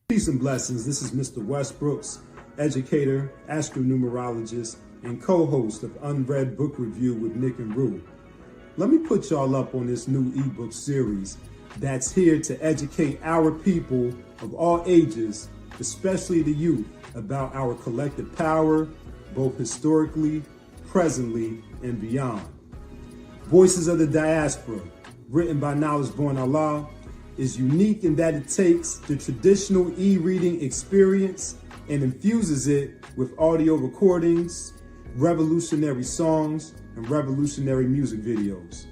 Peace and blessings. This is Mr. Westbrooks, educator, astronumerologist, and co-host of Unread Book Review with Nick and Rue. Let me put y'all up on this new ebook series that's here to educate our people of all ages, especially the youth, about our collective power, both historically, presently, and beyond. Voices of the Diaspora, written by Knowledge Born Allah, is unique in that it takes the traditional e-reading experience and infuses it with audio recordings, revolutionary songs, and revolutionary music videos.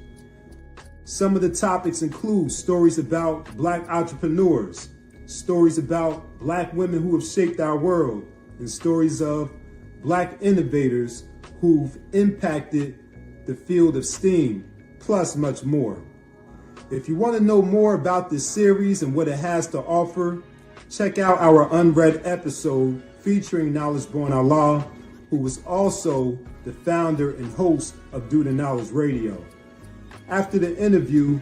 Some of the topics include stories about Black entrepreneurs, stories about Black women who have shaped our world, and stories of Black innovators who've impacted the field of STEAM, plus much more. If you want to know more about this series and what it has to offer, check out our Unread episode featuring Knowledge Born Allah, who was also the founder and host of Do the Knowledge Radio. After the interview,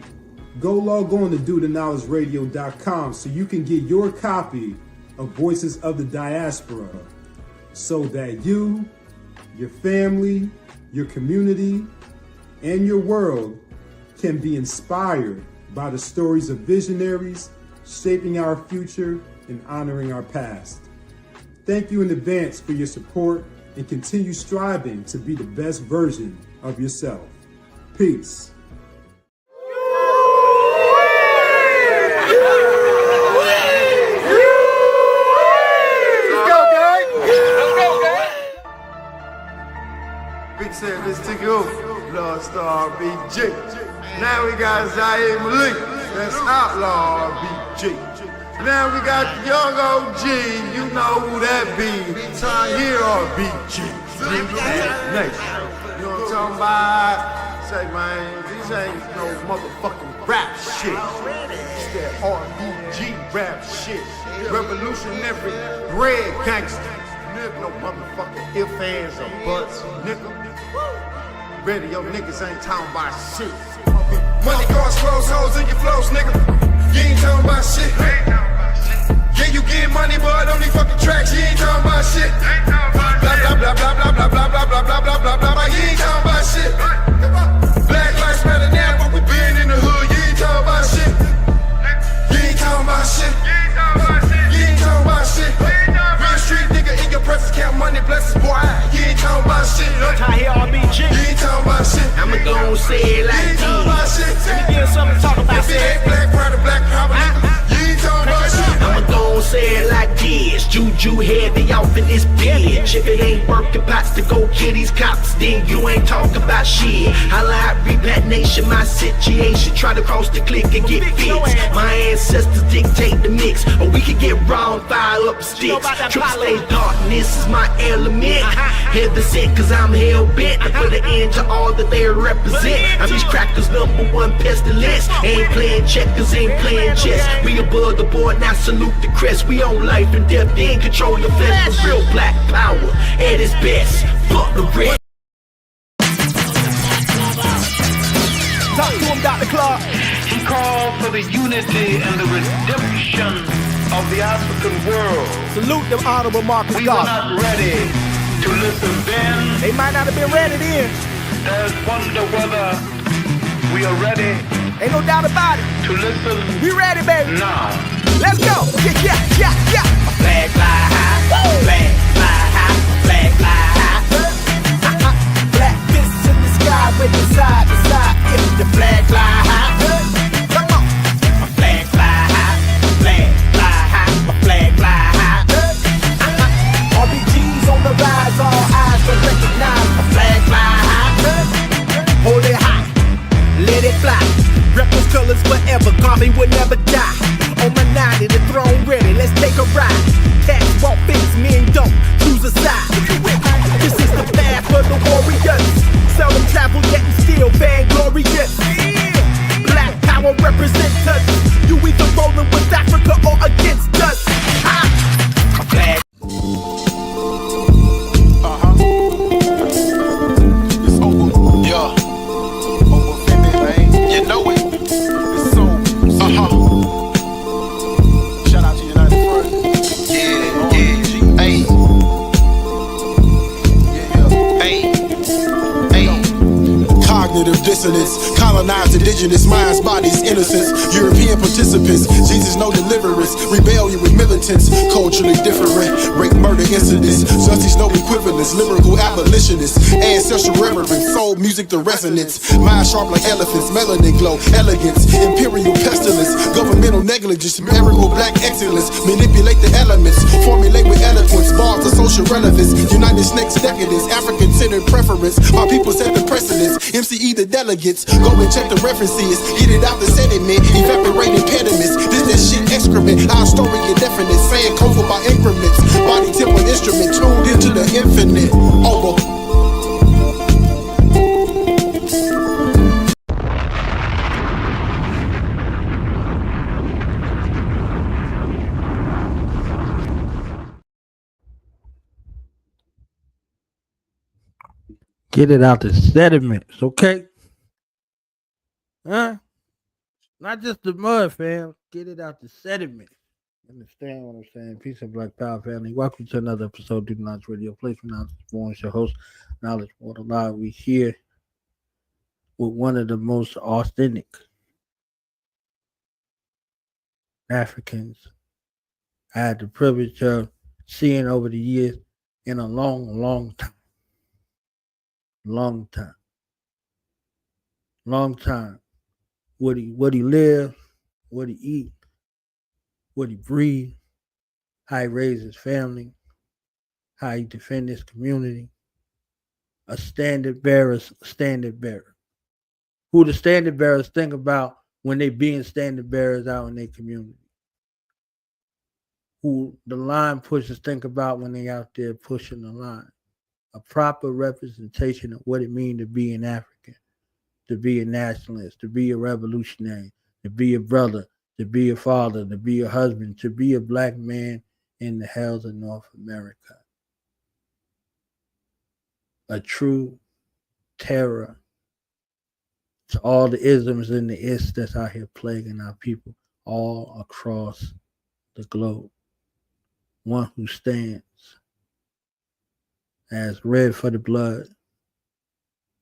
go log on to dotheknowledgeradio.com so you can get your copy of Voices of the Diaspora so that you, your family, your community, and your world can be inspired by the stories of visionaries shaping our future and honoring our past. Thank you in advance for your support and continue striving to be the best version of yourself. Peace. Big Sam, let's take it over. Lord Star BJ. Now we got Zaire Malik. That's Outlaw BJ. Now we got the young OG. You know who that be. Hero BJ. Next. You know what I'm talking about? Say, man, these ain't no motherfucking rap shit. It's that RBG rap shit. Revolutionary bread gangster. No motherfucking ifs, ands, or buts, nigga. Radio niggas ain't talking about shit. Money, cars, clothes, hoes in your flows, nigga. You ain't talking about shit. Yeah, you get money, but on these fucking tracks, you ain't talking about shit. Blah, blah, blah, blah, blah, blah, blah, blah, blah, blah, blah, blah, blah, you ain't talking about shit. Black lives matter now, but we been in the hood, you ain't talking about shit. You ain't talking about shit. You ain't talking about shit. Real street nigga in your presence, count money, blessings, boy. You ain't talking about shit. RBG. You ain't talking about shit. I'ma go and say it like this. Let me give something to talk about. If it ain't black, proud of black power, nigga. You ain't talking about shit. I'ma go and say it like this. Juju heavy off in this bitch. If it ain't working pots to go kill these cops, then you ain't talking about shit. I like repatriation, my situation. Try to cross the click and get fixed. My ancestors dictate the mix, or we can get wrong, fire up the sticks. Triple stage darkness is my element. Heaven sent, cause I'm hell bent to put an end to all that they represent. I'm these crackers' #1 pestilence. Ain't playing checkers, ain't playing chess. We above the board, now salute the crest. We on life and death, they ain't control the flesh. The real black power at its best. Fuck the rest. Talk to him, Dr. Clark. He called for the unity and the redemption of the African world. Salute them, Honorable Marcus We were Garvey. not ready to listen then. They might not have been ready then. There's wonder whether we are ready Ain't no doubt about it. to listen We ready, baby. now. Let's go. Yeah. Flag fly high, flag fly high, flag fly high. Black fists in the sky, waving side to side. If the flag fly high, come on. My flag fly high, flag fly high, my flag fly high. RBG's on the rise, all eyes will recognize. My flag fly high, Hold it high, let it fly. Rep those colors forever, Garvey will never die. On my 90, the throne ready. dissonance. Colonized indigenous minds, bodies, innocence. European participants, Jesus no deliverance. Rebellion with militants, culturally different. Rape, murder incidents, justice no equivalence. Lyrical abolitionists, ancestral reverence. Soul music to resonance. Mind sharp like elephants, melanin glow, elegance. Imperial pestilence, governmental negligence. Miracle black excellence, manipulate the elements. Formulate with eloquence, bars of social relevance. United Snakes decadence, African-centered preference. My people set the precedence, MCE the delegates. Go and check the references, get it out the sediment. Evaporate impediments, this that shit excrement. Our story indefinite, Sankofa by increments. Body temple instrument, tuned into the infinite. Over. Get it out the sediments, okay? Huh? Not just the mud, fam. Get it out the sediment. Understand what I'm saying? Peace and Black Power, family. Welcome to another episode of Do Knowledge Radio. Place for Knowledge Born, your host, Knowledge Water Live. We here with one of the most authentic Africans I had the privilege of seeing over the years in a long time. Long time. What he live, what he eat, what he breathe, how he raise his family, how he defend his community. A standard bearer. Who the standard bearers think about when they being standard bearers out in their community. Who the line pushers think about when they out there pushing the line. A proper representation of what it means to be an African, to be a nationalist, to be a revolutionary, to be a brother, to be a father, to be a husband, to be a black man in the hells of North America. A true terror to all the isms and the ists that's out here plaguing our people all across the globe. One who stands as red for the blood,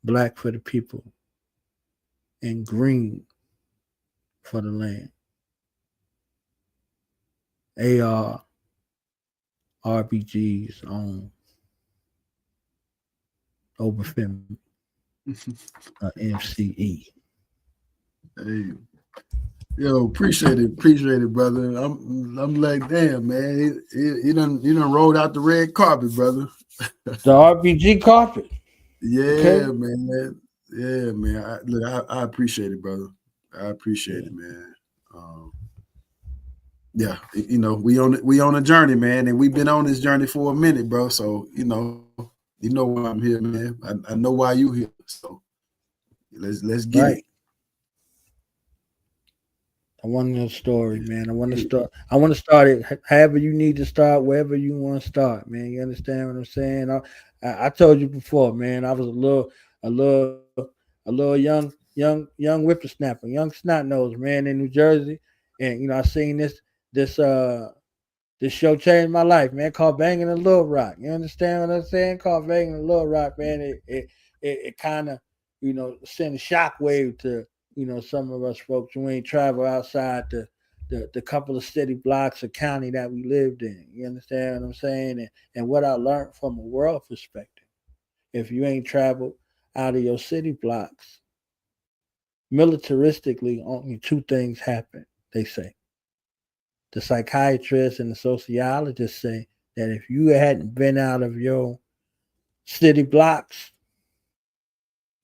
black for the people, and green for the land. RBG's own Obafemi MCE. Hey, yo, appreciate it, brother. I'm like, damn, man, you done rolled out the red carpet, brother. The RBG carpet. Yeah, okay. Man. Yeah, man. I appreciate it, brother. I appreciate it, man. Yeah, you know, we on a journey, man, and we've been on this journey for a minute, bro. So you know why I'm here, man. I know why you here. So let's get it. I want the story, man. I want to start it however you need to start, wherever you want to start, man. You understand what I'm saying? I told you before, man. I was a little young whippersnapper, young snot nose, man, in New Jersey, and you know I seen this show changed my life, man. Called Banging in Little Rock. You understand what I'm saying? Called Banging in Little Rock, man. It kind of sent a shockwave to. Some of us folks who ain't travel outside the couple of city blocks of county that we lived in. You understand what I'm saying? And what I learned from a world perspective. If you ain't traveled out of your city blocks, militaristically, only two things happen, they say. The psychiatrists and the sociologists say that if you hadn't been out of your city blocks,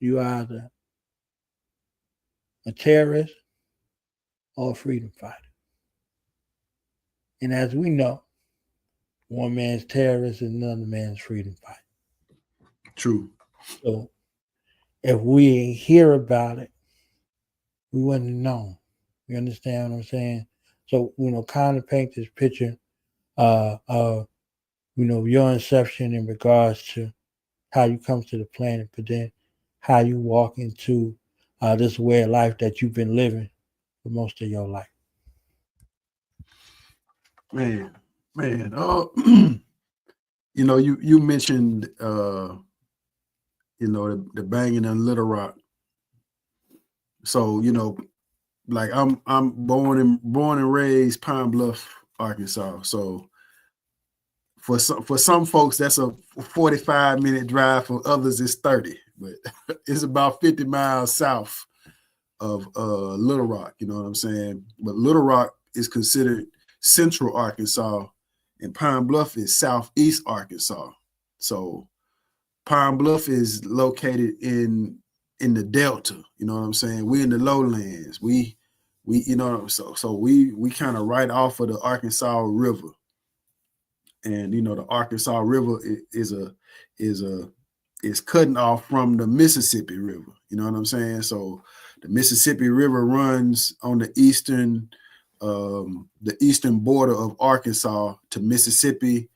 you either a terrorist or a freedom fighter. And as we know, one man's terrorist is another man's freedom fighter. True. So if we ain't hear about it, we wouldn't have known. You understand what I'm saying? So, kind of paint this picture of, your inception in regards to how you come to the planet, but then how you walk into this way of life that you've been living for most of your life. Man. You mentioned the Banging in Little Rock. So, you know, like I'm born and raised Pine Bluff, Arkansas. So for some folks, that's a 45-minute drive. For others, it's 30, but it's about 50 miles south of Little Rock. You know what I'm saying? But Little Rock is considered central Arkansas, and Pine Bluff is southeast Arkansas. So Pine Bluff is located in the Delta. You know what I'm saying? We're in the lowlands. We you know, so we kind of right off of the Arkansas River. And you know, the Arkansas River is cutting off from the Mississippi River. You know what I'm saying? So the Mississippi River runs on the eastern border of Arkansas to Mississippi,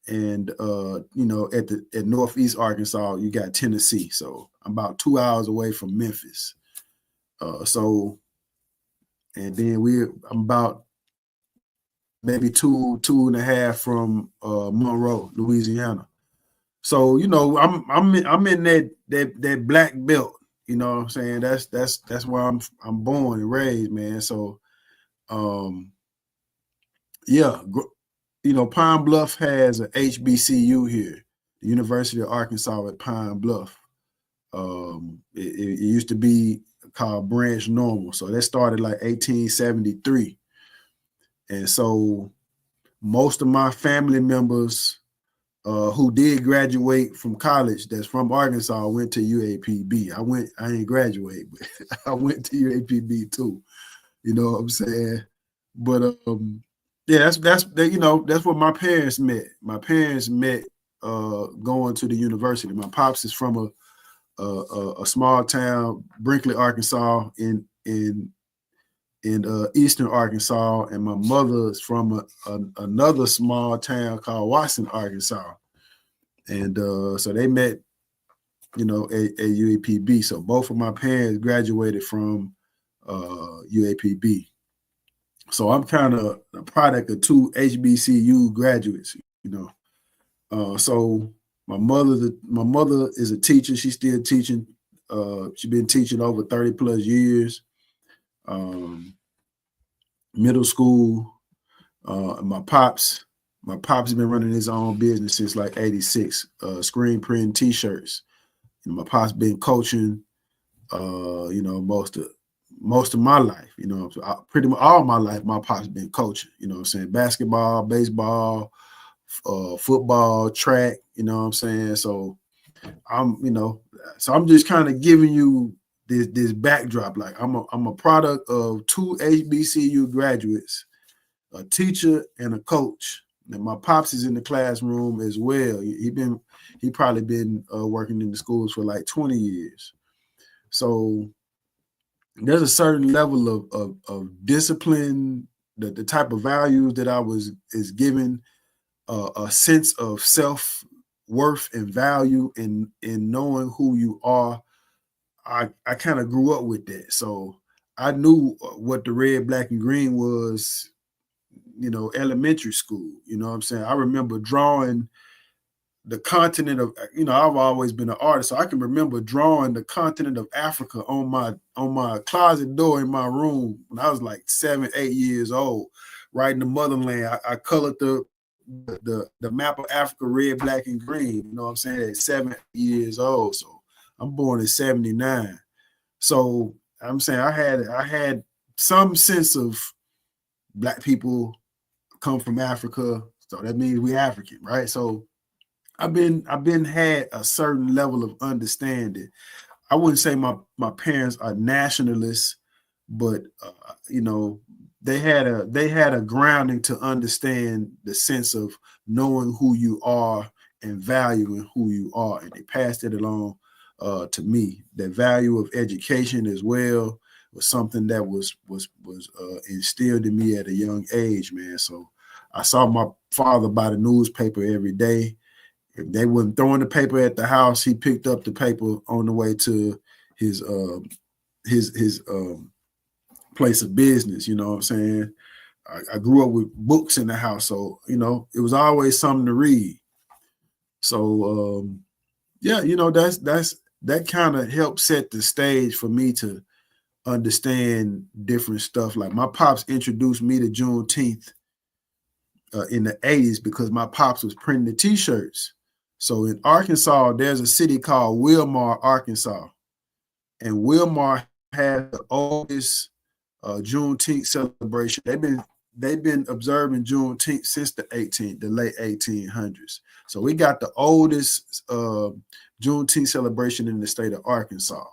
and you know, at northeast Arkansas you got Tennessee. So I'm about 2 hours away from Memphis. And then I'm about maybe two and a half from Monroe, Louisiana. So you know, I'm in that black belt. You know what I'm saying? That's where I'm born and raised, man. So yeah, you know, Pine Bluff has a HBCU here, the University of Arkansas at Pine Bluff. It used to be called Branch Normal. So that started like 1873. And so most of my family members who did graduate from college that's from Arkansas went to UAPB. I ain't graduate, but I went to UAPB too. You know what I'm saying? But yeah, that's you know, that's what my parents met. My parents met going to the university. My pops is from a small town, Brinkley, Arkansas, in eastern Arkansas, and my mother is from another small town called Watson, Arkansas. And so they met, you know, at UAPB. So both of my parents graduated from UAPB. So I'm kind of a product of two HBCU graduates, you know. So my mother is a teacher. She's still teaching. She's been teaching over 30 plus years. Middle school. My pops has been running his own business since like 86, screen printing t-shirts. And my pops been coaching, you know, most of my life, you know, pretty much all my life, my pops been coaching, you know what I'm saying? Basketball, baseball, football, track, you know what I'm saying? So I'm just kind of giving you this backdrop. Like I'm a product of two HBCU graduates, a teacher and a coach. And my pops is in the classroom as well. He probably been working in the schools for like 20 years. So there's a certain level of discipline, the type of values that I is given, a sense of self-worth and value in knowing who you are. I kind of grew up with that. So I knew what the red, black, and green was, you know, elementary school. You know what I'm saying? I remember drawing the continent of, you know, I've always been an artist, so I can remember drawing the continent of Africa on my closet door in my room when I was like 7, 8 years old, right in the motherland. I colored the map of Africa red, black, and green. You know what I'm saying? At 7 years old. So I'm born in 79. So I'm saying I had some sense of black people come from Africa. So that means we African, right? So I've been had a certain level of understanding. I wouldn't say my parents are nationalists, but you know, they had a grounding to understand the sense of knowing who you are and valuing who you are, and they passed it along to me. The value of education as well was something that was instilled in me at a young age, man. So I saw my father buy the newspaper every day. If they wasn't throwing the paper at the house, he picked up the paper on the way to his place of business. You know what I'm saying? I grew up with books in the house, so you know it was always something to read. So yeah, you know that kind of helped set the stage for me to understand different stuff. Like my pops introduced me to Juneteenth in the 80s because my pops was printing the t-shirts. So in Arkansas, there's a city called Wilmar, Arkansas. And Wilmar has the oldest Juneteenth celebration. They've been observing Juneteenth since the late 1800s. So we got the oldest Juneteenth celebration in the state of Arkansas.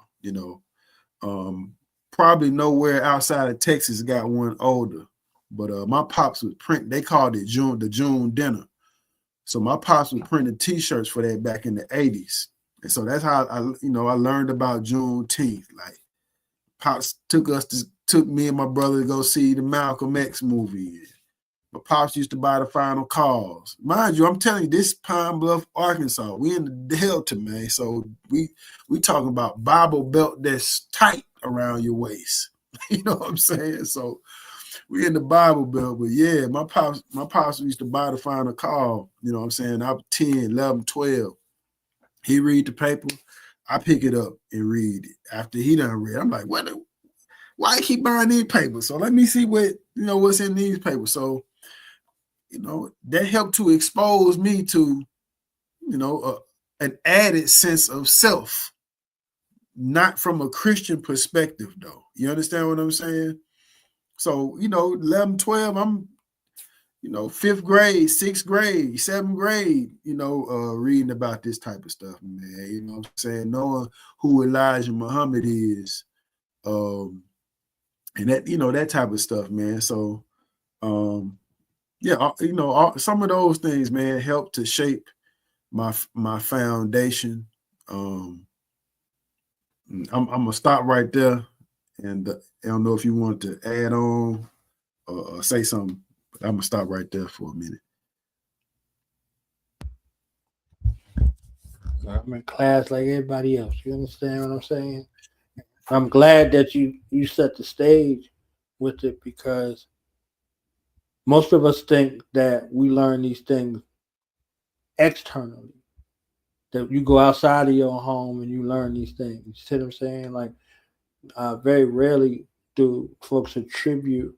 Probably nowhere outside of Texas got one older. But my pops was print. They called it the June dinner. So my pops was printing T-shirts for that back in the 80s. And so that's how I learned about Juneteenth. Like pops took me and my brother to go see the Malcolm X movie. My pops used to buy the final calls. Mind you, I'm telling you, this Pine Bluff, Arkansas, we in the Delta, man. So we talking about Bible Belt that's tight around your waist. You know what I'm saying? So we in the Bible Belt, but yeah, my pops used to buy the final call. You know what I'm saying? I was 10, 11, 12. He read the paper. I pick it up and read it. After he done read, I'm like, why he keep buying these papers? So let me see what's in these papers. So, that helped to expose me to, an added sense of self, not from a Christian perspective, though. You understand what I'm saying? So, 11, 12, I'm, 5th grade, 6th grade, 7th grade, reading about this type of stuff, man. You know what I'm saying? Knowing who Elijah Muhammad is, and that, that type of stuff, man. So, some of those things, man, help to shape my foundation. I'm gonna stop right there, and I don't know if you want to add on or say something. But I'm gonna stop right there for a minute. I'm in class like everybody else. You understand what I'm saying? I'm glad that you set the stage with it, because most of us think that we learn these things externally, that you go outside of your home and you learn these things. You see what I'm saying? Like, very rarely do folks attribute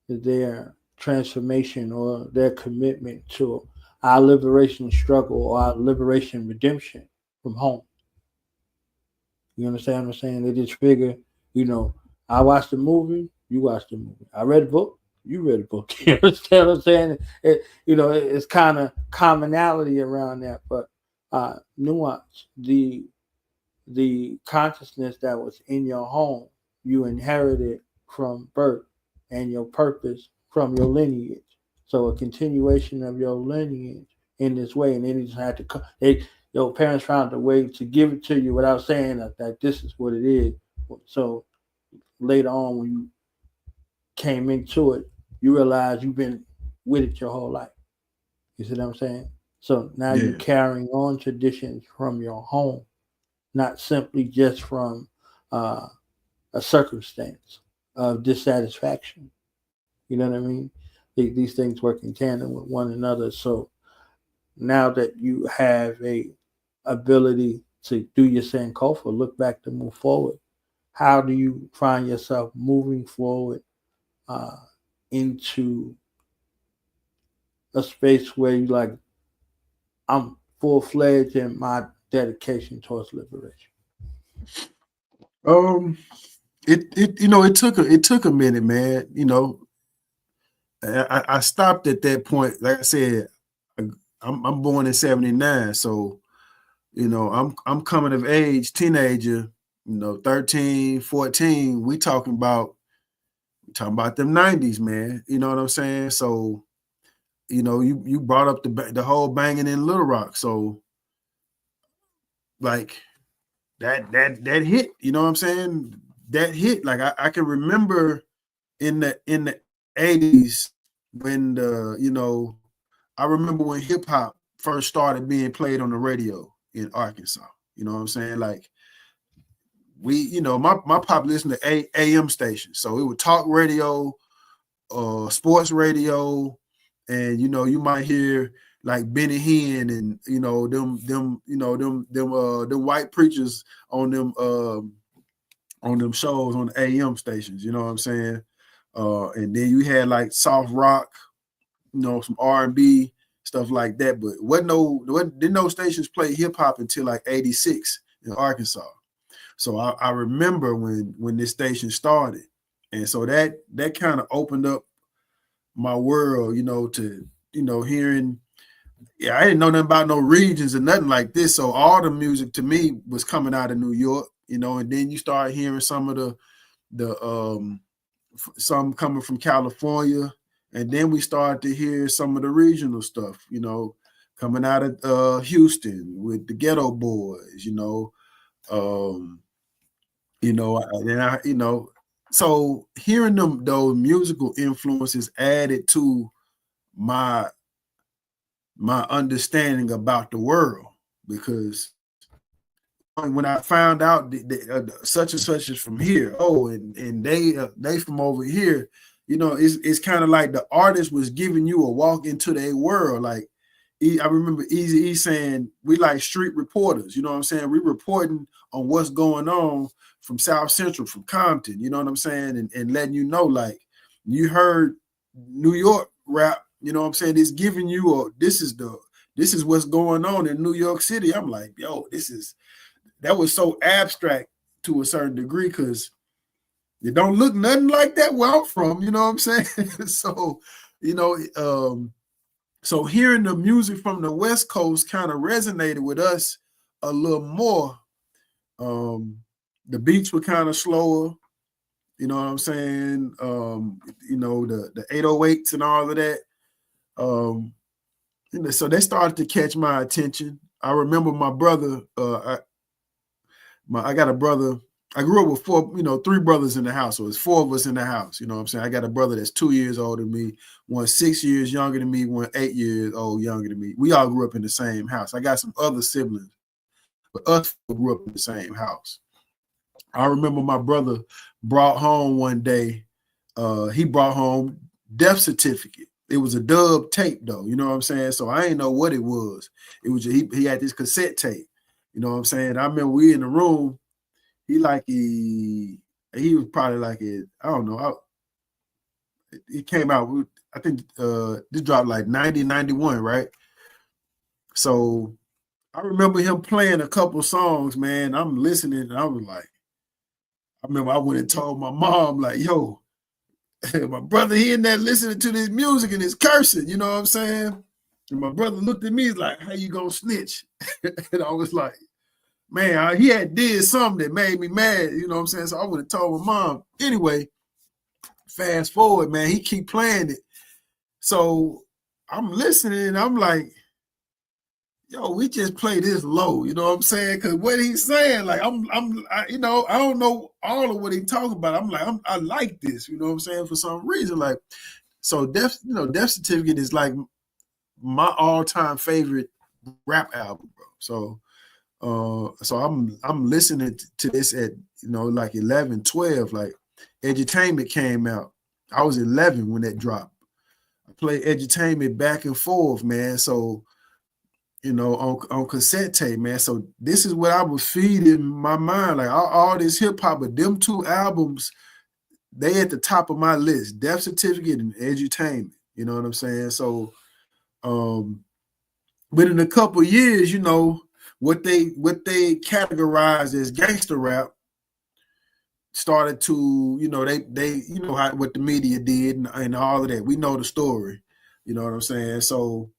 their transformation or their commitment to our liberation struggle or our liberation redemption from home. You understand what I'm saying? They just figure, I watched the movie, you watched the movie. I read the book, you read the book. You understand what I'm saying? It's kind of commonality around that, but nuance. The consciousness that was in your home, you inherited from birth, and your purpose from your lineage. So a continuation of your lineage in this way, and then you just had to come. Your parents found a way to give it to you without saying that this is what it is. So later on, when you came into it, you realize you've been with it your whole life. You see what I'm saying? So now you're carrying on traditions from your home, not simply just from a circumstance of dissatisfaction. You know what I mean? These things work in tandem with one another. So now that you have a ability to do your Sankofa, look back to move forward, how do you find yourself moving forward into a space where you like, I'm full-fledged in my dedication towards liberation? It took a minute, man. I stopped at that point. Like I said, I'm born in 79, so I'm coming of age, teenager, 13, 14. We talking about them 90s, man. You know what I'm saying? So, you brought up the whole banging in Little Rock, so like that hit. You know what I'm saying? That hit. Like I can remember in the 80s when I remember when hip hop first started being played on the radio in Arkansas. You know what I'm saying? Like my pop listened to AM stations, so it would talk radio, sports radio, and you might hear like Benny Hinn and them white preachers on them on them shows on the AM stations, you know what I'm saying? And then you had like soft rock, you know, some R&B, stuff like that. But didn't no stations play hip hop until like 86 in Arkansas. So I remember when this station started. And so that kind of opened up my world, you know, to, you know, hearing, I didn't know nothing about no regions or nothing like this. So all the music to me was coming out of New York, you know, and then you start hearing some of some coming from California. And then we started to hear some of the regional stuff, you know, coming out of Houston with the Ghetto Boys, you know, so hearing those musical influences added to my understanding about the world, because when I found out such and such is from here, and they from over here, you know, it's kind of like the artist was giving you a walk into their world. Like I remember Eazy-E saying, we like street reporters, you know what I'm saying? We reporting on what's going on from South Central, from Compton, you know what I'm saying? And letting you know, like, you heard New York rap, you know what I'm saying? It's giving you this is what's going on in New York City. I'm like, yo, that was so abstract to a certain degree, because it don't look nothing like that where I'm from, you know what I'm saying? So, you know, so hearing the music from the West Coast kind of resonated with us a little more. The beats were kind of slower, you know what I'm saying? You know, the 808s and all of that. You know, so they started to catch my attention. I remember my brother, I got a brother. I grew up with 3 brothers in the house. So it's 4 of us in the house. You know what I'm saying? I got a brother that's 2 years older than me, one 6 years younger than me, one 8 years old younger than me. We all grew up in the same house. I got some other siblings, but us grew up in the same house. I remember my brother brought home one day, he brought home Death Certificate. It was a dub tape though, you know what I'm saying? So I didn't know what it was. It was he had this cassette tape, you know what I'm saying? I remember we in the room, he was probably like I don't know. It came out, I think this dropped like 90, 91, right? So I remember him playing a couple songs, man. I'm listening and I was like, I remember I went and told my mom, like, yo, my brother, he in there listening to this music and it's cursing, you know what I'm saying? And my brother looked at me, he's like, how you gonna snitch? And I was like, man, he had did something that made me mad, you know what I'm saying? So I would have told my mom. Anyway, fast forward, man, he keep playing it. So I'm listening and I'm like, yo, we just play this low, you know what I'm saying? Because what he's saying, like, I you know, I don't know all of what he talking about. I'm like, I like this, you know what I'm saying? For some reason, like, so Death Certificate is like my all-time favorite rap album, bro. So I'm listening to this at, you know, like 11, 12, like Edutainment came out. I was 11 when that dropped. I played Edutainment back and forth, man. So, you know, on cassette tape, man. So this is what I was feeding my mind, like all this hip hop, but them 2 albums, they at the top of my list, Death Certificate and Edutainment, you know what I'm saying? So, but in a couple of years, you know, what they categorized as gangster rap started to, you know, they you know what the media did and all of that. We know the story, you know what I'm saying? So,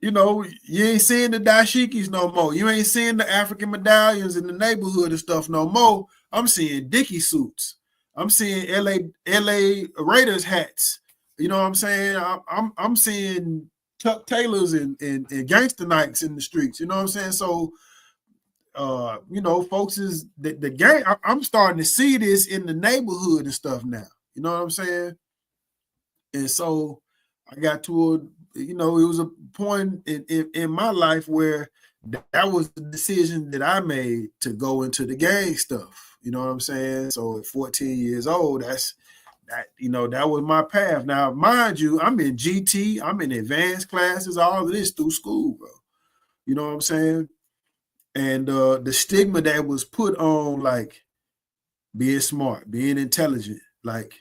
you know, you ain't seeing the dashikis no more. You ain't seeing the African medallions in the neighborhood and stuff no more. I'm seeing Dickie suits. I'm seeing LA Raiders hats. You know what I'm saying? I'm seeing Chuck Taylors and gangster Nikes in the streets. You know what I'm saying? So, you know, folks is the gang. I'm starting to see this in the neighborhood and stuff now. You know what I'm saying? And so I got to you know, it was a point in my life where that was the decision that I made to go into the gang stuff. You know what I'm saying? So at 14 years old, you know, that was my path. Now, mind you, I'm in GT, I'm in advanced classes, all of this through school, bro. You know what I'm saying? And the stigma that was put on, like, being smart, being intelligent. Like,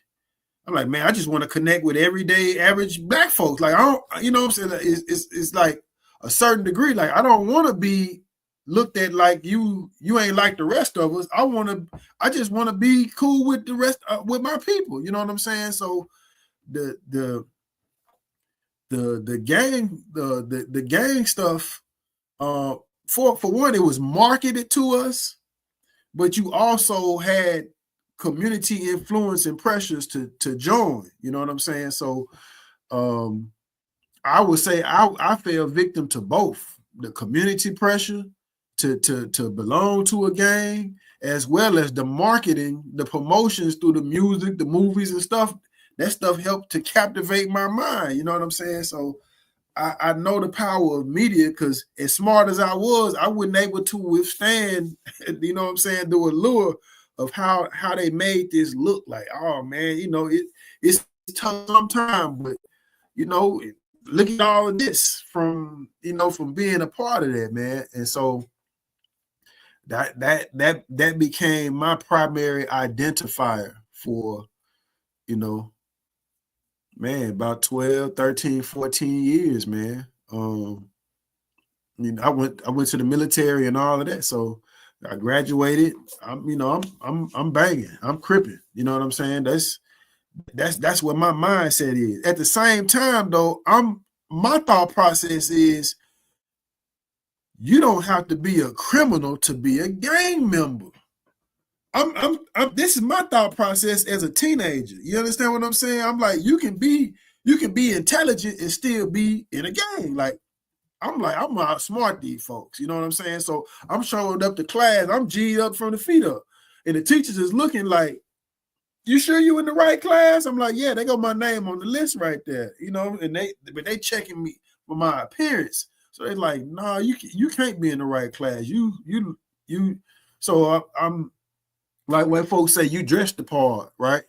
I'm like, man, I just want to connect with everyday average black folks. Like, I don't, you know what I'm saying? It's like a certain degree. Like, I don't want to be looked at like you ain't like the rest of us. I just want to be cool with the rest with my people. You know what I'm saying? So the gang stuff, for one, it was marketed to us, but you also had community influence and pressures to join. You know what I'm saying? So I would say I fell victim to both the community pressure to belong to a gang, as well as the marketing, the promotions through the music, the movies and stuff. That stuff helped to captivate my mind. You know what I'm saying? So I know the power of media, because as smart as I was, I wasn't able to withstand, you know what I'm saying, the allure of how they made this look like. Oh man, you know, it's tough sometimes, but you know, look at all of this from being a part of that, man. And so that became my primary identifier for, you know, man, about 12, 13, 14 years, man. You know, I went to the military and all of that. So I graduated. I'm banging. I'm cripping. You know what I'm saying? That's what my mindset is. At the same time, though, my thought process is you don't have to be a criminal to be a gang member. This is my thought process as a teenager. You understand what I'm saying? I'm like, you can be intelligent and still be in a gang. Like, I'm outsmart these folks. You know what I'm saying? So I'm showing up to class. I'm G'd up from the feet up. And the teachers is looking like, you sure you in the right class? I'm like, yeah, they got my name on the list right there. You know, and they checking me for my appearance. So they're like, nah, you can't be in the right class. You. So I'm like, when folks say you dressed the part, right?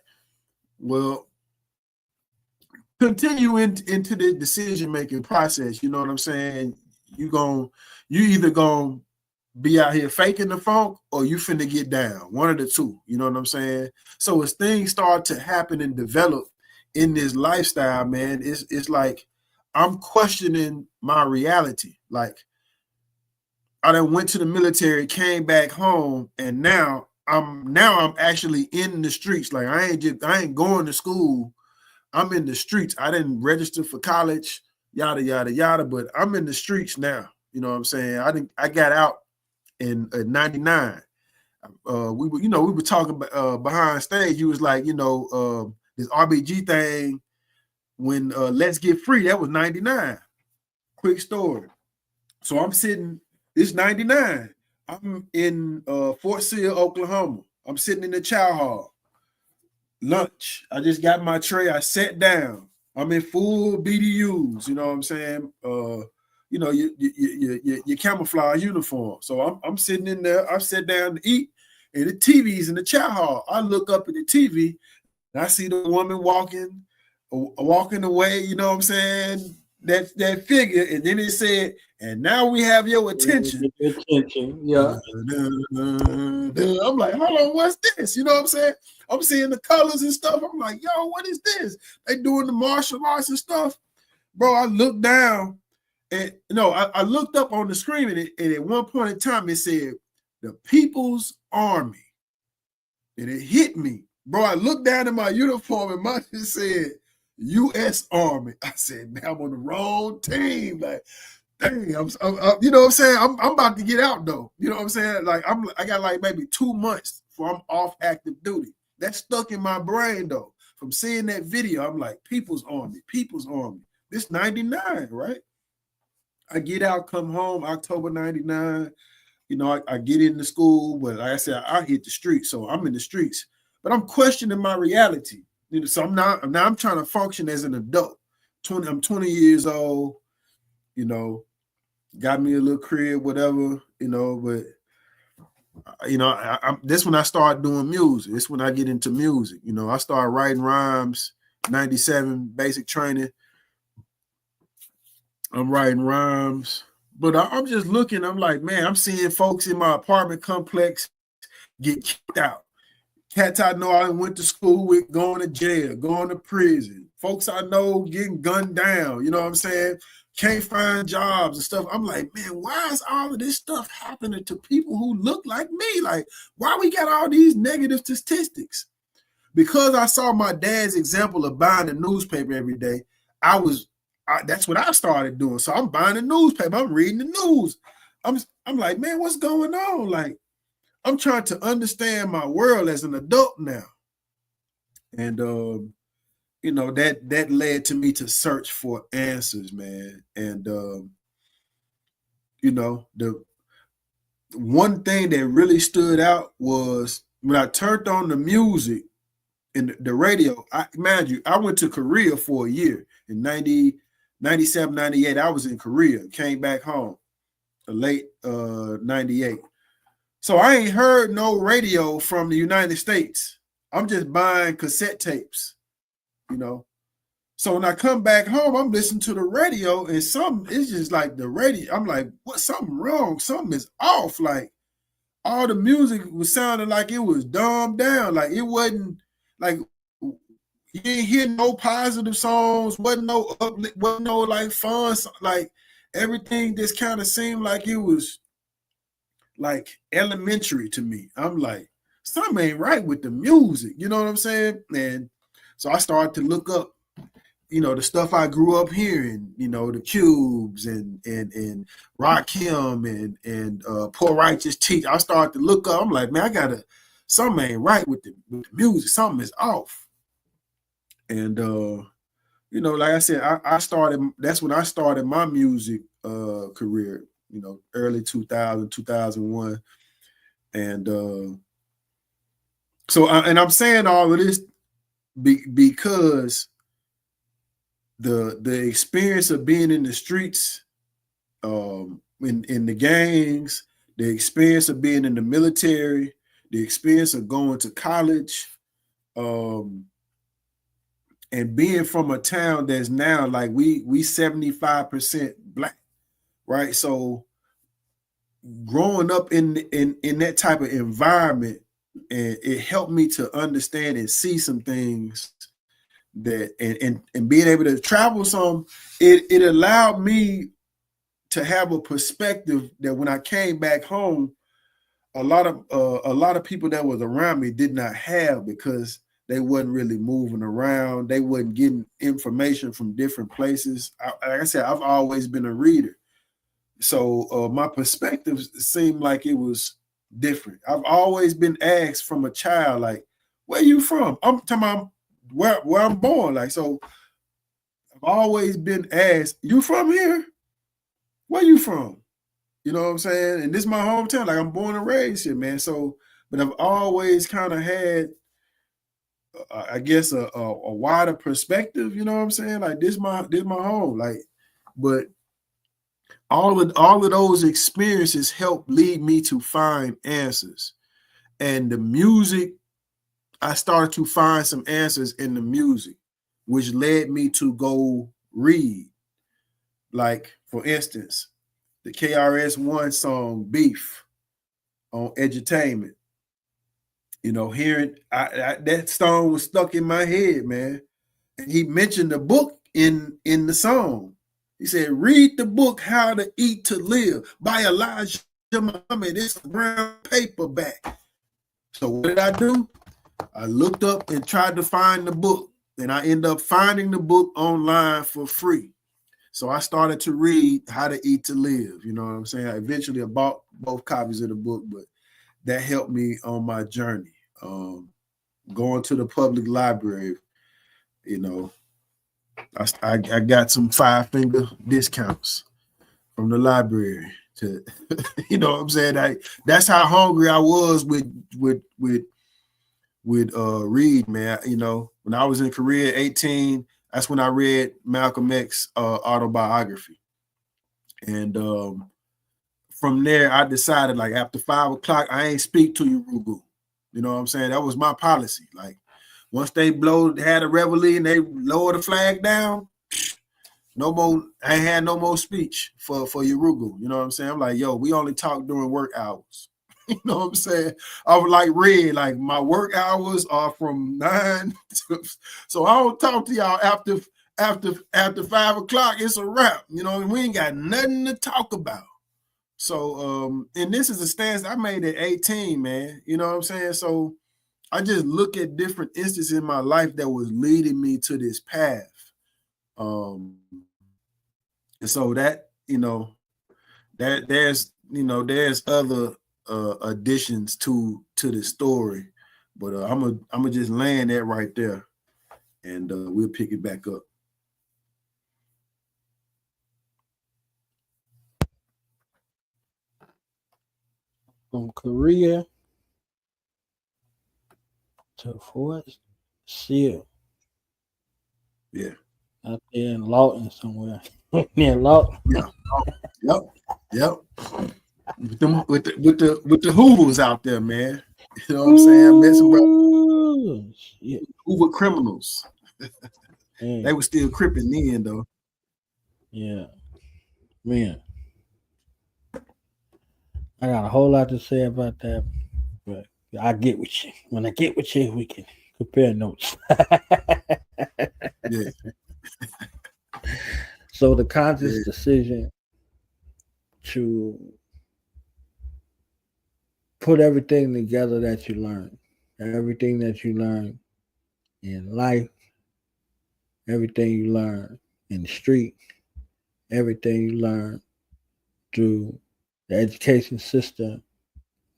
Well, continue into the decision-making process. You know what I'm saying? You either gonna be out here faking the funk, or you finna get down. One of the two. You know what I'm saying? So as things start to happen and develop in this lifestyle, man, it's like I'm questioning my reality. Like, I done went to the military, came back home, and now I'm actually in the streets. Like, I ain't going to school. I'm in the streets. I didn't register for college, yada yada yada, but I'm in the streets now. You know what I'm saying? I got out in 99. We were talking behind stage. You was like, you know, this RBG thing when Let's Get Free, that was 99. Quick story. So I'm sitting, it's 99. I'm in Fort Sill, Oklahoma. I'm sitting in the chow hall. Lunch. I just got my tray. I sat down. I'm in full BDUs. You know what I'm saying? You know, your camouflage uniform. So I'm sitting in there. I sat down to eat, and the TV's in the chow hall. I look up at the TV, and I see the woman walking away. You know what I'm saying? That figure, and then it said, and now we have your attention. Yeah. I'm like, hold on, what's this? You know what I'm saying? I'm seeing the colors and stuff. I'm like, yo, what is this? They doing the martial arts and stuff. Bro, I looked down, and I looked up on the screen, and at one point in time it said the People's Army. And it hit me. Bro, I looked down at my uniform, and mine said U.S. Army. I said, man, I'm on the wrong team. Like, dang, I'm you know what I'm saying? I'm about to get out though. You know what I'm saying? Like, I got like maybe 2 months before I'm off active duty. That's stuck in my brain though. From seeing that video, I'm like, People's Army. This 99, right? I get out, come home, October 99. You know, I get into school, but like I said, I hit the streets, so I'm in the streets. But I'm questioning my reality. You know, so I'm trying to function as an adult. I'm 20 years old, you know, got me a little crib, whatever, you know, but you know, this when I start doing music. This when I get into music. You know, I started writing rhymes, 97 basic training. I'm writing rhymes, but I'm just looking, I'm like, man, I'm seeing folks in my apartment complex get kicked out. Cats I know I went to school with going to jail, going to prison. Folks I know getting gunned down, you know what I'm saying? Can't find jobs and stuff. I'm like, man, why is all of this stuff happening to people who look like me? Like, why we got all these negative statistics? Because I saw my dad's example of buying a newspaper every day, that's what I started doing. So I'm buying a newspaper. I'm reading the news. I'm like, man, what's going on? Like, I'm trying to understand my world as an adult now. And, you know, that led to me to search for answers, man. And, you know, the one thing that really stood out was when I turned on the music and the radio. I went to Korea for a year in 97, 98. I was in Korea, came back home late 98. So I ain't heard no radio from the United States. I'm just buying cassette tapes, you know. So when I come back home, I'm listening to the radio, and it's just like the radio. I'm like, what? Something wrong. Something is off. Like, all the music was sounding like it was dumbed down. Like, it wasn't, like, you didn't hear no positive songs, wasn't no like fun. Like, everything just kind of seemed like it was like elementary to me. I'm like, something ain't right with the music. You know what I'm saying? And so I started to look up, you know, the stuff I grew up hearing, you know, the Cubes and Rakim and Poor Righteous Teeth. I started to look up. I'm like, man, something ain't right with the music. Something is off. And you know, like I said, that's when I started my music career, you know, early 2000, 2001. And so I'm saying all of this because the experience of being in the streets, in the gangs, the experience of being in the military, the experience of going to college, and being from a town that's now like we 75% Black, right? So growing up in that type of environment, and it helped me to understand and see some things that and being able to travel some, it allowed me to have a perspective that when I came back home, a lot of people that was around me did not have, because they wasn't really moving around. They wasn't getting information from different places. Like I said, I've always been a reader. So my perspective seemed like it was different. I've always been asked from a child, like, where you from? I'm talking about where I'm born. Like, so I've always been asked, you from here? Where you from? You know what I'm saying? And this is my hometown. Like, I'm born and raised here, man. So, but I've always kind of had, I guess, a wider perspective. You know what I'm saying? Like, this my home. Like, but all of those experiences helped lead me to find answers. And the music, I started to find some answers in the music, which led me to go read. Like, for instance, the KRS-One song Beef on Edutainment. You know, hearing that song was stuck in my head, man. And he mentioned the book in the song. He said, read the book, How to Eat to Live by Elijah Muhammad. It's a brown paperback. So what did I do? I looked up and tried to find the book, and I ended up finding the book online for free. So I started to read How to Eat to Live. You know what I'm saying? Eventually I bought both copies of the book, but that helped me on my journey. Going to the public library, you know, I got some 5-finger discounts from the library to, you know what I'm saying? That's how hungry I was with read, man. You know, when I was in Korea, 18, that's when I read Malcolm X autobiography. And from there, I decided, like, after 5 o'clock, I ain't speak to Urugu. You know what I'm saying? That was my policy. Like, once they had a reveille and they lower the flag down, no more. I ain't had no more speech for Urugu. You know what I'm saying? I'm like, yo, we only talk during work hours. You know what I'm saying? I was like Red, like my work hours are from 9 to, so I don't talk to y'all after 5 o'clock. It's a wrap. You know, and we ain't got nothing to talk about. So and this is a stance I made at 18, man. You know what I'm saying? So I just look at different instances in my life that was leading me to this path. And so that, you know, that there's other additions to the story, but I'm gonna just land that right there, and we'll pick it back up. From Korea to Fort Sill. Yeah. Out there in Lawton somewhere. Near Lawton. Yeah. Yep. With the Hoovers out there, man. You know what I'm saying? Met some brothers. Yeah. Hoover criminals. They were still cripping then, though. Yeah. Man. I got a whole lot to say about that, but I get with you. When I get with you, we can compare notes. Yeah. So the conscious decision to put everything together that you learn, everything that you learn in life, everything you learn in the street, everything you learn through the education system,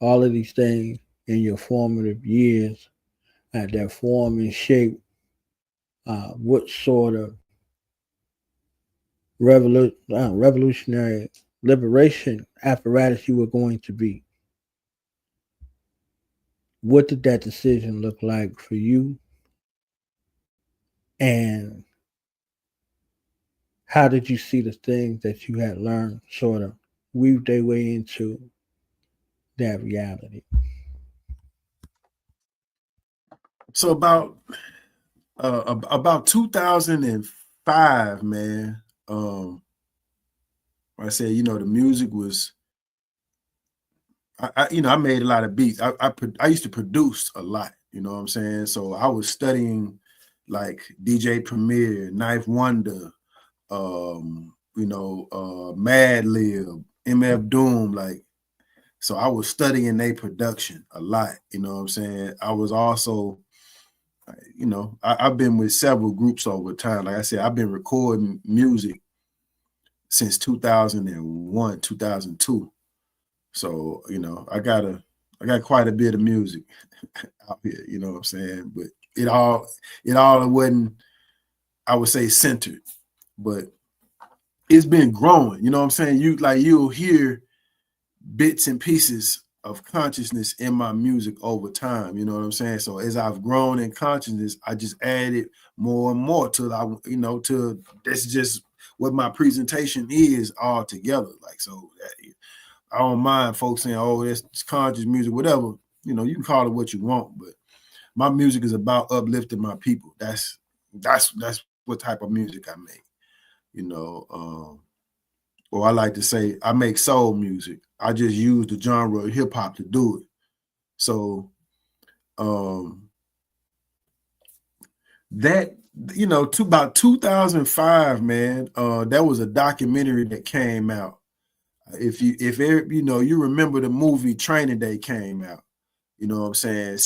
all of these things in your formative years that form and shape what sort of revolutionary liberation apparatus you were going to be. What did that decision look like for you? And how did you see the things that you had learned sort of weave their way into that reality? So about 2005, man. I said, you know, the music was. I made a lot of beats. I used to produce a lot. You know what I'm saying? So I was studying like DJ Premier, Knife Wonder, Mad Lib, MF Doom, like. So I was studying their production a lot. You know what I'm saying? I was also, you know, I've been with several groups over time. Like I said, I've been recording music since 2001, 2002. So, you know, I got quite a bit of music out here, you know what I'm saying? But it all wasn't, I would say, centered, but it's been growing, you know what I'm saying? You'll hear bits and pieces of consciousness in my music over time, you know what I'm saying? So as I've grown in consciousness, I just added more and more to that's just what my presentation is all together. Like, so I don't mind folks saying, oh, that's conscious music, whatever. You know, you can call it what you want, but my music is about uplifting my people. That's what type of music I make. You know, or I like to say I make soul music. I just use the genre of hip hop to do it. So that, you know, to about 2005, man, that was a documentary that came out. If you remember the movie Training Day came out, you know what I'm saying,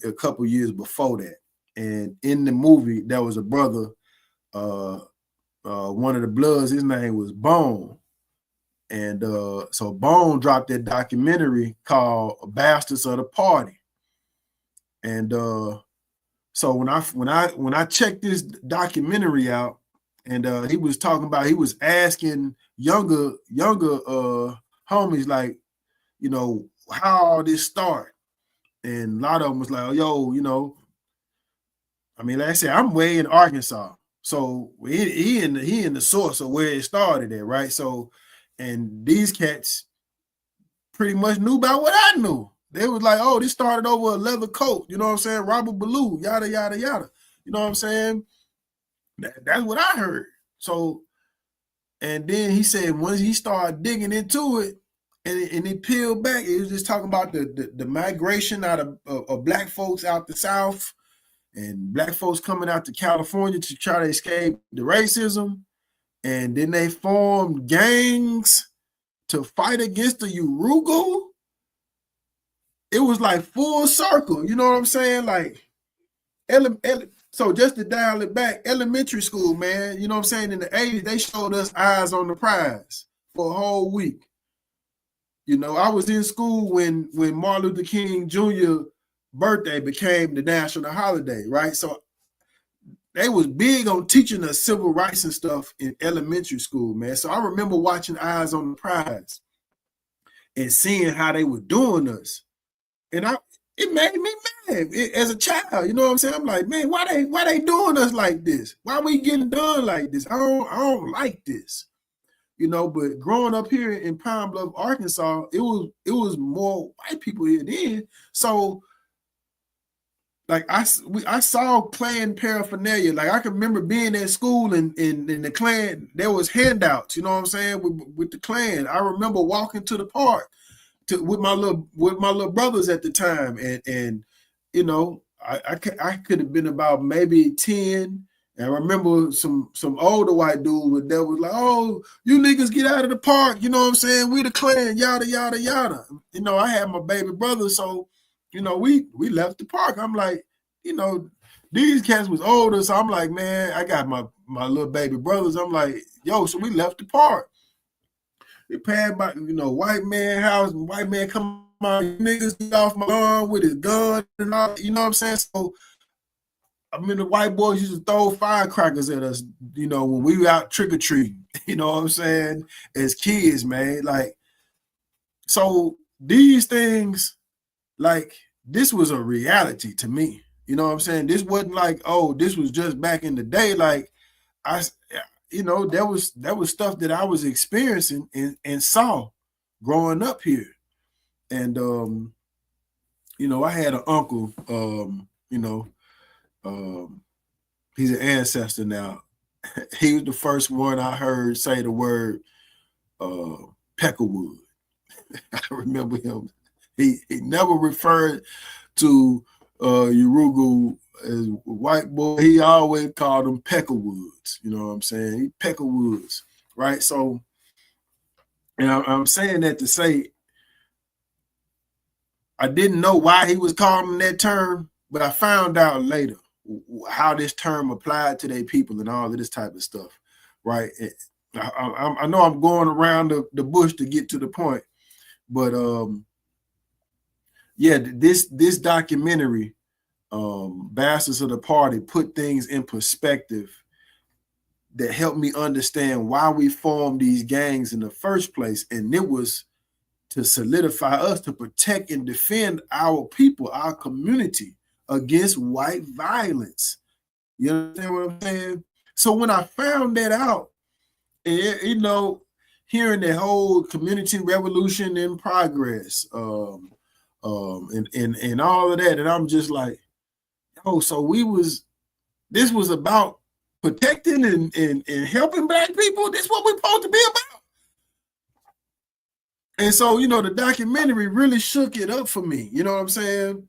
a couple years before that. And in the movie, there was a brother, one of the Bloods, his name was Bone. And so Bone dropped that documentary called Bastards of the Party. And so when I checked this documentary out, and he was talking about, he was asking younger homies, like, you know, how all this started. And a lot of them was like, oh, yo, you know, I mean, like I said, I'm way in Arkansas. So he in the source of where it started at, right? So, and these cats pretty much knew about what I knew. They was like, oh, this started over a leather coat, you know what I'm saying? Robert Ballou, yada, yada, yada. You know what I'm saying? That's what I heard. So, and then he said once he started digging into it, and it peeled back. It was just talking about the migration out of black folks out the South, and black folks coming out to California to try to escape the racism. And then they formed gangs to fight against the Urugu. It was like full circle, you know what I'm saying? Like, so just to dial it back, elementary school, man, you know what I'm saying? In the 80s, they showed us Eyes on the Prize for a whole week. You know, I was in school when Martin Luther King Jr. birthday became the national holiday, right? So they was big on teaching us civil rights and stuff in elementary school, man. So I remember watching Eyes on the Prize and seeing how they were doing us. And it made me mad as a child. You know what I'm saying? I'm like, man, why they doing us like this? Why we getting done like this? I don't like this. You know, but growing up here in Pine Bluff, Arkansas, it was more white people here then. So like I saw Klan paraphernalia. Like I can remember being at school and in the Klan, there was handouts, you know what I'm saying, with the Klan. I remember walking to the park with my little brothers at the time, and you know, I could have been about maybe 10. And I remember some older white dude that was like, "Oh, you niggas get out of the park," you know what I'm saying? We the Klan, yada yada yada. You know, I had my baby brother, so you know, we left the park. I'm like, you know, these cats was older, so I'm like, man, I got my little baby brothers. I'm like, yo, so we left the park. They passed by, you know, white man house, and white man come out, niggas get off my lawn with his gun and all, you know what I'm saying? So I mean, the white boys used to throw firecrackers at us, you know, when we were out trick-or-treating, you know what I'm saying, as kids, man. Like, so these things, like, this was a reality to me. You know what I'm saying? This wasn't like, oh, this was just back in the day. Like, you know, that was stuff that I was experiencing and saw growing up here. And, you know, I had an uncle, you know, he's an ancestor now. He was the first one I heard say the word peckerwood. I remember him. He never referred to Urugu as white boy. He always called them peckerwoods. You know what I'm saying? He peckerwoods, right? So, and I'm saying that to say, I didn't know why he was calling them that term, but I found out later how this term applied to their people and all of this type of stuff, right? I know I'm going around the bush to get to the point, but yeah, this documentary, Bastards of the Party, put things in perspective that helped me understand why we formed these gangs in the first place, and it was to solidify us, to protect and defend our people, our community, against white violence. You understand what I'm saying? So when I found that out, and, you know, hearing the whole community revolution in progress, and all of that, and I'm just like, oh, so this was about protecting and helping black people. This is what we're supposed to be about. And so, you know, the documentary really shook it up for me. You know what I'm saying?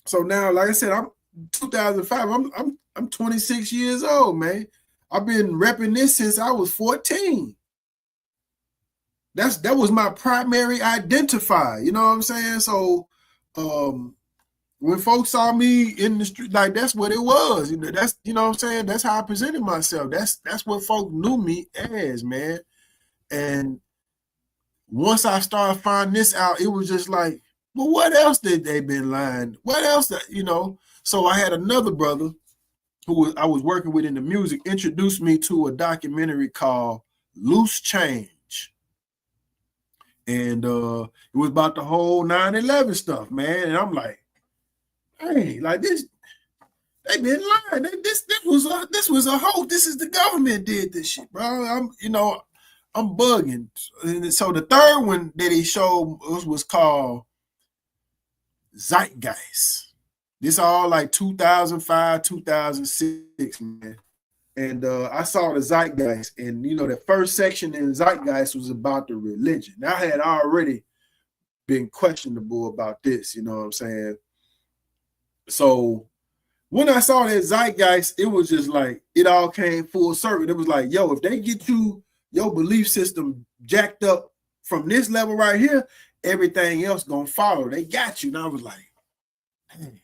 So now, like I said, I'm 2005. I'm 26 years old, man. I've been repping this since I was 14. That was my primary identifier. You know what I'm saying? So when folks saw me in the street, like, that's what it was. You know, that's, you know what I'm saying? That's how I presented myself. That's what folks knew me as, man. And once I started finding this out, it was just like, well, what else did they been lying? What else, you know? So I had another brother who I was working with in the music introduced me to a documentary called Loose Change. And it was about the whole 9/11 stuff, man. And I'm like, hey, like this, they been lying. This was a hoax. This is the government did this shit, bro. I'm bugging. And so the third one that he showed was called Zeitgeist. This all like 2005, 2006, man. And I saw the Zeitgeist, and the first section in Zeitgeist was about the religion. Now, I had already been questionable about this, you know what I'm saying? So when I saw that Zeitgeist, it was just like it all came full circle. It was like, yo, if they get your belief system jacked up from this level right here, everything else gonna follow. They got you. And I was like, hey.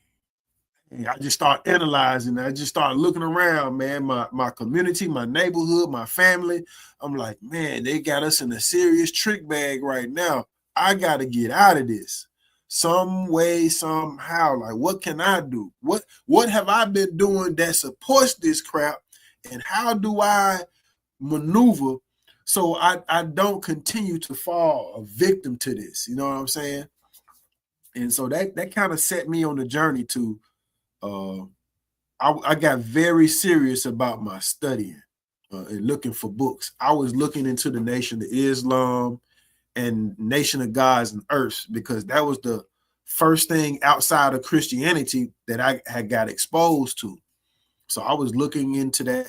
I just start analyzing. I just start looking around, man. My community, my neighborhood, my family. I'm like, man, they got us in a serious trick bag right now. I got to get out of this some way, somehow. Like, what can I do? What have I been doing that supports this crap? And how do I maneuver so I don't continue to fall a victim to this? You know what I'm saying? And so that kind of set me on the journey to I got very serious about my studying and looking for books. I was looking into the Nation of Islam and Nation of Gods and Earths because that was the first thing outside of Christianity that I had got exposed to. So I was looking into that.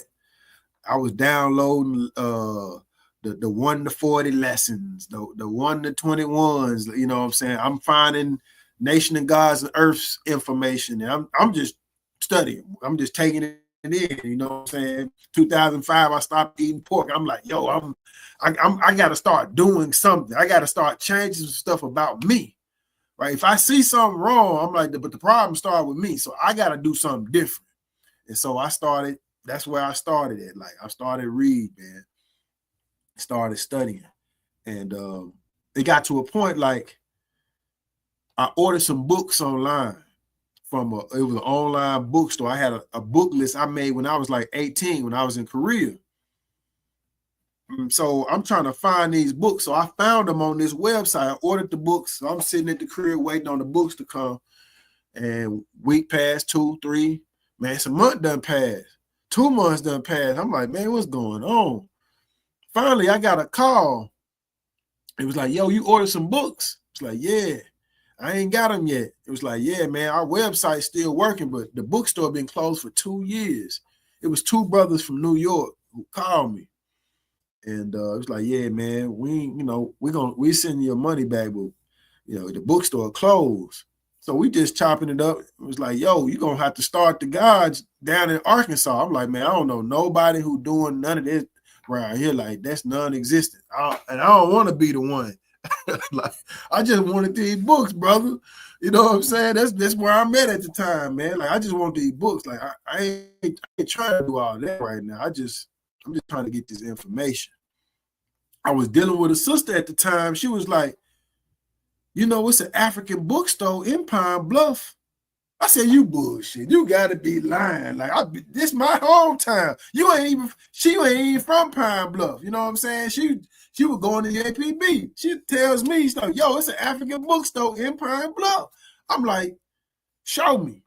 I was downloading the 1 to 40 lessons, the 1 to 21s. You know what I'm saying? I'm finding Nation of Gods and Earth's information, and I'm just studying. I'm just taking it in. You know what I'm saying? 2005, I stopped eating pork. I'm like, yo, I got to start doing something. I got to start changing some stuff about me, right? If I see something wrong, I'm like, but the problem started with me, so I got to do something different. And so I started. That's where I started at. Like, I started reading, man. Started studying, and it got to a point like I ordered some books online from it was an online bookstore. I had a book list I made when I was like 18, when I was in Korea. So I'm trying to find these books. So I found them on this website. I ordered the books. So I'm sitting at the crib waiting on the books to come. And week passed, 2, 3. Man, it's a month done passed. 2 months done passed. I'm like, man, what's going on? Finally, I got a call. It was like, yo, you ordered some books? It's like, yeah, I ain't got them yet. It was like, yeah, man, our website's still working, but the bookstore been closed for 2 years. It was 2 brothers from New York who called me. And it was like, yeah, man, we sending your money back, but the bookstore closed. So we just chopping it up. It was like, yo, you're gonna have to start the Gods down in Arkansas. I'm like, man, I don't know nobody who doing none of this around here. Like, that's non-existent. And I don't want to be the one. Like, I just wanted these books, brother. You know what I'm saying? That's where I'm at the time, man. Like, I just want these books. Like, I ain't trying to do all that right now. I'm just trying to get this information. I was dealing with a sister at the time. She was like, it's an African bookstore in Pine Bluff. I said, you bullshit. You gotta be lying. Like, this my hometown. She ain't even from Pine Bluff. You know what I'm saying? She was going to the APB. She tells me, she's like, yo, it's an African bookstore in Pine Bluff. I'm like, show me.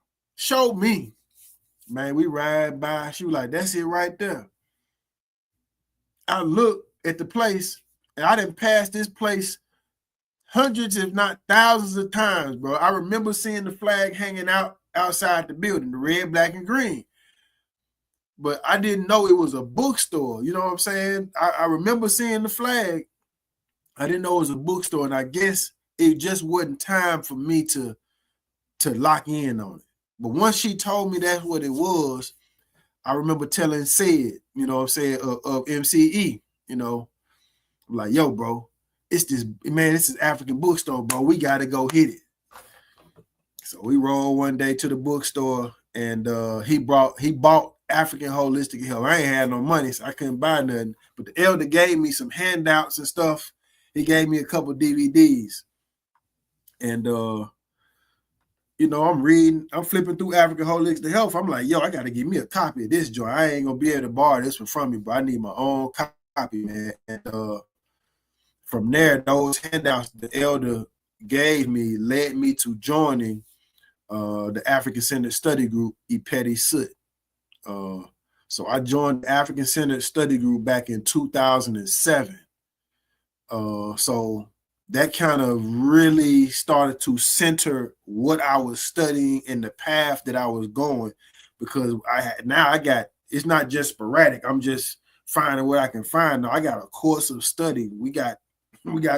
Man, we ride by. She was like, that's it right there. I looked at the place, and I didn't pass this place hundreds, if not thousands of times, bro. I remember seeing the flag hanging out outside the building, the red, black, and green. But I didn't know it was a bookstore. You know what I'm saying? I remember seeing the flag. I didn't know it was a bookstore, and I guess it just wasn't time for me to lock in on it. But once she told me that's what it was, I remember telling Sid, you know what I'm saying, of MCE, I'm like, yo, bro, this is African bookstore, bro. We got to go hit it. So we rolled one day to the bookstore, and he bought African Holistic Health. I ain't had no money, so I couldn't buy nothing. But the elder gave me some handouts and stuff. He gave me a couple DVDs. And, I'm flipping through African Holistic Health. I'm like, yo, I got to give me a copy of this joint. I ain't going to be able to borrow this one from you, but I need my own copy, man. And from there, those handouts the elder gave me led me to joining the African Centered Study Group, Ipeti Sut. So I joined the African Centered Study Group back in 2007. So that kind of really started to center what I was studying and the path that I was going, because I got it's not just sporadic. I'm just finding what I can find. No, I got a course of study. We got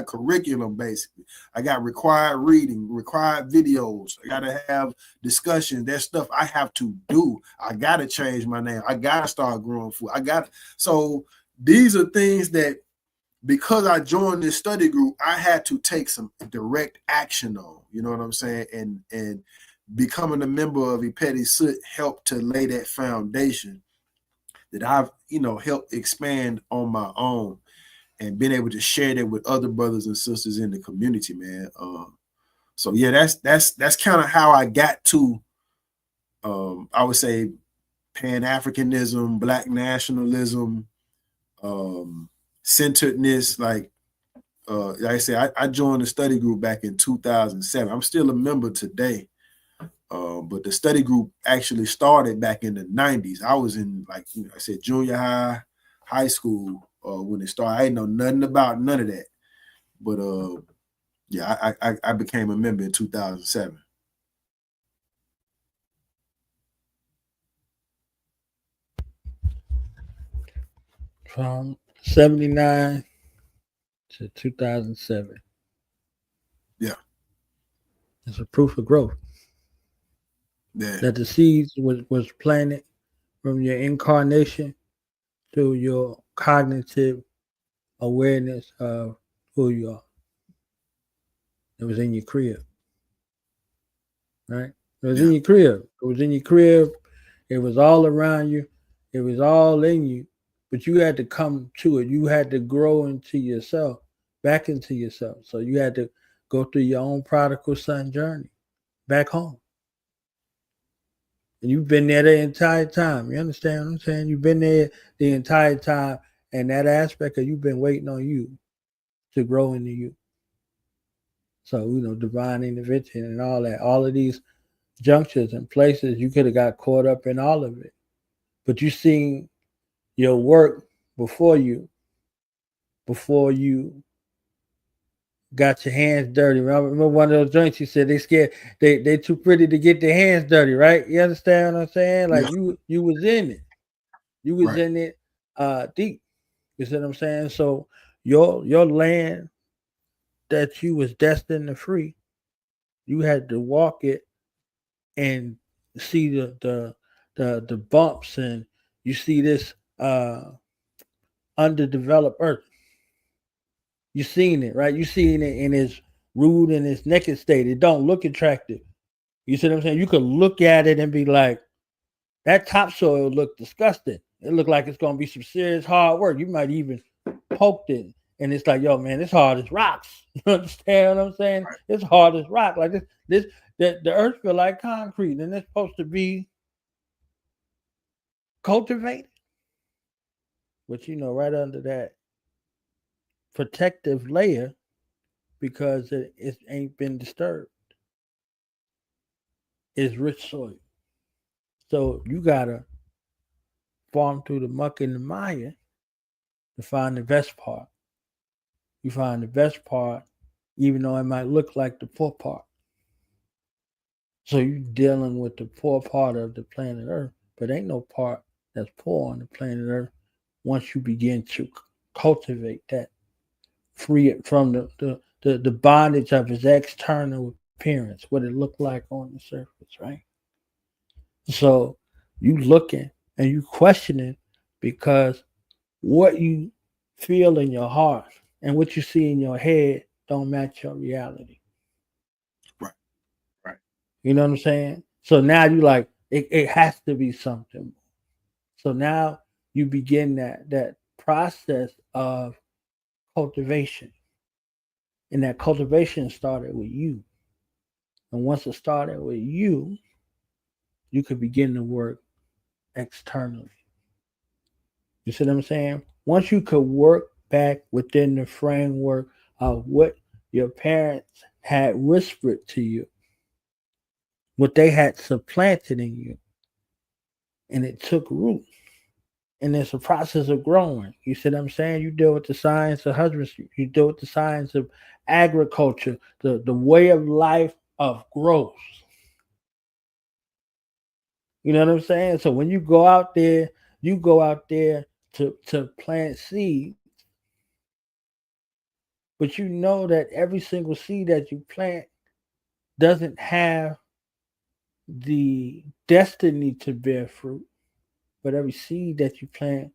curriculum basically. I got required reading, required videos. I gotta have discussions. There's stuff I have to do. I gotta change my name. I gotta start growing food. So these are things that, because I joined this study group, I had to take some direct action on. You know what I'm saying? And becoming a member of Ipeti Soot helped to lay that foundation that I've, helped expand on my own and been able to share that with other brothers and sisters in the community, man. So yeah, that's kind of how I got to, I would say, Pan-Africanism, Black nationalism, centeredness. Like I said, I joined the study group back in 2007. I'm still a member today. But the study group actually started back in the 90s. I was in, like I said, junior high school when it started. I didn't know nothing about none of that. But yeah, I became a member in 2007. From 79 to 2007. Yeah. It's a proof of growth. Yeah. That the seeds was planted from your incarnation to your cognitive awareness of who you are. It was in your crib, right? It was in your crib. It was in your crib. It was all around you. It was all in you, but you had to come to it. You had to grow into yourself, back into yourself. So you had to go through your own prodigal son journey back home. And you've been there the entire time. You understand what I'm saying? You've been there the entire time. And that aspect of you've been waiting on you to grow into you. So, divine intervention and all that. All of these junctures and places, you could have got caught up in all of it. But you seen your work before you got your hands dirty. Remember one of those joints you said they scared, they too pretty to get their hands dirty, right? You understand what I'm saying? Like you was in it. You was in it deep. You see what I'm saying? So your land that you was destined to free, you had to walk it and see the bumps, and you see this underdeveloped earth. You seen it, right? You seen it in its rude and its naked state. It don't look attractive. You see what I'm saying? You could look at it and be like, that topsoil look disgusting. It look like it's gonna be some serious hard work. You might even poked it, and it's like, yo, man, it's hard as rocks. You understand what I'm saying? It's hard as rock. Like the earth feel like concrete, and it's supposed to be cultivated. But right under that protective layer, because it ain't been disturbed, is rich soil. So you gotta farm through the muck and the mire to find the best part. You find the best part, even though it might look like the poor part. So you're dealing with the poor part of the planet Earth, but ain't no part that's poor on the planet Earth once you begin to cultivate that, free it from the bondage of its external appearance, what it looked like on the surface, right? So you looking and you questioning because what you feel in your heart and what you see in your head don't match your reality. Right. You know what I'm saying? So now you like, it has to be something. So now you begin that process of cultivation. And that cultivation started with you. And once it started with you, you could begin to work externally. You see what I'm saying? Once you could work back within the framework of what your parents had whispered to you, what they had supplanted in you, and it took root. And it's a process of growing. You see what I'm saying? You deal with the science of husbandry. You deal with the science of agriculture, the way of life of growth. You know what I'm saying? So when you go out there, you go out there to plant seeds, but you know that every single seed that you plant doesn't have the destiny to bear fruit, but every seed that you plant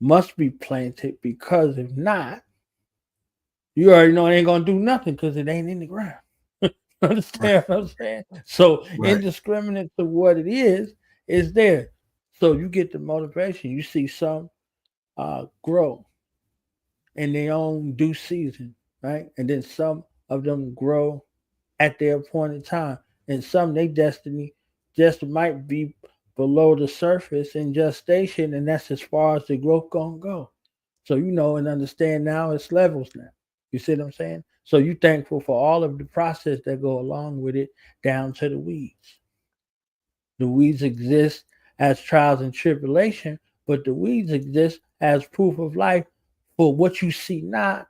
must be planted, because if not, you already know it ain't gonna do nothing because it ain't in the ground. Understand what I'm saying? So Right. indiscriminate to what it is there. So you get the motivation. You see some grow in their own due season, right? And then some of them grow at their appointed time. And some their destiny just might be below the surface in gestation, and that's as far as the growth gonna go. So you know and understand now it's levels now. You see what I'm saying? So you thankful for all of the process that go along with it, down to the weeds. The weeds exist as trials and tribulation, but the weeds exist as proof of life for what you see not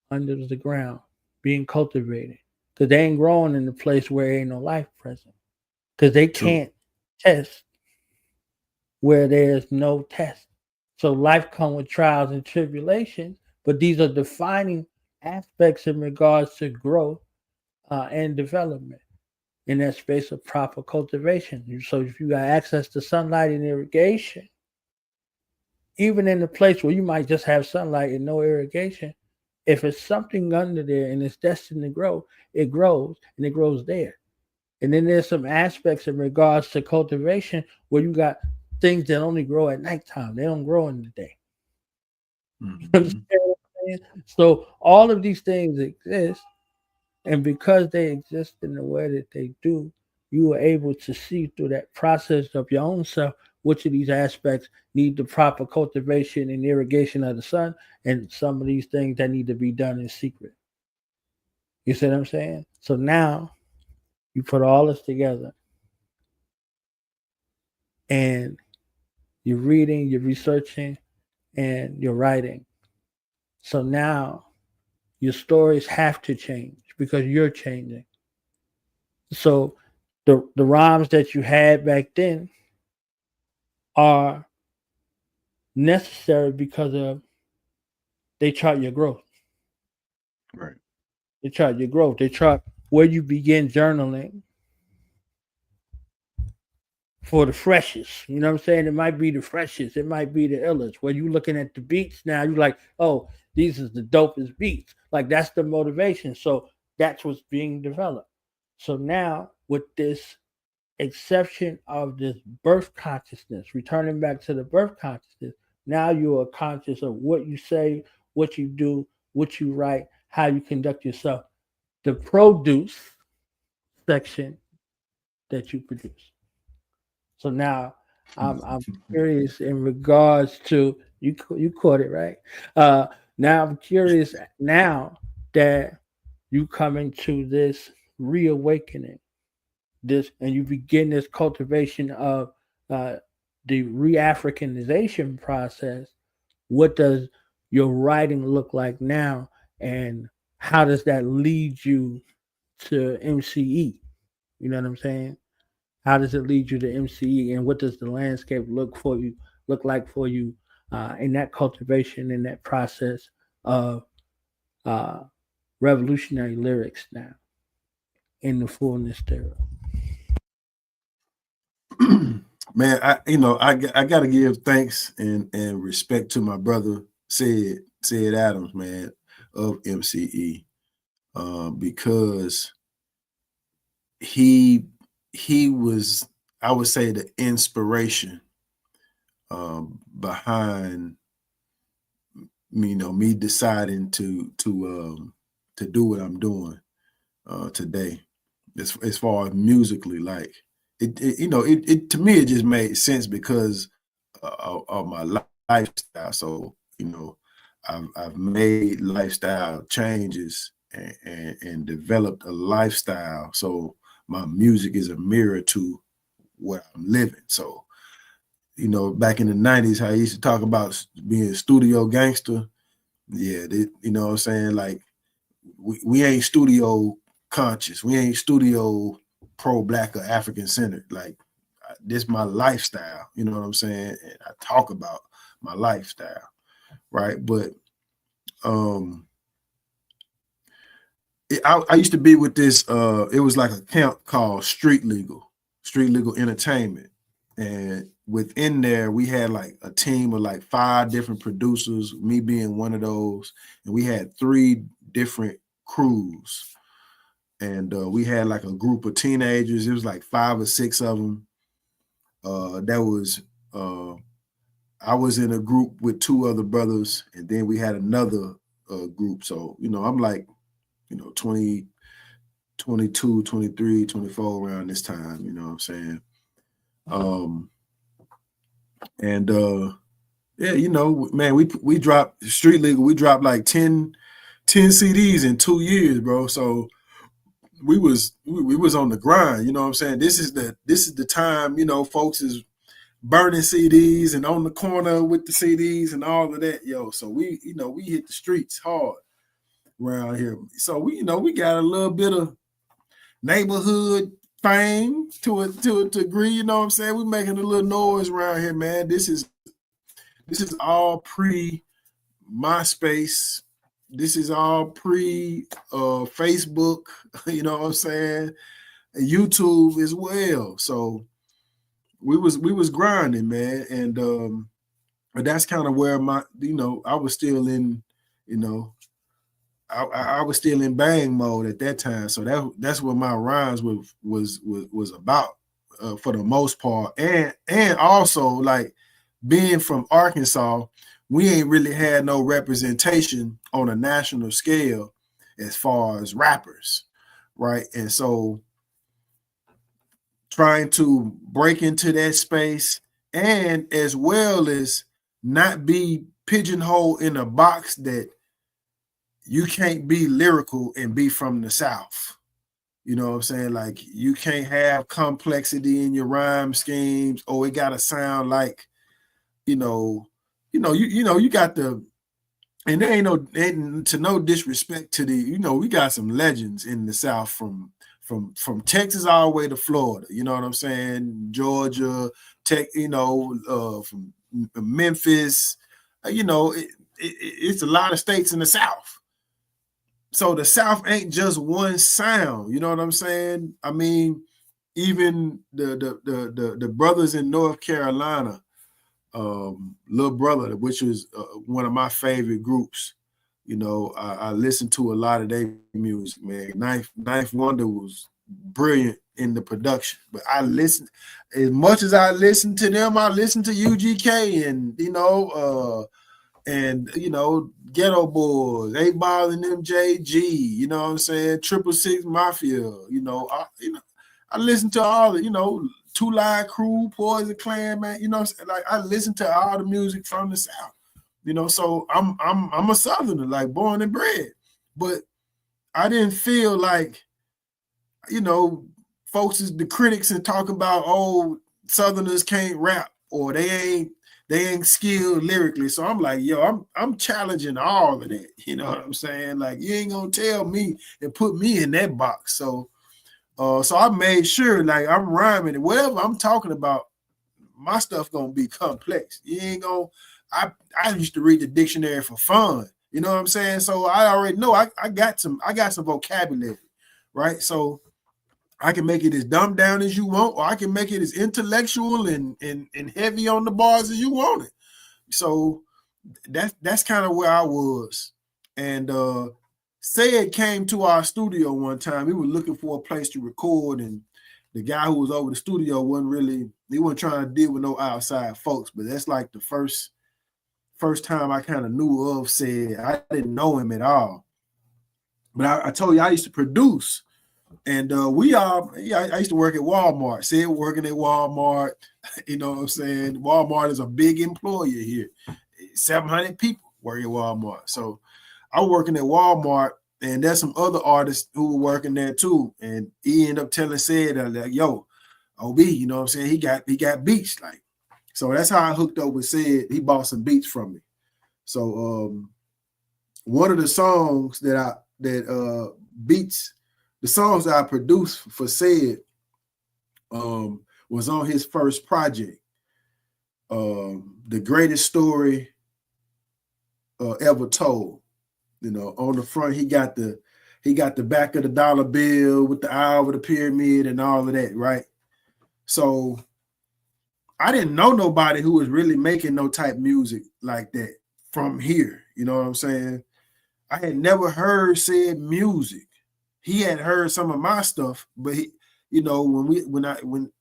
under the ground being cultivated. Because they ain't growing in the place where ain't no life present. Because they can't test where there's no test. So life comes with trials and tribulations, but these are defining aspects in regards to growth and development in that space of proper cultivation. So if you got access to sunlight and irrigation, even in the place where you might just have sunlight and no irrigation, if it's something under there and it's destined to grow, it grows, and it grows there. And then there's some aspects in regards to cultivation where you got things that only grow at nighttime. They don't grow in the day. So all of these things exist, and because they exist in the way that they do, you are able to see through that process of your own self which of these aspects need the proper cultivation and irrigation of the sun, and some of these things that need to be done in secret. You see what I'm saying? So now you put all this together, and you're reading, you're researching, and you're writing. So now your stories have to change because you're changing. So the rhymes that you had back then are necessary because of they chart your growth. Right. They chart your growth. They chart where you begin journaling for the freshest. You know what I'm saying? It might be the freshest. It might be the illest. Where you looking at the beats now, you're like, oh, these is the dopest beats. Like that's the motivation. So that's what's being developed. So now with this exception of this birth consciousness, returning back to the birth consciousness, now you are conscious of what you say, what you do, what you write, how you conduct yourself. The produce section that you produce. So now I'm curious in regards to you caught it right. Now I'm curious now that you come into this reawakening, this and you begin this cultivation of the re-Africanization process. What does your writing look like now, and how does that lead you to MCE? You know what I'm saying? How does it lead you to MCE, and what does the landscape look like for you in that cultivation, in that process of uh, revolutionary lyrics now, in the fullness thereof? Man, I got to give thanks and respect to my brother Sid Adams, man, of MCE, because he was, I would say, the inspiration behind me deciding to do what I'm doing today, as far as musically. Like it to me, it just made sense because of my lifestyle. So I've made lifestyle changes and developed a lifestyle. So my music is a mirror to what I'm living. So back in the 90s, how I used to talk about being studio gangster. Yeah, you know what I'm saying? Like we ain't studio conscious. We ain't studio pro-black or African centered. Like this my lifestyle. You know what I'm saying? And I talk about my lifestyle, right? But I used to be with this. It was like a camp called Street Legal Entertainment, and within there we had like a team of like 5 different producers, me being one of those, and we had 3 different crews. And we had like a group of teenagers. It was like 5 or 6 of them. I was in a group with 2 other brothers, and then we had another group. So, you know, I'm like, you know, 20, 22, 23, 24 around this time, you know what I'm saying? Yeah, you know, man, we dropped Street Legal, we dropped like 10 CDs in 2 years, bro. So we was on the grind, you know what I'm saying? This is the time, you know, folks is burning CDs and on the corner with the CDs and all of that, yo. So we hit the streets hard around here. So we got a little bit of neighborhood fame to a degree, you know what I'm saying? We making a little noise around here, man. This is all pre MySpace. This is all pre Facebook, you know what I'm saying? And YouTube as well. So we was grinding, man. And that's kind of where I was still in, I was still in bang mode at that time. So that's what my rhymes was about for the most part. And also, like, being from Arkansas, we ain't really had no representation on a national scale as far as rappers, right? And so trying to break into that space, and as well as not be pigeonholed in a box that you can't be lyrical and be from the South. You know what I'm saying? Like, you can't have complexity in your rhyme schemes, or it gotta sound like, you got the, and there ain't to no disrespect to the, we got some legends in the South from Texas all the way to Florida. You know what I'm saying? Georgia, from Memphis. It's a lot of states in the South. So the South ain't just one sound. You know what I'm saying? I mean, even the brothers in North Carolina, Little Brother, which was one of my favorite groups. I listened to a lot of their music, man. Ninth Wonder was brilliant in the production, but I listened, as much as I listened to them, I listened to UGK and Ghetto Boys, 8 Ball and MJG, you know what I'm saying? 666 Mafia, I listened to all the, 2 Live Crew, Poison Clan, man, like, I listened to all the music from the South, so I'm a Southerner, like, born and bred, but I didn't feel like, folks is the critics and talking about, oh, Southerners can't rap, or they ain't skilled lyrically. So I'm like, yo, I'm challenging all of that. You know what I'm saying? Like, you ain't gonna tell me and put me in that box. So I made sure, like, I'm rhyming it. Whatever I'm talking about, my stuff gonna be complex. You ain't gonna. I used to read the dictionary for fun. You know what I'm saying? So I already know I got some vocabulary, right? So I can make it as dumbed down as you want, or I can make it as intellectual and heavy on the bars as you want it. So that's kind of where I was. And Sayed came to our studio one time. He was looking for a place to record, and the guy who was over the studio wasn't trying to deal with no outside folks. But that's like the first time I kind of knew of Sayed. I didn't know him at all. But I told you I used to produce. And I used to work at Walmart. Sayed working at Walmart, you know what I'm saying? Walmart is a big employer here. 700 people work at Walmart. So I was working at Walmart, and there's some other artists who were working there too. And he ended up telling Sayed, like, yo, OB, you know what I'm saying? He got beats. Like, so that's how I hooked up with Sayed. He bought some beats from me. So one of the songs the songs that I produced for Sayed, was on his first project. The greatest story ever told. You know, on the front he got the back of the dollar bill with the eye over the pyramid and all of that, right? So I didn't know nobody who was really making no type music like that from here. You know what I'm saying? I had never heard said music. He had heard some of my stuff, but he, you know, when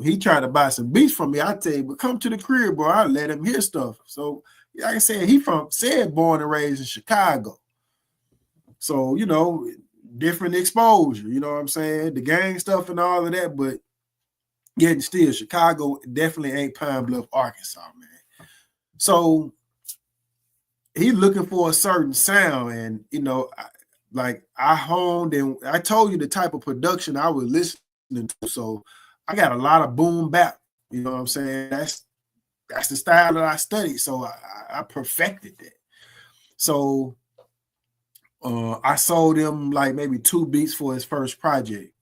he tried to buy some beats from me, I tell you, but come to the crib, bro. I let him hear stuff. So like I said, he born and raised in Chicago. So, you know, different exposure, you know what I'm saying? The gang stuff and all of that, but yet still, Chicago definitely ain't Pine Bluff, Arkansas, man. So he looking for a certain sound, and, you know, I honed, and I told you the type of production I was listening to. So I got a lot of boom bap, you know what I'm saying? That's the style that I studied. So I perfected that. So I sold him like maybe 2 beats for his first project.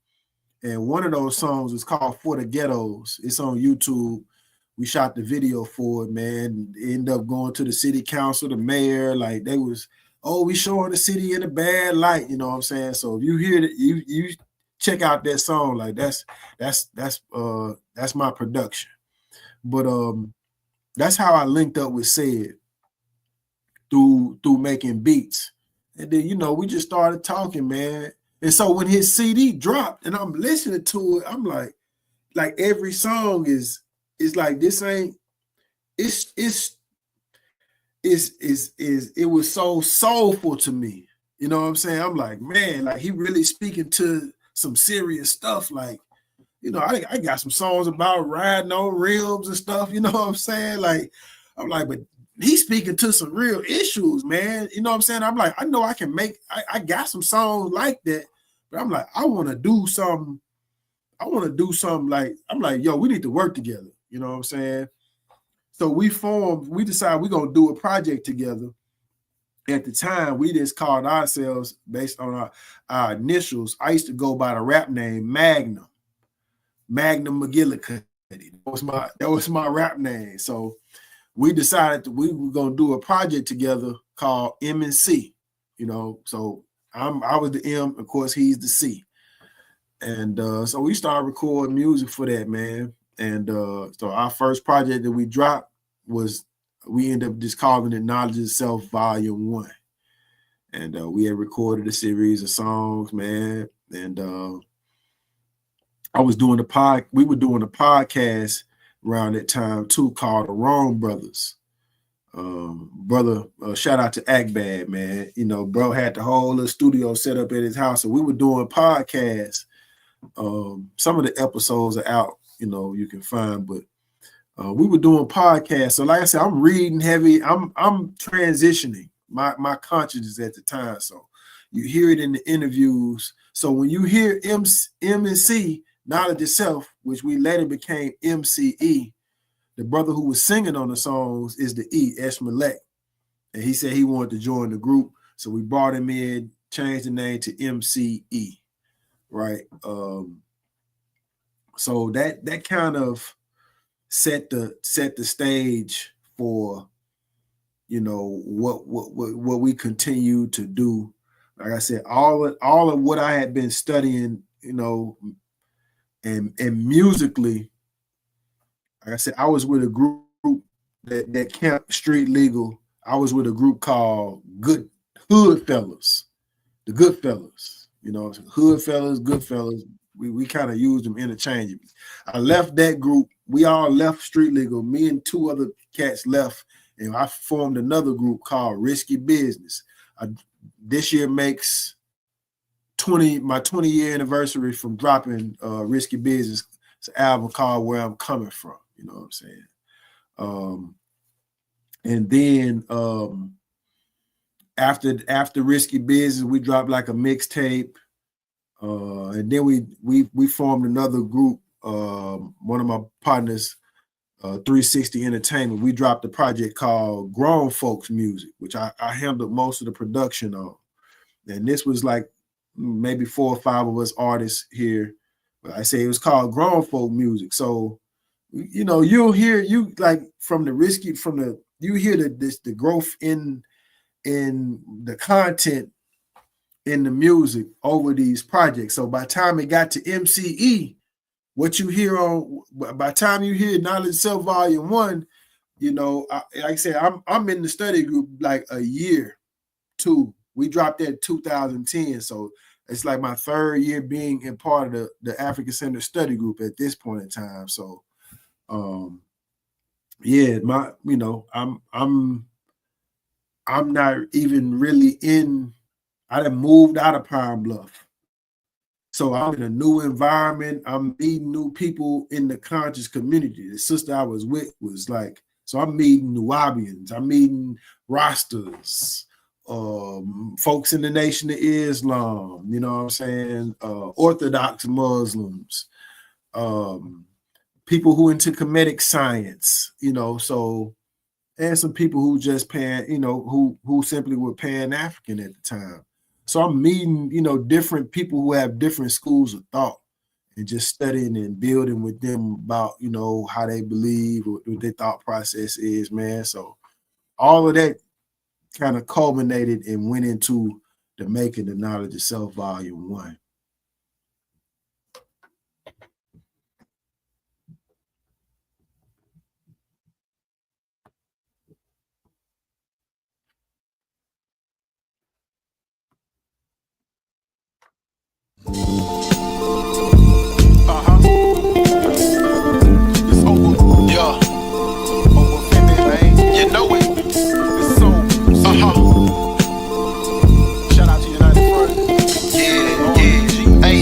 And one of those songs is called For the Ghettos. It's on YouTube. We shot the video for it, man. Ended up going to the city council, the mayor. Like they was, we showing the city in a bad light, you know what I'm saying? So if you hear it, you check out that song. Like that's my production. But that's how I linked up with Said through making beats. And then, you know, we just started talking, man. And so when his CD dropped and I'm listening to it, I'm like every song is like, this ain't, it was so soulful to me. You know what I'm saying? I'm like, man, like he really speaking to some serious stuff. Like, you know, I got some songs about riding on rims and stuff, you know what I'm saying? Like, I'm like, but he's speaking to some real issues, man. You know what I'm saying? I'm like, I know I can I got some songs like that, but I'm like, I want to do something like, I'm like, yo, we need to work together. You know what I'm saying? So we decided we're going to do a project together. At the time, we just called ourselves based on our initials. I used to go by the rap name Magnum McGillicuddy. That was my rap name. So we decided that we were going to do a project together called M&C, you know. So I was the M, of course, he's the C. And so we started recording music for that, man. And so our first project that we dropped was, we ended up just calling it Knowledge Itself Volume 1. And we had recorded a series of songs, man. And we were doing a podcast around that time too, called The Wrong Brothers. Brother, shout out to Akbad, man. You know, bro had the whole little studio set up at his house, and we were doing podcasts. Some of the episodes are out, you know, you can find, but we were doing podcasts. So like I said, I'm reading heavy. I'm transitioning my consciousness at the time. So you hear it in the interviews. So when you hear M&C, Knowledge Itself, which we later became MCE, the brother who was singing on the songs is the E, Esmalek. And he said he wanted to join the group. So we brought him in, changed the name to MCE, right? So that kind of set the stage for, you know, what we continue to do. Like I said, all of what I had been studying, you know, and musically, like I said, I was with a group that kept street legal. I was with a group called Good Hood Fellas, the Good Fellas. You know, Hood Fellas, Good Fellas. We kind of used them interchangeably. I left that group. We all left street legal. Me and 2 other cats left, and I formed another group called Risky Business. This year makes my 20-year anniversary from dropping Risky Business. It's an album called Where I'm Coming From. You know what I'm saying? And then after Risky Business, we dropped like a mixtape. And then we formed another group. One of my partners, 360 Entertainment, we dropped a project called Grown Folks Music, which I handled most of the production on. And this was like maybe 4 or 5 of us artists here But I say it was called grown folk music. So, you know, you'll hear you like from the risky from the you hear the growth in the content in the music over these projects. So by the time it got to MCE, what you hear on by the time you hear Knowledge Self Volume 1, you know, like I said, I'm in the study group like a year, 2. We dropped that in 2010. So it's like my 3rd year being in part of the African Center study group at this point in time. So yeah, I'm not even really in. I done moved out of Pine Bluff. So I'm in a new environment. I'm meeting new people in the conscious community. The sister I was with was like, so I'm meeting Nubians, I'm meeting Rastas, folks in the Nation of Islam, you know what I'm saying? Orthodox Muslims, people who into comedic science, you know, so, and some people who just who simply were Pan-African at the time. So I'm meeting, you know, different people who have different schools of thought and just studying and building with them about, you know, how they believe, what their thought process is, man. So all of that kind of culminated and went into the making the Knowledge of Self Volume 1. It's over, yeah. Obafemi, man. You know it. It's so. Shout out to United Front. Yeah. Hey.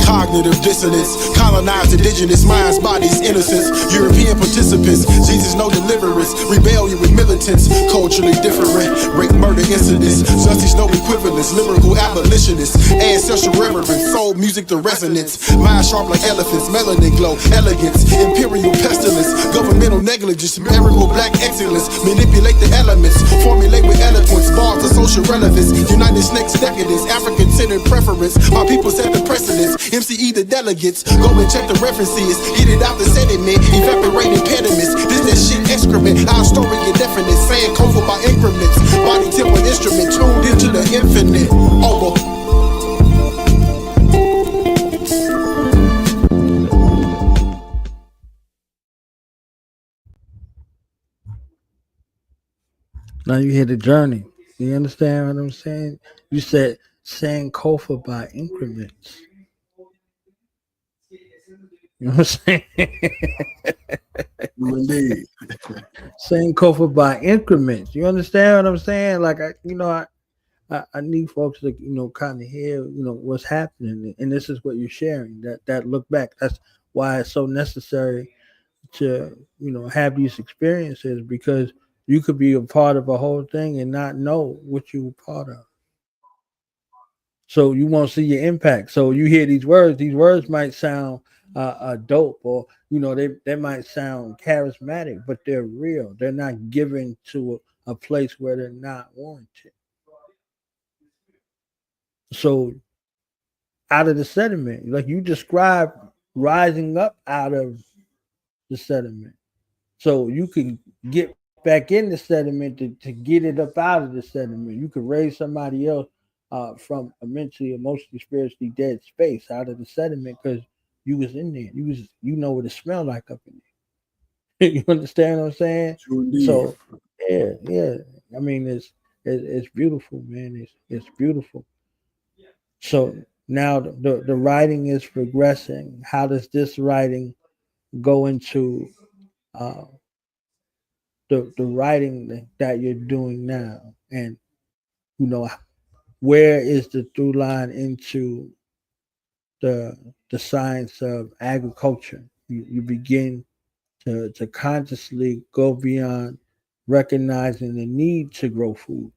Cognitive dissonance, colonized indigenous minds, bodies, innocence, European participants, Jesus no deliverance, rebellion with militants, culturally different, rape, murder incidents, justice no equivalence, lyrical abolitionists, ancestral reverence, soul music to resonance, mind sharp like elephants, melanin glow, elegance, imperial pestilence, governmental negligence, miracle black excellence, manipulate the elements, formulate with eloquence, bars of social relevance, United Snakes decadence, African-centered preference, my people set the precedence, MCE the delegates, go and check the references, get it out the sediment, evaporate impediments, this that shit excrement, our story indefinite, Sankofa by increments, body temple instrument, tuned into the infinite, over. Now you hear the journey. You understand what I'm saying? You said Sankofa by increments. You know what I'm saying? Indeed. Sankofa by increments. You understand what I'm saying? Like I need folks to, you know, kind of hear, you know, what's happening, and this is what you're sharing. That look back. That's why it's so necessary to, you know, have these experiences, because you could be a part of a whole thing and not know what you were part of. So you won't see your impact. So you hear these words. These words might sound dope, or you know, they might sound charismatic, but they're real. They're not given to a place where they're not warranted. So out of the sediment, like you described, rising up out of the sediment, so you can get back in the sediment to get it up out of the sediment. You could raise somebody else from a mentally, emotionally, spiritually dead space out of the sediment because you was in there. You know what it smelled like up in there. You understand what I'm saying? So yeah. I mean, it's beautiful, man. It's beautiful. So now the writing is progressing. How does this writing go into uh, the writing that you're doing now, and you know, where is the through line into the science of agriculture? You begin to consciously go beyond recognizing the need to grow food,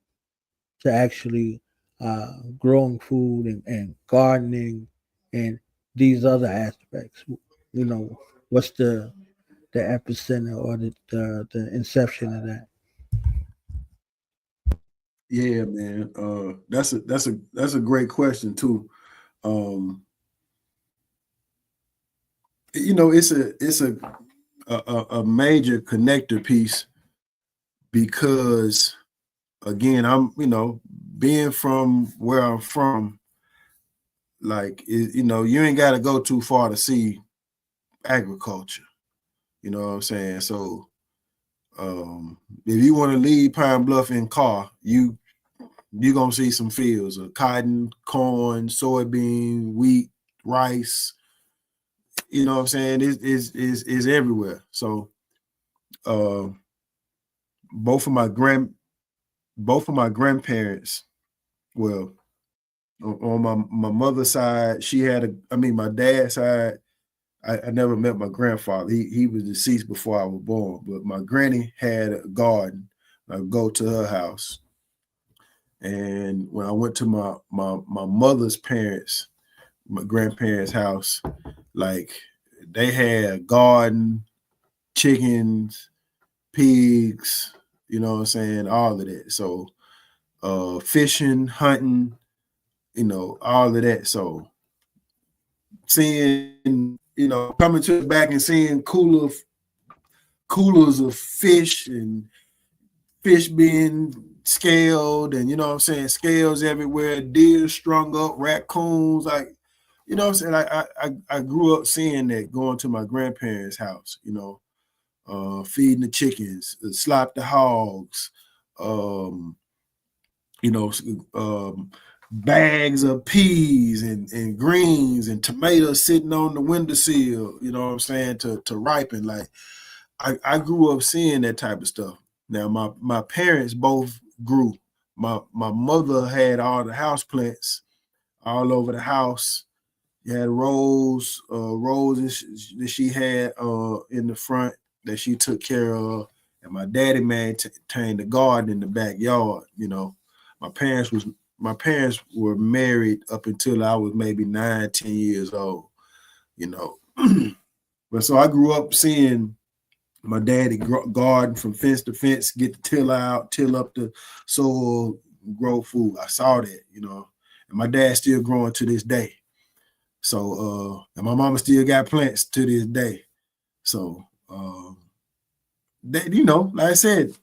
to actually growing food and gardening and these other aspects. You know, what's the epicenter or the inception of that? Yeah, man. That's a great question too. It's a major connector piece because again, I'm being from where I'm from, like you ain't got to go too far to see agriculture. You know what I'm saying? So if you want to leave Pine Bluff in car, you're gonna see some fields of cotton, corn, soybean, wheat, rice. You know what I'm saying? Is everywhere. So both of my grandparents, well, on my mother's side, my dad's side, I never met my grandfather. He was deceased before I was born, but my granny had a garden. I go to her house. And when I went to my mother's parents, my grandparents' house, like they had a garden, chickens, pigs, you know what I'm saying, all of that. So fishing, hunting, all of that. So seeing, coming to the back and seeing coolers of fish and fish being scaled, and you know what I'm saying, scales everywhere, deer strung up, raccoons, like, you know what I'm saying, I grew up seeing that, going to my grandparents' house, feeding the chickens, slop the hogs, bags of peas and greens and tomatoes sitting on the windowsill, you know what I'm saying, to ripen. Like I grew up seeing that type of stuff. Now my parents both grew. My mother had all the house plants all over the house. You had roses that she had in the front that she took care of, and my daddy maintained the garden in the backyard. My parents were married up until I was maybe 9, 10 years old. But so I grew up seeing my daddy garden from fence to fence, get the tiller out, till up the soil, grow food. I saw that, and my dad's still growing to this day. So, and my mama still got plants to this day. So, like I said,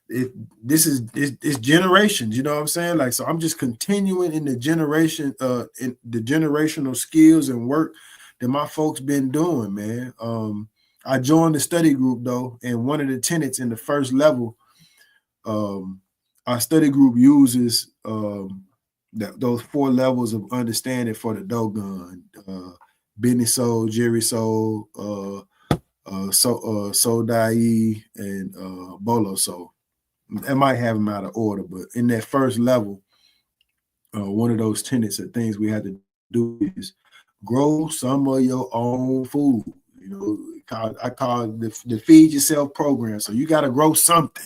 it's generations, you know what I'm saying? Like, so I'm just continuing in the generational skills and work that my folks been doing, man. I joined the study group though, and one of the tenets in the first level, our study group uses those 4 levels of understanding for the Dogon, Benny Soul, Jerry Soul, Sodai, and Bolo Soul. I might have them out of order, but in that first level, one of those tenets of things we have to do is grow some of your own food. I call it the feed yourself program. So you got to grow something,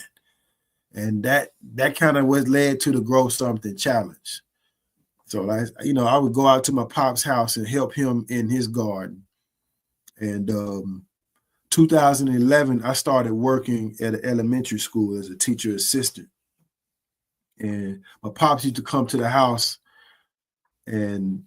and that kind of was led to the grow something challenge. So I would go out to my pop's house and help him in his garden. And 2011, I started working at an elementary school as a teacher assistant. And my pops used to come to the house, and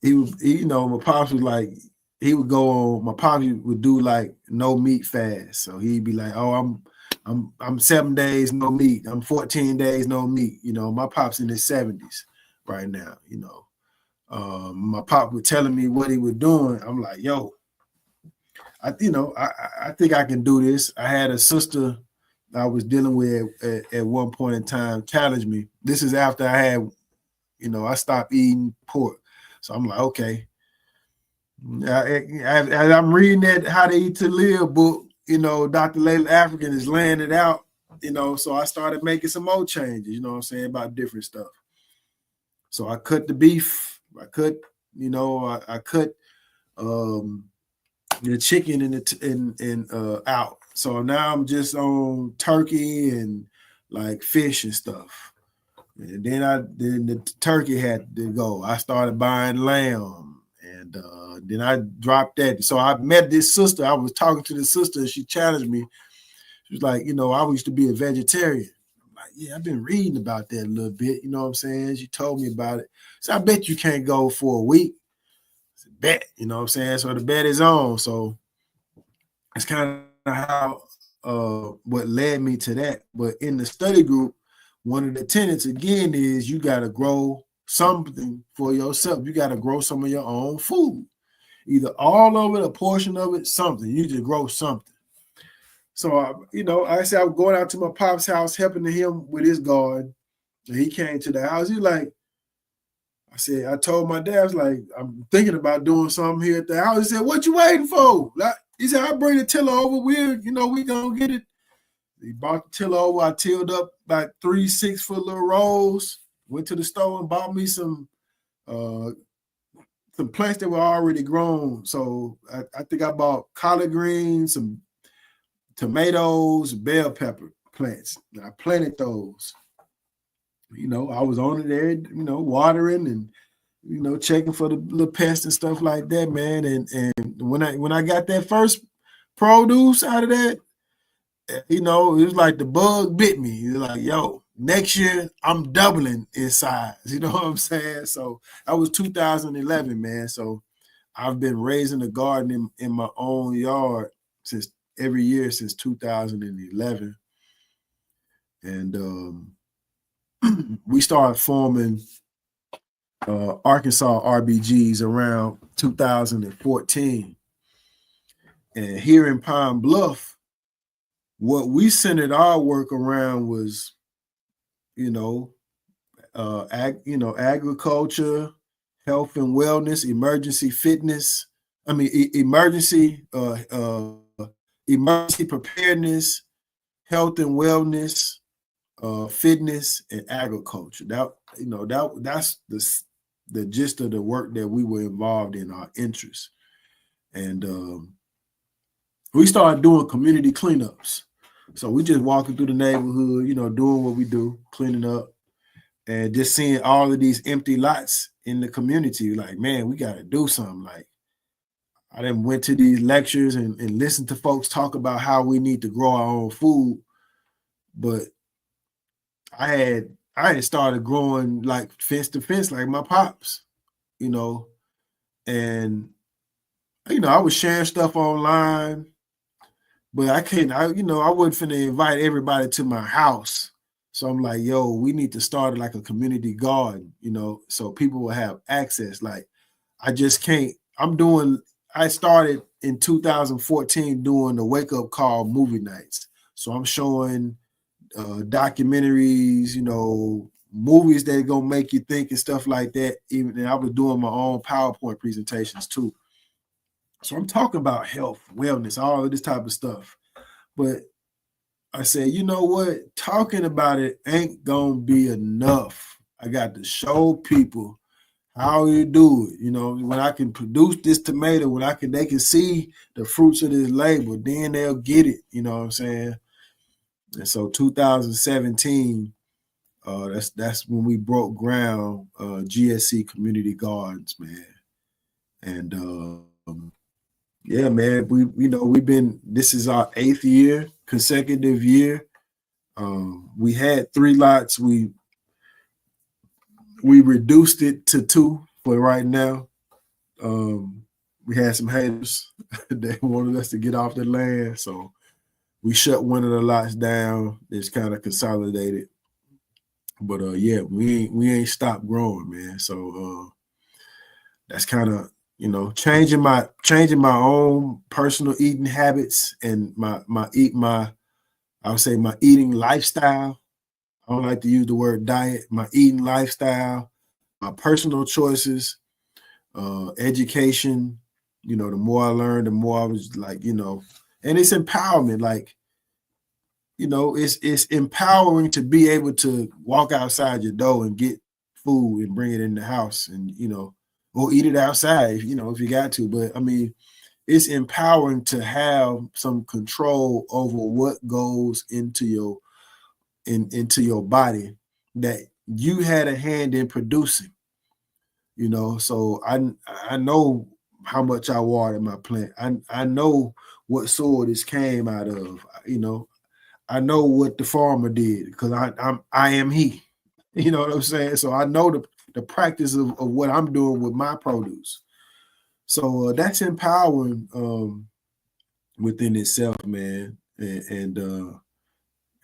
my pops was like, my pops would do like no meat fast. So he'd be like, oh, I'm 7 days no meat. I'm 14 days no meat. My pop's in his 70s right now. My pop was telling me what he was doing. I'm like, yo, I think I can do this. I had a sister I was dealing with at one point in time challenge me. This is after I had, I stopped eating pork. So I'm like, okay. I'm reading that How to Eat to Live book, Dr. Layla African is laying it out, so I started making some more changes, what I'm saying, about different stuff. So I cut the beef, I cut the chicken and out. So now I'm just on turkey and like fish and stuff. And then the turkey had to go. I started buying lamb, and then I dropped that. So I met this sister. I was talking to this sister, and she challenged me. She was like, I used to be a vegetarian. I'm like, yeah, I've been reading about that a little bit. You know what I'm saying? She told me about it. So I bet you can't go for a week. I said, bet, you know what I'm saying? So the bet is on. So it's kind of how what led me to that. But in the study group, one of the tenets again is you got to grow something for yourself. You got to grow some of your own food, either all of it, a portion of it, something. You just grow something. So, you know, I said I was going out to my pop's house, helping him with his garden. And he came to the house. He's like, I told my dad, I was like, I'm thinking about doing something here at the house. He said, what you waiting for? He said, I'll bring the tiller over. We gonna get it. He brought the tiller over. I tilled up about 3 6-foot little rows. Went to the store and bought me some plants that were already grown. So I think I bought collard greens, some tomatoes, bell pepper plants. And I planted those. You know, I was on it there, you know, watering and, you know, checking for the little pests and stuff like that, man. And when I got that first produce out of that, you know, it was like the bug bit me. It was like, yo, next year I'm doubling in size. You know what I'm saying? So that was 2011, man. So I've been raising a garden in my own yard every year since 2011. And we started forming Arkansas RBGs around 2014. And here in Pine Bluff, what we centered our work around was, agriculture, health and wellness, emergency preparedness, health and wellness, fitness, and agriculture. That's the gist of the work that we were involved in, our interests. And we started doing community cleanups. So we just walking through the neighborhood, doing what we do, cleaning up, and just seeing all of these empty lots in the community. Like, man, we got to do something. Like, I then went to these lectures and listened to folks talk about how we need to grow our own food. But I had started growing like fence to fence, like my pops, and I was sharing stuff online, but I wasn't finna invite everybody to my house. So I'm like, yo, we need to start like a community garden, so people will have access. Like, I just can't. I started in 2014 doing the wake up call movie nights. So I'm showing documentaries, movies that gonna make you think and stuff like that. And I was doing my own PowerPoint presentations too. So I'm talking about health, wellness, all of this type of stuff. But I said, you know what? Talking about it ain't gonna be enough. I got to show people how you do it. When I can produce this tomato, they can see the fruits of this labor, then they'll get it. You know what I'm saying? And so 2017, that's when we broke ground, GSC Community Gardens, man. And yeah, man, this is our 8th consecutive year. We had 3 lots. We reduced it to 2 for right now. We had some haters that wanted us to get off the land, so we shut one of the lots down. It's kind of consolidated, but yeah, we ain't stopped growing, man. So that's kind of changing my own personal eating habits and my eating lifestyle. I don't like to use the word diet. My eating lifestyle, my personal choices, education. The more I learned, the more I was like, and it's empowerment. Like, it's empowering to be able to walk outside your door and get food and bring it in the house and, or eat it outside, if you got to. But I mean, it's empowering to have some control over what goes into your body that you had a hand in producing. So I know how much I water my plant. I know what soil this came out of. I know what the farmer did because I am he. You know what I'm saying? So I know the practice of what I'm doing with my produce. So that's empowering within itself, man, and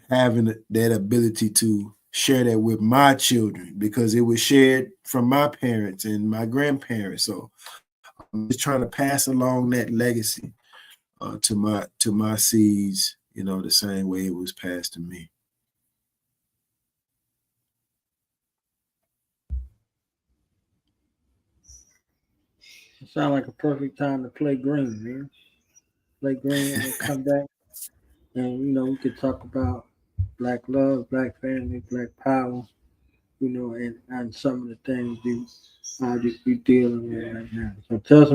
having that ability to share that with my children because it was shared from my parents and my grandparents. So I'm just trying to pass along that legacy to my seeds, you know, the same way it was passed to me. It sounds like a perfect time to play green, man. Play green and come back, and you know we could talk about Black love, Black family, Black power, you know, and some of the things you dealing with right now. So tell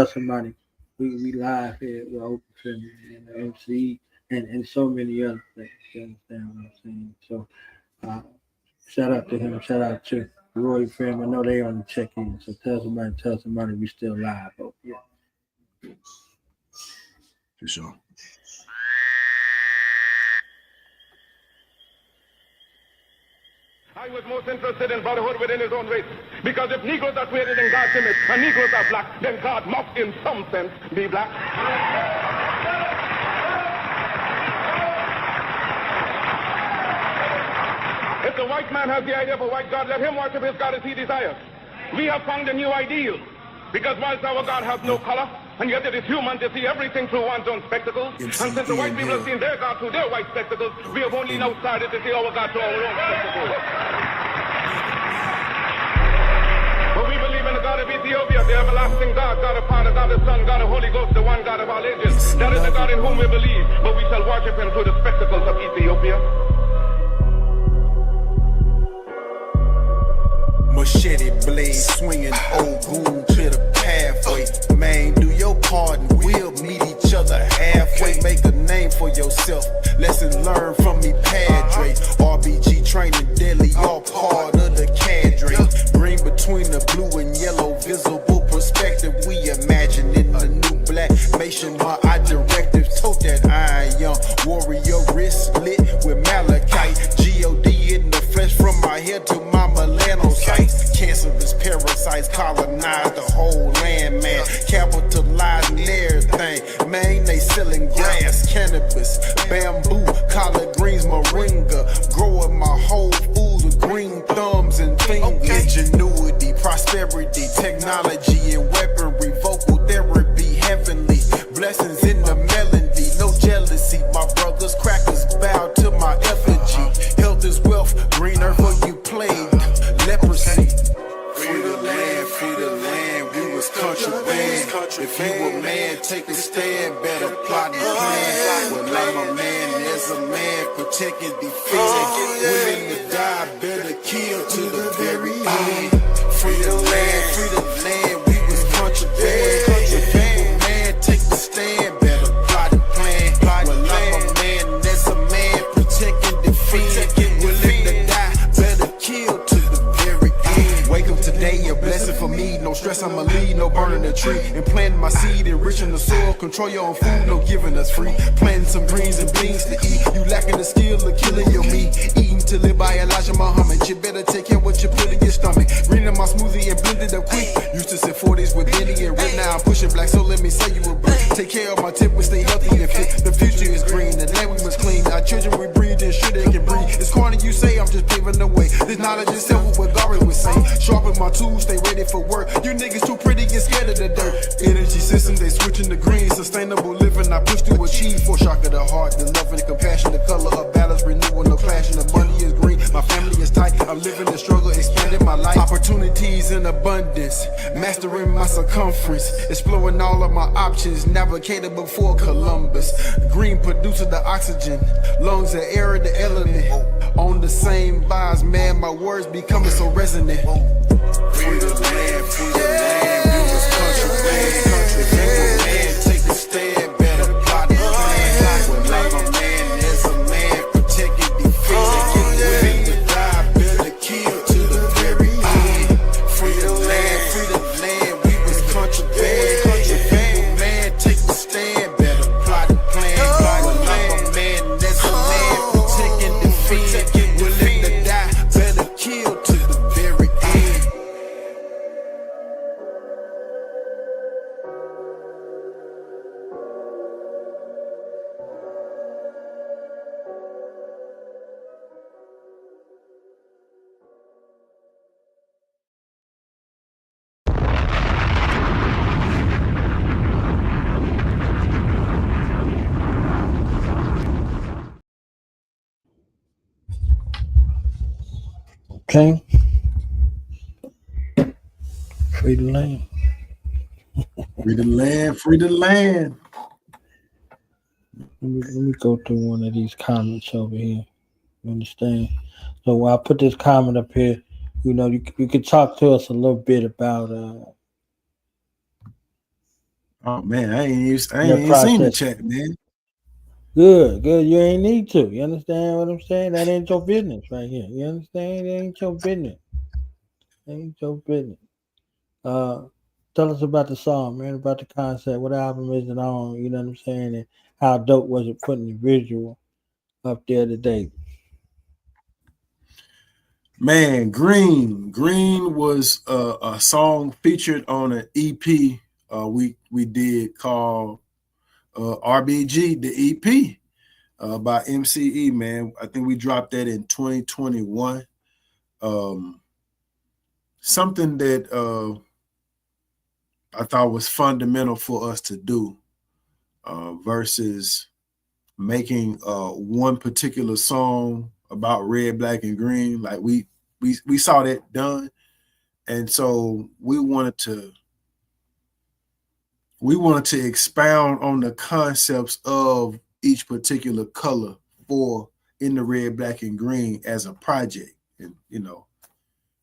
somebody. We live here with Obafemi and the MC and so many other things. You understand what I'm saying? So shout out to him. Shout out to the Roy family. I know they on the check-in. So tell somebody we still live. Oh, yeah. For sure. I was most interested in brotherhood within his own race. Because if Negroes are created in God's image and Negroes are black, then God must, in some sense, be black. If the white man has the idea of a white God, let him worship his God as he desires. We have found a new ideal. Because whilst our God has no color, and yet it is human to see everything through one's own spectacles. And since the white people have seen their God through their white spectacles, we have only now started to see our God through our own spectacles. But we believe in the God of Ethiopia, the everlasting God, God of Father, God of Son, God of Holy Ghost, the one God of all ages. That is the God in whom we believe, but we shall worship him through the spectacles of Ethiopia. Machete blade swinging, old goon to the pathway. Man, do your part and we'll meet each other halfway. Make a name for yourself. Lesson learned from me, Padre. RBG training daily, all part of the cadre. Green between the blue and yellow, visible perspective. We imagine in the new black nation. My I directive, tote that iron young warrior wrist lit with malachite. G.O.D. in the flesh from my head to my melanocytes. Cancerous parasites colonize the whole land, man. Capitalizing everything, man. They selling grass, cannabis, bamboo, collard greens, moringa. Growing my whole foods with green thumbs and fingers. Ingenuity, prosperity, technology, and weaponry. Vocal therapy, heavenly blessings in the melody. No jealousy, my brothers, crackers bow to my effigy. Health is wealth, green earth where you played leprosy. Free the land, we was country band. If you a man, take a stand, better plot and plan. Well, I'm a man, there's a man, protect and defend. Willing to die, better kill to the very end. Free the land, we was country band. If you a man, take a stand, better plot and plan. Well, I'm a man, there's a man, protect and defend. Willing to die, better kill to the very end. Wake up today, a blessing for me. No stress, I'ma lead, no burning the tree. And planting my seed, enriching the soil. Control your own food, no giving us free. Planting some greens and beans to eat. You lacking the skill of killing your meat. Eating to live by Elijah Muhammad. You better take care what you put in your stomach. Greening my smoothie and blend it up quick. Used to sit 40s with Benny and Rick. Now I'm pushing black, so let me say you a brick. Take care of my temper, stay healthy and fit. The future is green, the land we must clean. Our children we breathe, ensure they can breathe. It's corny you say, I'm just paving the way. This knowledge is simple, what Gary was saying. Sharpen my tools, stay ready for work. You niggas too pretty, get scared of the dirt. Energy systems, they switching to green. Sustainable living, I push to achieve. For shock of the heart, the love and the compassion, the color of balance, renewal, no clashing. The money is green, my family is tight. I'm living the struggle, expanding my life. Opportunities in abundance, mastering my circumference, exploring all of my options. Navigated before Columbus. Green produces the oxygen, lungs the air and the element. On the same vibes, man, my words becoming so resonant. Free the land, we was country band. If you a man, take a stand, better plot and plan. Well, I'm a man, there's a man, protect and defend. Willing to die, better kill to the very end. Free the land, we was country band. If you a man, take a stand, better plot and plan. Well, I'm a man, there's a man, Okay. Free the land. Free the land, free the land. Let me go through one of these comments over here. You understand? So when I put this comment up here, you know, you could talk to us a little bit about Oh man, I ain't even process. seen the chat, man. Good. You ain't need to. You understand what I'm saying? That ain't your business right here. You understand? It ain't your business. Ain't your business. Tell us about the song, man, about the concept. What album is it on? You know what I'm saying? And how dope was it putting the visual up there today? Man, Green was a song featured on an EP we did called RBG, the EP by MCE, man. I think we dropped that in 2021. Something that I thought was fundamental for us to do versus making one particular song about red, black, and green. Like we saw that done, and so we wanted to expound on the concepts of each particular color for in the red, black, and green as a project. And you know,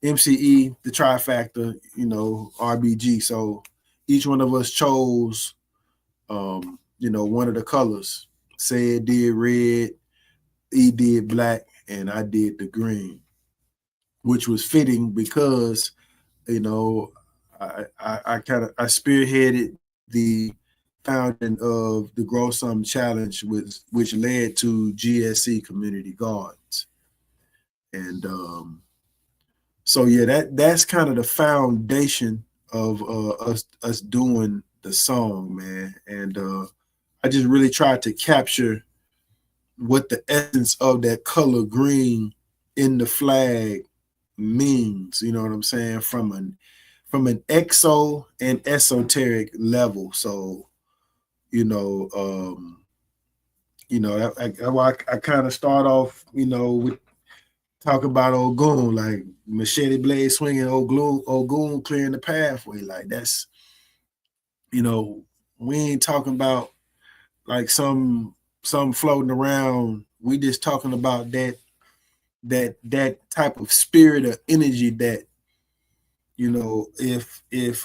MCE, the trifactor, you know, RBG. So each one of us chose you know, one of the colors. Said did red, E did black, and I did the green, which was fitting because, you know, I spearheaded the founding of the Grow Something Challenge, which led to GSC Community Gardens. And so yeah, that's kind of the foundation of us doing the song, man. And I just really tried to capture what the essence of that color green in the flag means, you know what I'm saying, from an exo and esoteric level. So, you know, I kind of start off, you know, with talk about Ogun, like machete blade swinging, Ogun clearing the pathway. Like that's, you know, we ain't talking about like some floating around. We just talking about that type of spirit or energy that, you know, if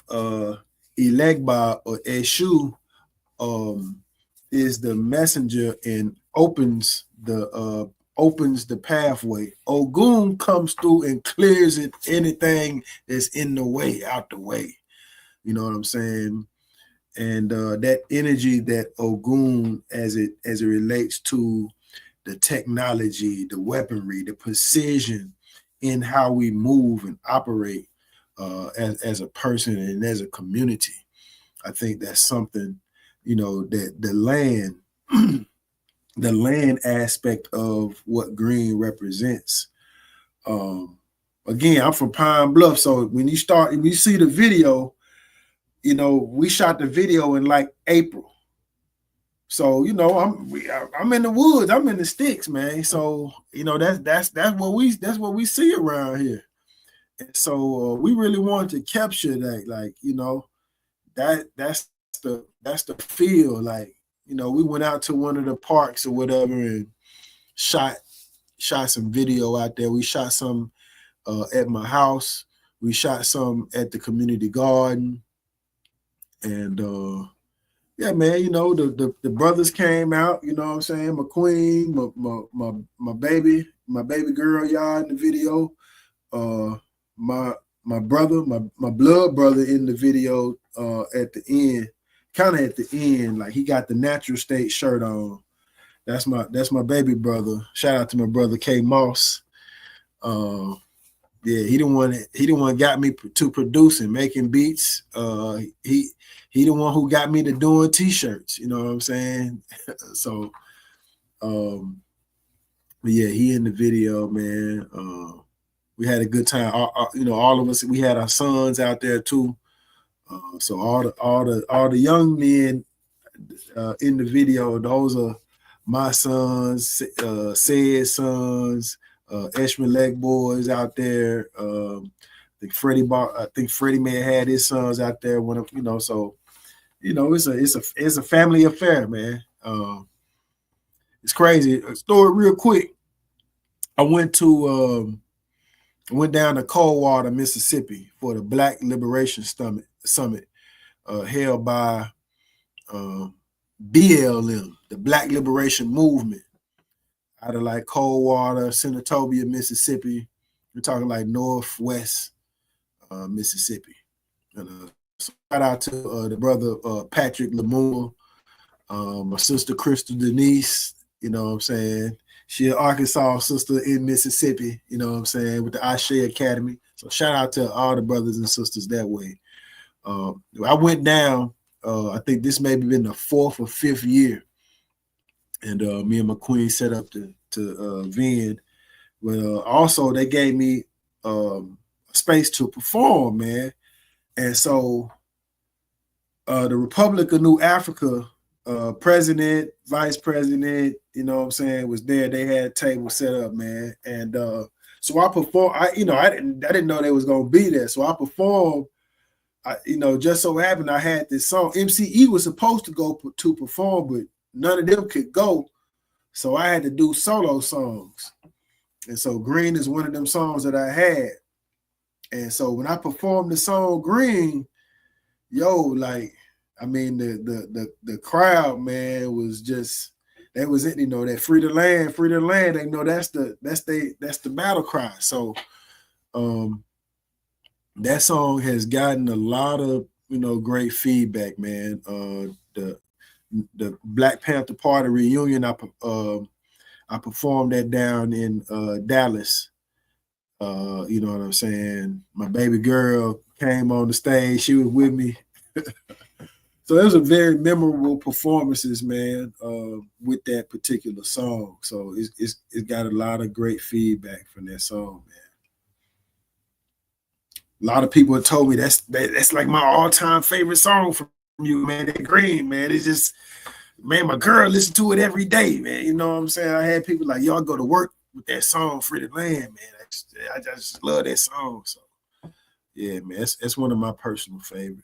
Elegba or Eshu is the messenger and opens the pathway, Ogun comes through and clears it, anything that's in the way, out the way. You know what I'm saying? And that energy that Ogun, as it relates to the technology, the weaponry, the precision in how we move and operate as a person and as a community. I think that's something, you know, that the land aspect of what green represents. Again, I'm from Pine Bluff, so when you see the video, you know, we shot the video in like April. So, you know, I'm in the woods, I'm in the sticks, man. So, you know, that's what we see around here. And so we really wanted to capture that, like, you know, that's the feel. Like, you know, we went out to one of the parks or whatever and shot some video out there. We shot some at my house. We shot some at the community garden. And yeah, man, you know, the brothers came out, you know what I'm saying? My queen, my baby girl, y'all in the video. My brother, my blood brother in the video at the end, kind of at the end, like he got the natural state shirt on. That's my baby brother. Shout out to my brother K Moss. Yeah, he the one got me to producing, making beats. He the one who got me to doing t-shirts, you know what I'm saying? So but yeah, he in the video, man. We had a good time. You know, all of us, we had our sons out there too. So all the young men in the video, those are my sons, Said's sons, Eshman Leg Boys out there. I think Freddie may have had his sons out there. So it's a family affair, man. It's crazy. A story real quick. I went down to Coldwater, Mississippi for the Black Liberation Summit held by BLM, the Black Liberation Movement, out of like Coldwater, Senatobia, Mississippi. We're talking like northwest Mississippi. And, shout out to the brother Patrick Lamula, my sister Crystal Denise, you know what I'm saying? She an Arkansas sister in Mississippi, you know what I'm saying, with the Ashe Academy. So shout out to all the brothers and sisters that way. I went down, I think this may have been the 4th or 5th year. And me and my queen set up to vend. But also they gave me a space to perform, man. And so the Republic of New Africa president, vice president, you know what I'm saying, was there. They had tables set up, man. And so I performed. I didn't know they was gonna be there. So I performed. Just so happened I had this song. MCE was supposed to go to perform, but none of them could go. So I had to do solo songs. And so Green is one of them songs that I had. And so when I performed the song Green, the crowd, man, was just, that was it, that free the land, they know that's the battle cry. So that song has gotten a lot of great feedback, man. The Black Panther Party reunion, I performed that down in Dallas. You know what I'm saying? My baby girl came on the stage, she was with me. So it was a very memorable performances, man, with that particular song. So it's got a lot of great feedback from that song, man. A lot of people have told me that's like my all-time favorite song from you, man. That Green, man. It's just, man, my girl listen to it every day, man. You know what I'm saying? I had people like, y'all go to work with that song, Free the Land, man. I just love that song. So yeah, man, it's one of my personal favorites.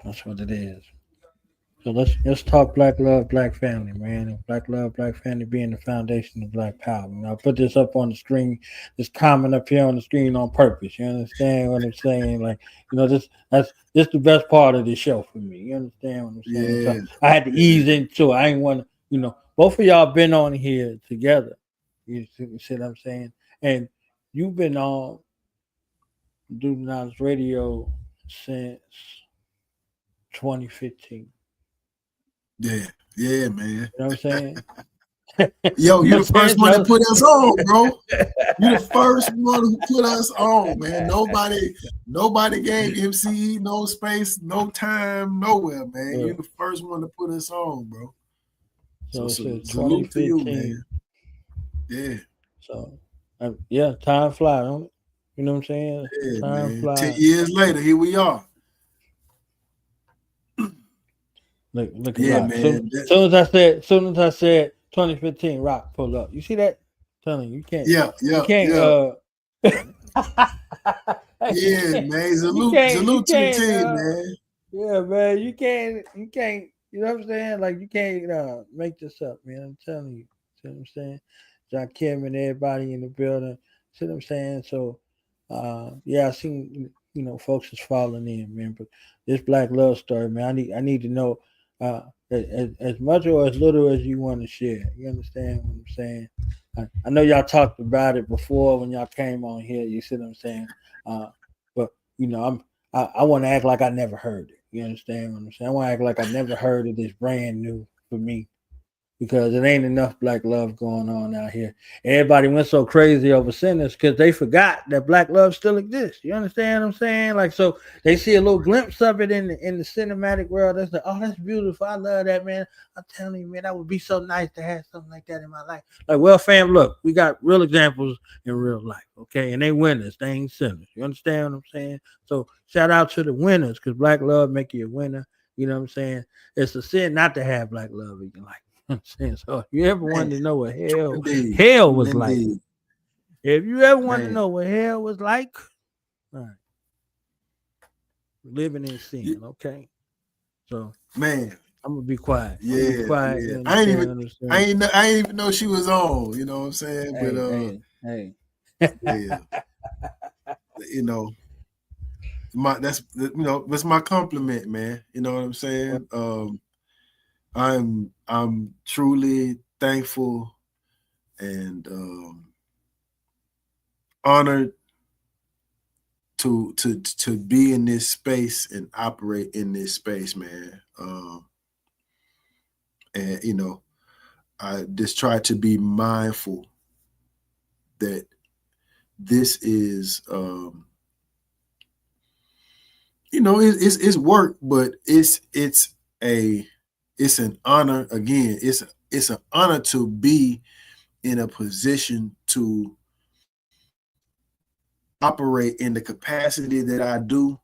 That's what it is. So let's talk Black Love, Black Family, man. And Black Love, Black Family being the foundation of Black Power. I'll put this up on the screen, this comment up here on the screen on purpose. You understand what I'm saying? Like, this the best part of the show for me. You understand what I'm saying? Yeah. So I had to ease into it. I ain't want to, both of y'all been on here together. You see what I'm saying? And you've been on Duden's Radio since 2015. Yeah, man. You know what I'm saying? Yo, you the first one to put us on, bro. You the first one who put us on, man. Nobody gave MCE no space, no time, nowhere, man. Yeah. You the first one to put us on, bro. So salute to you, man. Yeah. So time flies, don't it? You know what I'm saying? Yeah, time man. flies. 10 years later, here we are. Look, yeah, Rock. man. Soon as I said 2015, Rock pull up. You see that? Telling you can't. Yeah. You can't. Yeah, man. Salute to the team, man. Yeah, man. You can't. You know what I'm saying? Like, you can't make this up, man. I'm telling you. See what I'm saying? John Kim and everybody in the building. See what I'm saying? So, I seen folks is falling in, man. But this Black Love story, man, I need to know as much or as little as you want to share. You understand what I'm saying? I know y'all talked about it before when y'all came on here. You see what I'm saying? But I want to act like I never heard it. You understand what I'm saying? I want to act like I never heard of this brand new for me, because it ain't enough Black love going on out here. Everybody went so crazy over sinners because they forgot that Black love still exists. You understand what I'm saying? Like, so they see a little glimpse of it in the cinematic world. That's like, oh, that's beautiful. I love that, man. I'm telling you, man, that would be so nice to have something like that in my life. Like, well, fam, look, we got real examples in real life, okay? And they winners. They ain't sinners. You understand what I'm saying? So shout out to the winners, because Black love make you a winner. You know what I'm saying? It's a sin not to have Black love in your life. I'm saying, so if you ever wanted to know what Indeed. hell was like, Indeed. if you ever wanted to Man. know what hell was like, all right, living in sin, okay? So, Man, I'm gonna be quiet. I'm yeah, gonna be quiet. yeah. You I ain't understand? even know she was on. You know what I'm saying? Hey. Yeah, you know, that's my compliment, man. You know what I'm saying? I'm truly thankful and honored to be in this space and operate in this space, man. And you know, I just try to be mindful that this is you know, it's work, but it's an honor. Again, it's an honor to be in a position to operate in the capacity that I do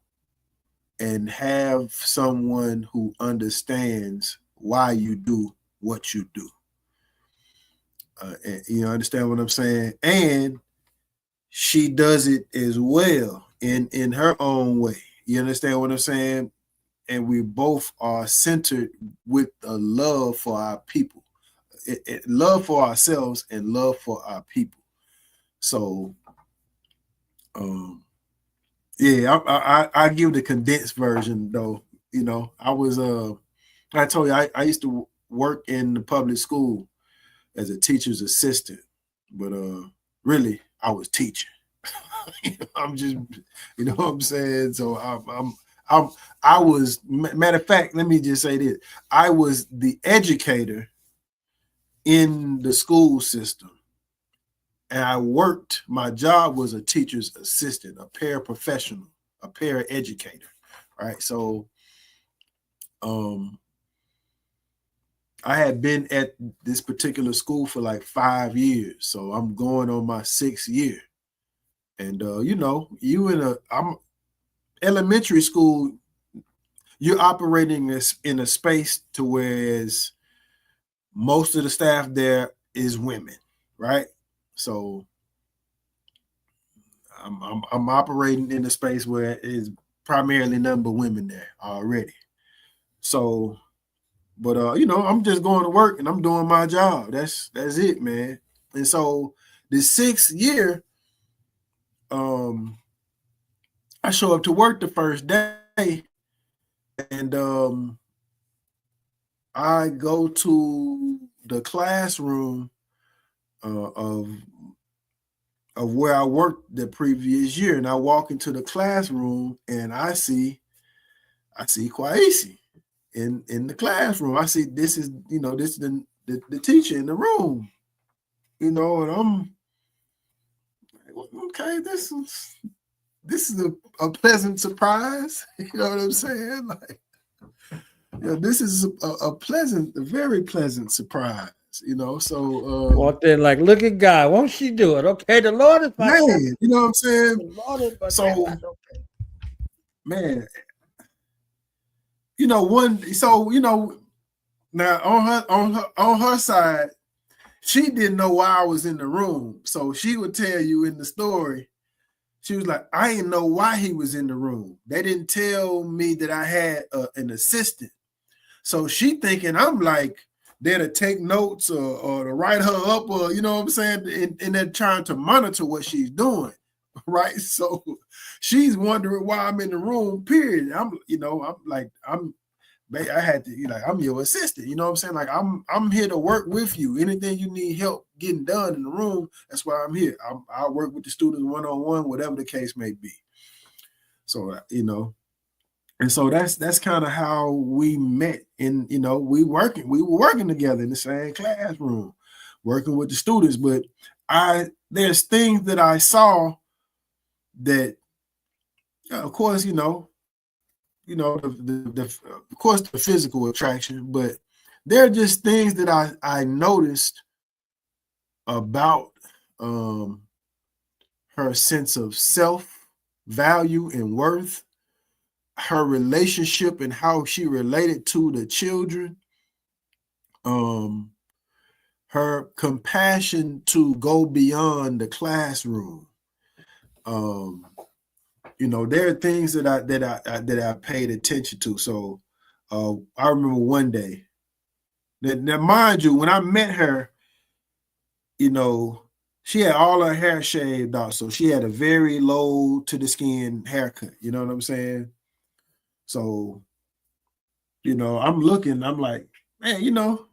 and have someone who understands why you do what you do. And you understand what I'm saying? And she does it as well in her own way. You understand what I'm saying? And we both are centered with a love for our people, love for ourselves and love for our people. So, yeah, I give the condensed version though. You know, I told you I used to work in the public school as a teacher's assistant, but really I was teaching. I'm just, you know what I'm saying? So I was, matter of fact, let me just say this. I was the educator in the school system. And my job was a teacher's assistant, a paraprofessional, a paraeducator, right? So I had been at this particular school for like 5 years. So I'm going on my 6th year. And you know, I'm elementary school, you're operating in a space to whereas most of the staff there is women, right? So I'm operating in a space where it is primarily nothing but women there already. So, but you know, I'm just going to work and I'm doing my job. That's it, man. And so the 6th year, I show up to work the first day, and I go to the classroom of where I worked the previous year, and I walk into the classroom and I see Kwesi in the classroom. I see this is the teacher in the room, you know, and I'm okay. This is a pleasant surprise. You know what I'm saying? Like, this is a very pleasant surprise. You know, so walked in like, look at God, won't she do it? Okay, the Lord is my man. shepherd. You know what I'm saying? The Lord is my So, shepherd. Okay. Man, you know, now on her side, she didn't know why I was in the room. So she would tell you in the story, she was like, I didn't know why he was in the room. They didn't tell me that I had an assistant. So she thinking I'm like there to take notes or to write her up, or you know what I'm saying, and they're trying to monitor what she's doing, right? So she's wondering why I'm in the room. Period. I had to, I'm your assistant. You know what I'm saying? Like I'm here to work with you. Anything you need help getting done in the room, that's why I'm here. I work with the students one-on-one, whatever the case may be. So and so that's kind of how we met. And we were working together in the same classroom, working with the students. But there's things that I saw that, of course, of course the physical attraction, but there are just things that I noticed about her sense of self, value, and worth, her relationship and how she related to the children, her compassion to go beyond the classroom. You know, there are things that I paid attention to. So I remember one day. Now, mind you, when I met her, you know, she had all her hair shaved off, so she had a very low to the skin haircut. You know what I'm saying? So, you know, I'm looking. I'm like, man, you know,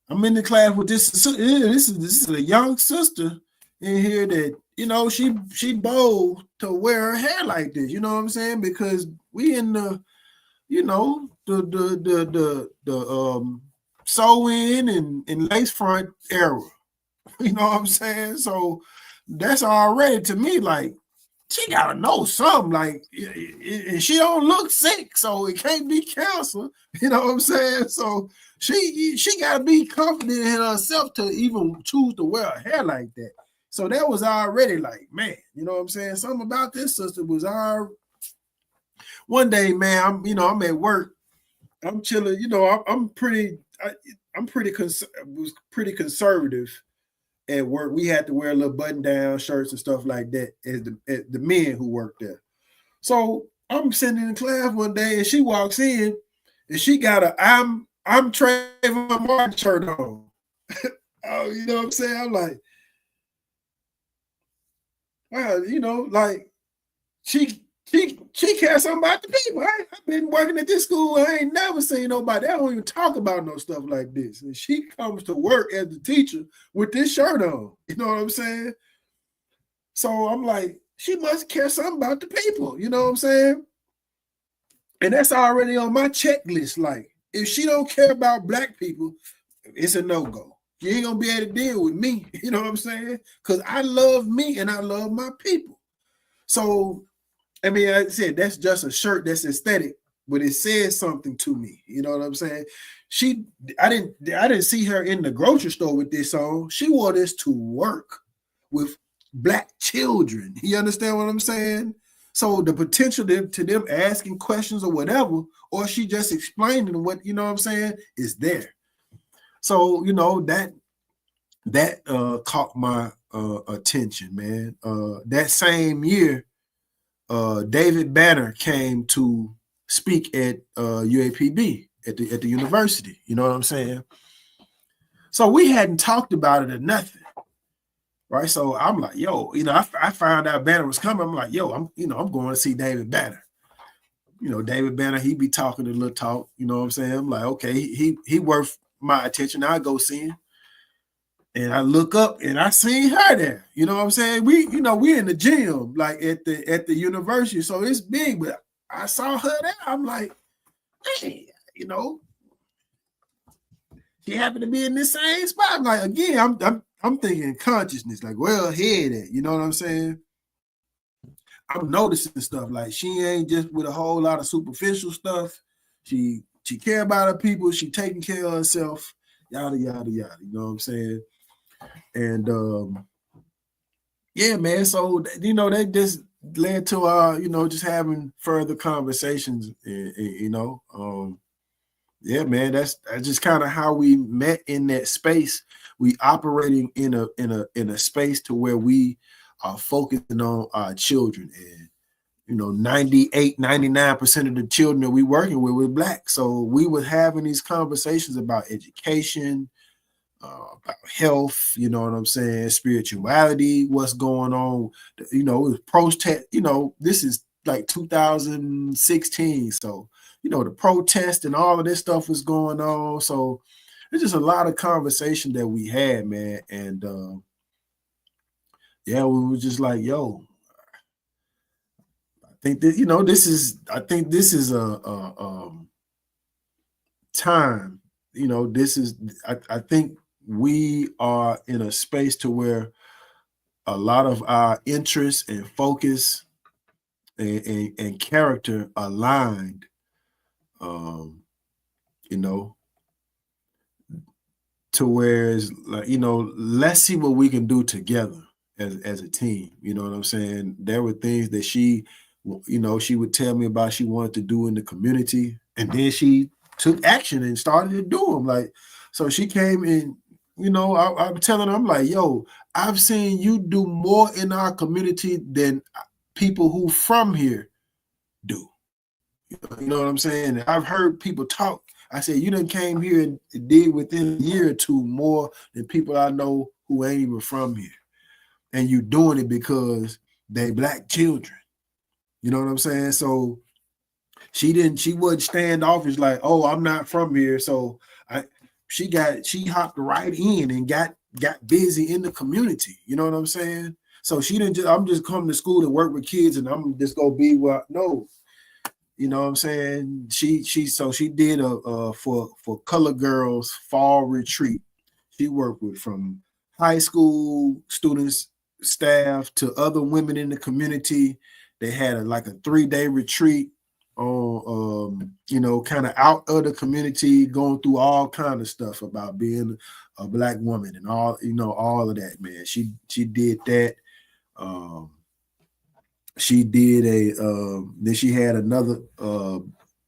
I'm in the class with this. This is a young sister in here that, you know, she bold to wear her hair like this. You know what I'm saying? Because we in the, you know, the sew in and lace front era. You know what I'm saying? So that's already to me like she gotta know something. Like, and she don't look sick, so it can't be cancer. You know what I'm saying? So she gotta be confident in herself to even choose to wear her hair like that. So that was already like, man, you know what I'm saying? Something about this sister was one day, man. I'm at work. I'm chilling. You know, I'm pretty conservative at work. We had to wear little button-down shirts and stuff like that as the men who worked there. So I'm sitting in class one day, and she walks in, and she got a I'm Trayvon Martin shirt on. Oh, you know what I'm saying? I'm like, wow, you know, like she cares something about the people. I've been working at this school. I ain't never seen nobody. They don't even talk about no stuff like this. And she comes to work as a teacher with this shirt on. You know what I'm saying? So I'm like, she must care something about the people. You know what I'm saying? And that's already on my checklist. Like, if she don't care about black people, it's a no-go. You ain't gonna be able to deal with me. You know what I'm saying? Because I love me and I love my people. So, I mean, like I said, that's just a shirt that's aesthetic, but it says something to me. You know what I'm saying? I didn't see her in the grocery store with this on. She wore this to work with black children. You understand what I'm saying? So the potential to them asking questions or whatever, or she just explaining what, you know what I'm saying, is there. So, you know, that caught my attention, man. That same year, David Banner came to speak at UAPB at the university. You know what I'm saying? So we hadn't talked about it or nothing, right? So I'm like, yo, you know, I found out Banner was coming. I'm like, yo, I'm going to see David Banner. You know, David Banner, he be talking a little talk. You know what I'm saying? I'm like, okay, he worth my attention. I go see him. And I look up and I seen her there. You know what I'm saying? We in the gym, like at the university. So it's big, but I saw her there. I'm like, hey, you know, she happened to be in this same spot. I'm like, again, I'm thinking consciousness, like well headed. You know what I'm saying? I'm noticing stuff like she ain't just with a whole lot of superficial stuff. She care about her people. She taking care of herself. Yada yada yada. You know what I'm saying? And yeah, man. So you know, that just led to our, you know, just having further conversations. And you know, yeah, man. That's just kind of how we met in that space. We operating in a space to where we are focusing on our children, and you know, 99% of the children that we working with were black. So we were having these conversations about education, about health, you know what I'm saying, spirituality, what's going on, you know, it was protest, you know, this is like 2016. So, you know, the protest and all of this stuff was going on. So there's just a lot of conversation that we had, man. And yeah, we were just like, yo, I think this is a time, you know, I think we are in a space to where a lot of our interests and focus and character aligned, you know, to where it's like, you know, let's see what we can do together as a team. You know what I'm saying? There were things that she, you know, she would tell me about she wanted to do in the community, and then she took action and started to do them. Like, so she came in you know, I'm telling her, I'm like, yo, I've seen you do more in our community than people who from here do. You know what I'm saying? I've heard people talk. I said, you done came here and did within a year or two more than people I know who ain't even from here. And you doing it because they black children. You know what I'm saying? So she wasn't standoffish like, oh, I'm not from here. So she hopped right in and got busy in the community. You know what I'm saying? So she didn't just, I'm just coming to school and work with kids and I'm just gonna be no. You know what I'm saying? She did a for Color Girls fall retreat. She worked with from high school students, staff to other women in the community. They had a 3-day retreat on you know, kind of out of the community, going through all kind of stuff about being a black woman and all, you know, all of that, man. She did that. She did then she had another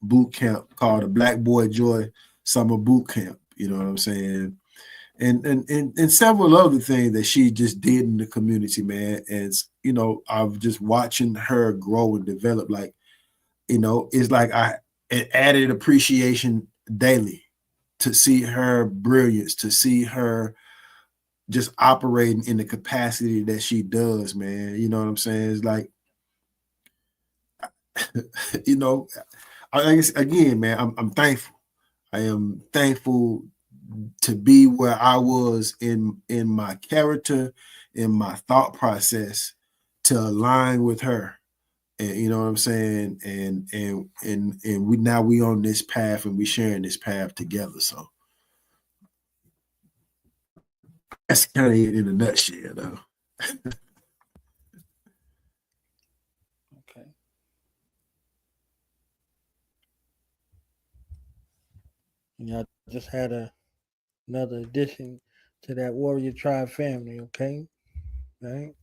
boot camp called the Black Boy Joy Summer Boot Camp, you know what I'm saying? And several other things that she just did in the community, man. And, you know, I've just watching her grow and develop, like, you know, it's like it added appreciation daily to see her brilliance, to see her just operating in the capacity that she does, man. You know what I'm saying? It's like, you know, I guess, again, man, I'm thankful. I am thankful to be where I was in my character, in my thought process, to align with her. And you know what I'm saying? And we on this path and we sharing this path together. So that's kind of it in a nutshell, though. Okay. And y'all just had another addition to that Warrior Tribe family, okay? Right?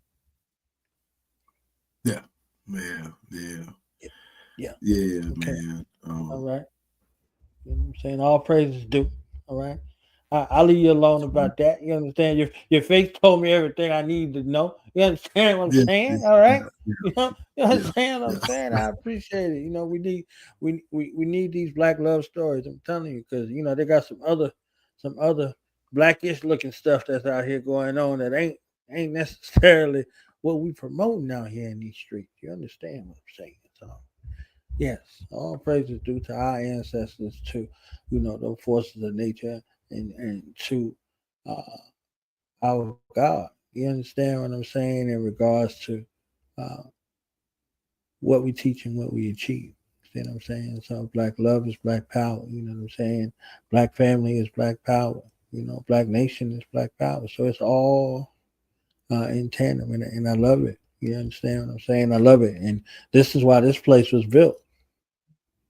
Yeah, man. Yeah. Okay. Man. All right. You know what I'm saying? All praises due. All right. I'll leave you alone about that. You understand? Your face told me everything I need to know. You understand what I'm saying? All right. You understand what I'm saying? I appreciate it. You know, we need these black love stories. I'm telling you, because you know they got some other blackish looking stuff that's out here going on that ain't necessarily what we promoting out here in these streets. You understand what I'm saying? So yes, all praises due to our ancestors, to you know the forces of nature, and to our God. You understand what I'm saying in regards to uh, what we teach and what we achieve. You know what I'm saying? So black love is black power. You know what I'm saying? Black family is black power. You know, black nation is black power. So it's all in tandem, and I love it. You understand what I'm saying? I love it, and this is why this place was built.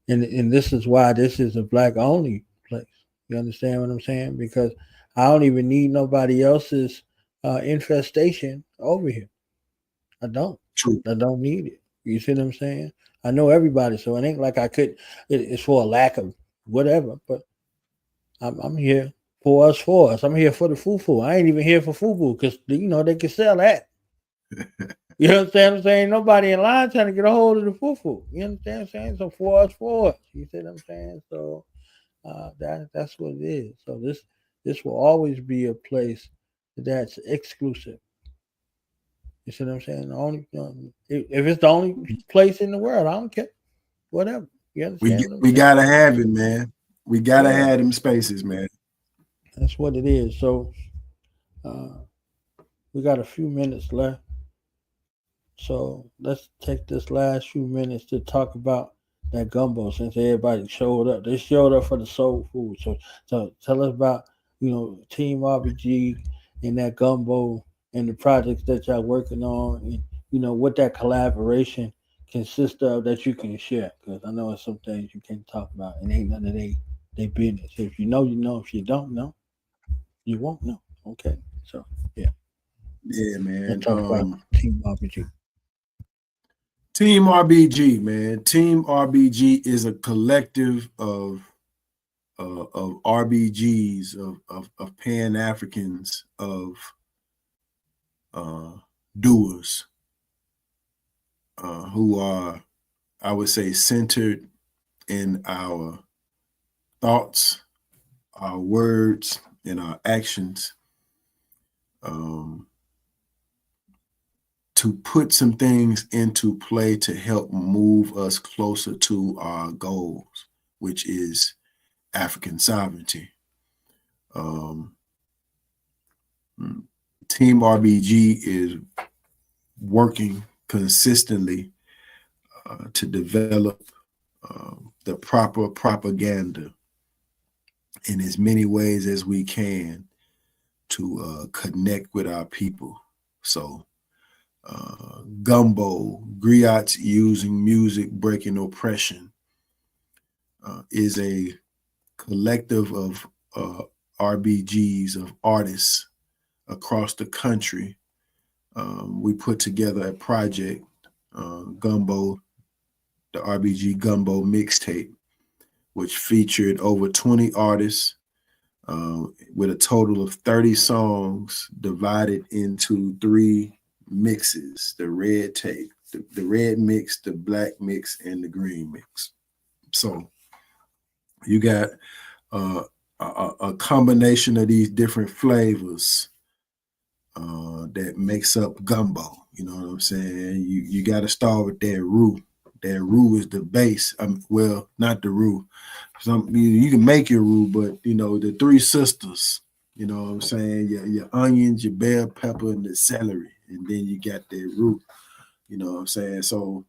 And this is why this is a black only place. You understand what I'm saying? Because I don't even need nobody else's infestation over here. I don't. True. I don't need it. You see what I'm saying? I know everybody, so it ain't like I could. It's for a lack of whatever. But I'm here for us. I'm here for the fufu. I ain't even here for fufu because you know they can sell that. You understand what I'm saying? Nobody in line trying to get a hold of the fufu. You understand what I'm saying? So for us. You see what I'm saying? So that's what it is. So this will always be a place that's exclusive. You see what I'm saying? The only if it's the only place in the world, I don't care. Whatever. You understand? We gotta have it, man. We gotta have them spaces, man. That's what it is. So we got a few minutes left. So let's take this last few minutes to talk about that gumbo since everybody showed up. They showed up for the soul food. So tell us about, you know, Team RBG and that gumbo and the projects that y'all working on, and you know what that collaboration consists of that you can share. Because I know it's some things you can't talk about and ain't none of they business. If you know, you know. If you don't know, you won't know. Okay. So yeah. Yeah, man. Let's talk about Team RBG. Team RBG, man. Team RBG is a collective of of RBGs, of Pan-Africans, of doers who are, I would say, centered in our thoughts, our words, and our actions, to put some things into play to help move us closer to our goals, which is African sovereignty. Team RBG is working consistently to develop the proper propaganda in as many ways as we can to connect with our people. So Gumbo, Griots Using Music, Breaking Oppression, is a collective of RBGs, of artists across the country. We put together a project, Gumbo, the RBG Gumbo mixtape, which featured over 20 artists with a total of 30 songs divided into 3 mixes: the red tape, the red mix, the black mix, and the green mix. So you got a combination of these different flavors that makes up gumbo. You know what I'm saying? You got to start with that roux. That roux is the base. Well, not the roux. You can make your roux, but the 3 sisters. You know what I'm saying? Your onions, your bell pepper, and the celery, and then you got that roux. You know what I'm saying? So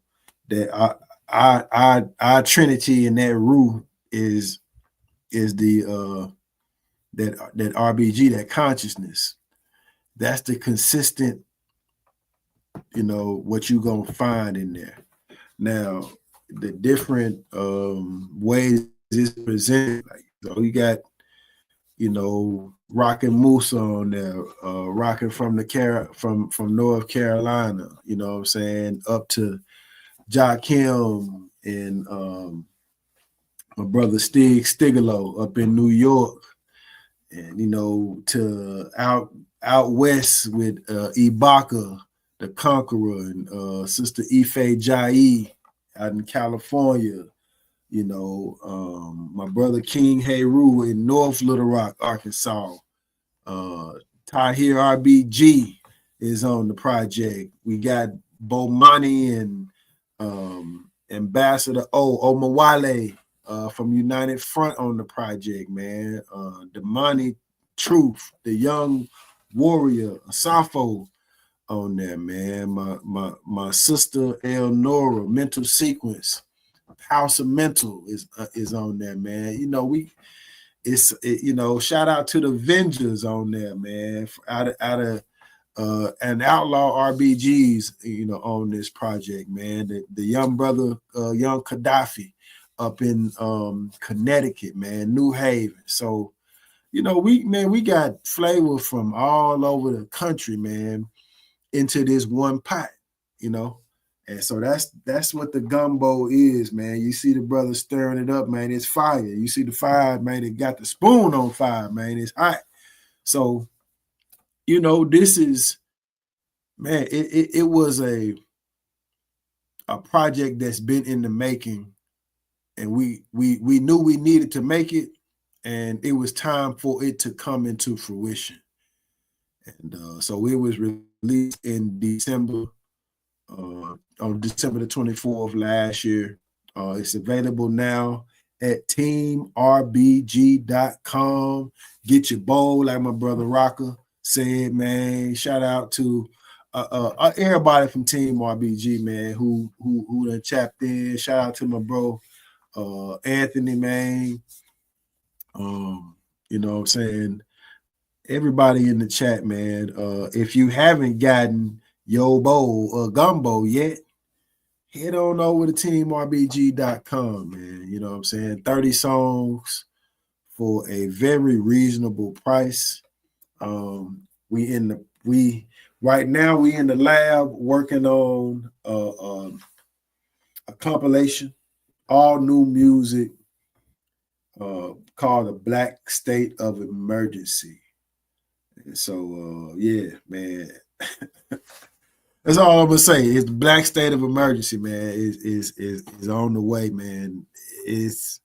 that our trinity in that roux is the that RBG, that consciousness. That's the consistent, what you gonna find in there. Now, the different ways it's presented, you got, Rockin' Moose on there, rocking from from North Carolina, you know what I'm saying, up to Jakim and my brother Stigalo up in New York, and to out west with Ibaka, the Conqueror, and Sister Ife Jai out in California. My brother King Heru in North Little Rock, Arkansas. Tahir RBG is on the project. We got Bomani and Ambassador Omawale from United Front on the project, man. Damani Truth, the young warrior, Asafo on there, man. My sister Elnora, Mental Sequence, House of Mental is on there, man. Shout out to the Avengers on there, man. Out of and Outlaw RBGs, on this project, man. The young brother, young Gaddafi, up in Connecticut, man, New Haven. So, we got flavor from all over the country, man, into this one pot, And so that's what the gumbo is, man. You see the brother stirring it up, man. It's fire. You see the fire, man. It got the spoon on fire, man. It's hot. So, this is, man, it was a project that's been in the making, and we knew we needed to make it, and it was time for it to come into fruition. And so it was released in December. On December the 24th last year. It's available now at teamrbg.com. Get your bowl, like my brother Rocker said, man. Shout out to everybody from Team RBG, man, who done chapped in. Shout out to my bro Anthony, man. You know what I'm saying? Everybody in the chat, man. If you haven't gotten your bowl or gumbo yet, head on over to teamrbg.com, man. You know what I'm saying? 30 songs for a very reasonable price. Right now we in the lab working on a compilation, all new music, called a Black State of Emergency. And so, yeah, man. That's all I'm gonna say. It's the Black State of Emergency, man. Is on the way, man. It's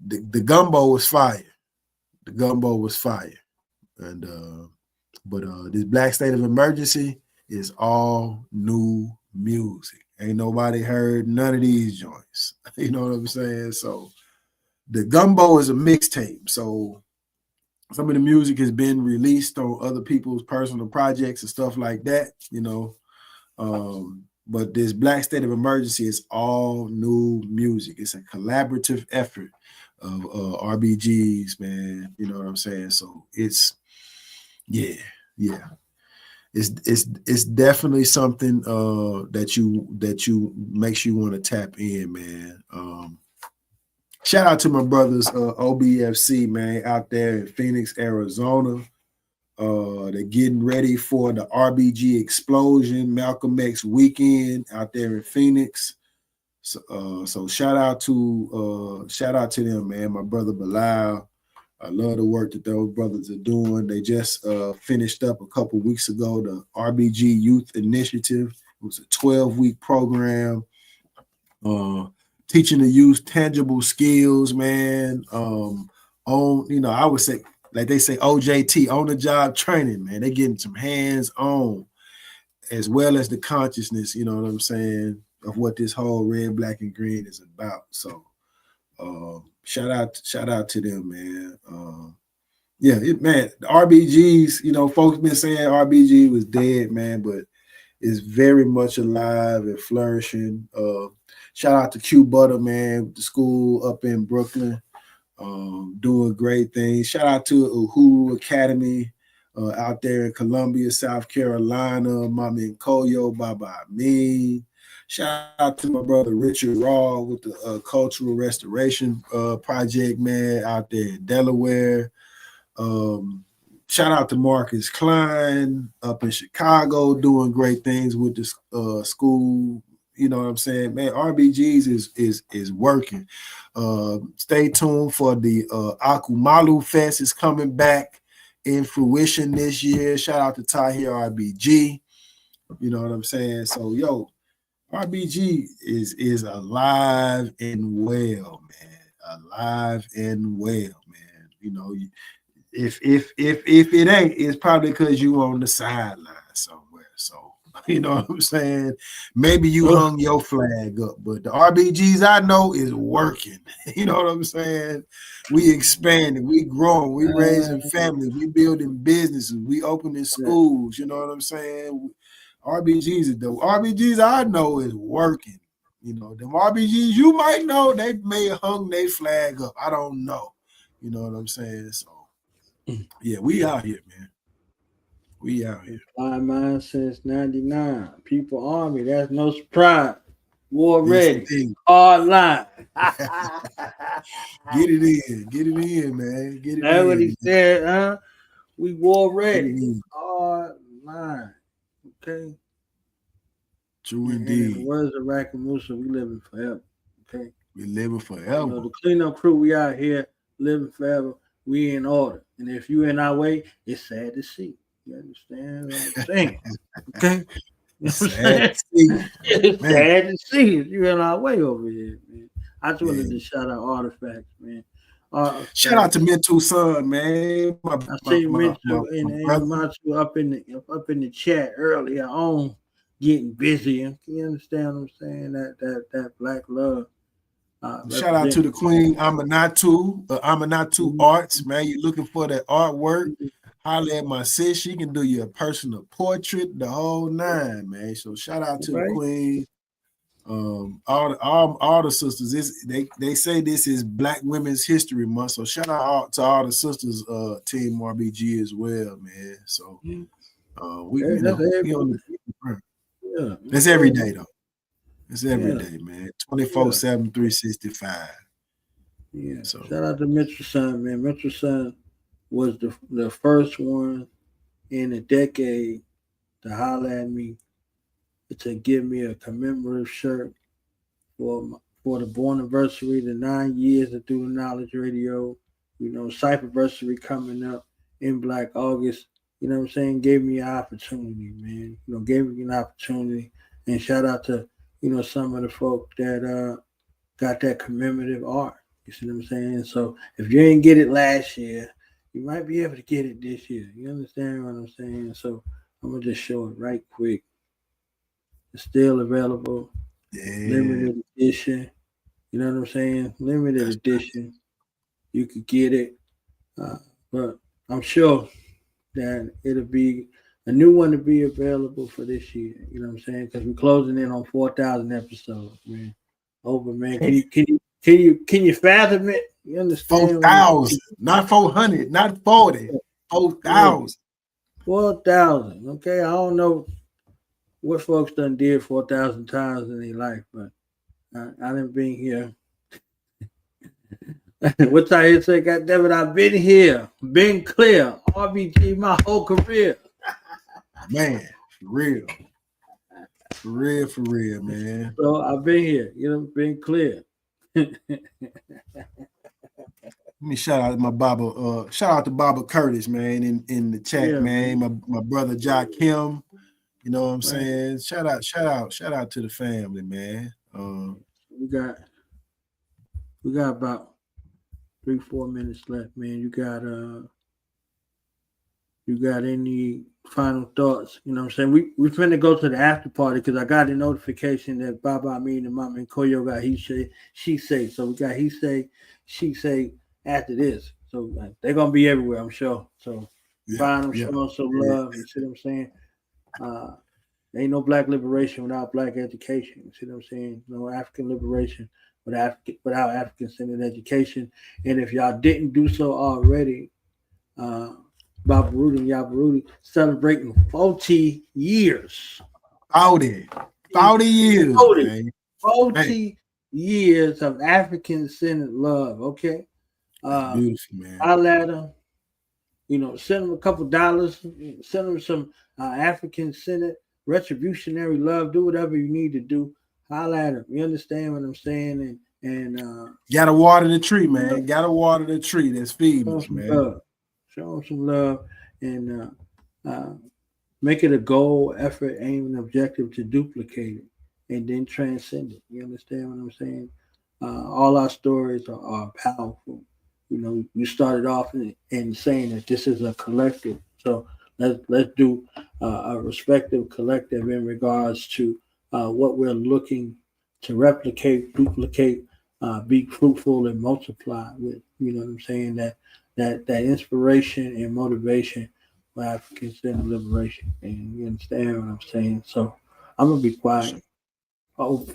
the gumbo was fire. The gumbo was fire, and but this Black State of Emergency is all new music. Ain't nobody heard none of these joints. You know what I'm saying? So the gumbo is a mixtape. So some of the music has been released on other people's personal projects and stuff like that, you know. But this Black State of Emergency is all new music. It's a collaborative effort of RBGs, man. You know what I'm saying? So it's yeah. It's definitely something that you makes you want to tap in, man. Shout out to my brothers OBFC, man, out there in Phoenix, Arizona. They're getting ready for the RBG Explosion Malcolm X weekend out there in Phoenix. So shout out to them, man. My brother Bilal. I love the work that those brothers are doing. They just finished up a couple weeks ago the RBG Youth Initiative. It was a 12-week program teaching the youth tangible skills, man. I would say, like they say, OJT, on the job training, man. They're getting some hands-on as well as the consciousness, you know what I'm saying, of what this whole red, black, and green is about. So shout out to them, man. Man, the RBGs, you know, folks been saying RBG was dead, man, but it's very much alive and flourishing. Shout out to Q Butter, man, the school up in Brooklyn, doing great things. Shout out to Uhuru Academy out there in Columbia, South Carolina, Mama Nkoyo, Baba Amin. Shout out to my brother Richard Raw with the Cultural Restoration Project, man, out there in Delaware. Shout out to Marcus Klein up in Chicago, doing great things with the school. You know what I'm saying, man? RBGs is working. Stay tuned for the Akumalu Fest is coming back in fruition this year. Shout out to Tahir RBG. You know what I'm saying? So, RBG is alive and well, man. Alive and well, man. You know, if it ain't, it's probably because you on the sideline somewhere. So, you know what I'm saying? Maybe you hung your flag up, but the RBGs I know is working. You know what I'm saying? We expanding, we growing, we raising families, we building businesses, we opening schools. You know what I'm saying? RBGs, the RBGs I know is working. You know, them RBGs you might know, they may have hung their flag up. I don't know. You know what I'm saying? So, yeah, we out here, man. We out here. Fly mine since 99. People Army, that's no surprise. War ready. Hard line. Get it in, man. Get it that's in. What he said, huh? We war ready. Hard line. Okay. True indeed. In the words of Rakamusa, we living forever. Okay. We living forever. You know, the cleanup crew, we out here living forever. We in order. And if you in our way, it's sad to see. You understand what I'm saying? Okay. It's sad to see. It's sad to see if you in our way over here, man. I just wanted to shout out Artifacts, man. Shout out to Mental Son, man. I see Mental and Machu up in the chat earlier on, getting busy. You understand what I'm saying? That black love. Shout out to the Queen Amanatu Arts, man. You looking for that artwork? Holler at my sis. She can do you a personal portrait, the whole nine, man. So shout out to the Queen. All the sisters. They say this is Black Women's History Month, so shout out to all the sisters, Team RBG as well, man. So it's every day though. It's every day, man. 24/7, 365. Yeah. So shout out to Mitchell Son, man. Mitchell Son was the first one in a decade to holler at me to give me a commemorative shirt for for the born anniversary, the 9 years of Through the Knowledge Radio. You know, Cypherversary coming up in Black August. You know what I'm saying? Gave me an opportunity, man. You know, gave me an opportunity. And shout out to, you know, some of the folk that got that commemorative art. You see what I'm saying? So if you didn't get it last year, you might be able to get it this year. You understand what I'm saying? So I'm gonna just show it right quick. It's still available. Yeah. Limited edition. You know what I'm saying? Limited edition. You could get it. But I'm sure that it'll be a new one to be available for this year. You know what I'm saying? Because we're closing in on 4,000 episodes, man. Over, man. Can you fathom it? You understand? 4,000, not 400, not 40. 4,000. 4,000. Okay, I don't know what folks done did 4,000 times in their life, but I done been here. What's I here say? God damn it, I've been here, been clear, RBG my whole career. Man, for real, man. So I've been here, you know, been clear. Let me shout out my Baba, shout out to Baba Curtis, man, in the chat, man. My brother Jock Kim, you know what I'm saying? Shout out to the family, man. We got about 3-4 minutes left, man. You got any final thoughts? You know what I'm saying? We finna go to the after party because I got a notification that Baba Amin and Mama and Koyo got he say, she say. So we got he say, she say after this. So they're gonna be everywhere, I'm sure. So find them, show them some love. You see what I'm saying? Ain't no black liberation without black education. You see what I'm saying? No African liberation without African-centered education. And if y'all didn't do so already, Babaruti and Yabaruti celebrating 40 years. 40 years. 40 years of African-centered love. Okay. Beautiful, man. I'll let them, you know, send them a couple dollars, send them some African-centered retributionary love. Do whatever you need to do. Holla at them. You understand what I'm saying? And gotta water the tree, man. Gotta water the tree that's feeding us, man. Love. Show them some love and make it a goal, effort, aim, and objective to duplicate it and then transcend it. You understand what I'm saying? All our stories are powerful. You know, you started off in saying that this is a collective. So let's do a respective collective in regards to what we're looking to replicate, duplicate, be fruitful and multiply with. You know what I'm saying? That inspiration and motivation for African-centered liberation. And you understand what I'm saying? So I'm gonna be quiet. No,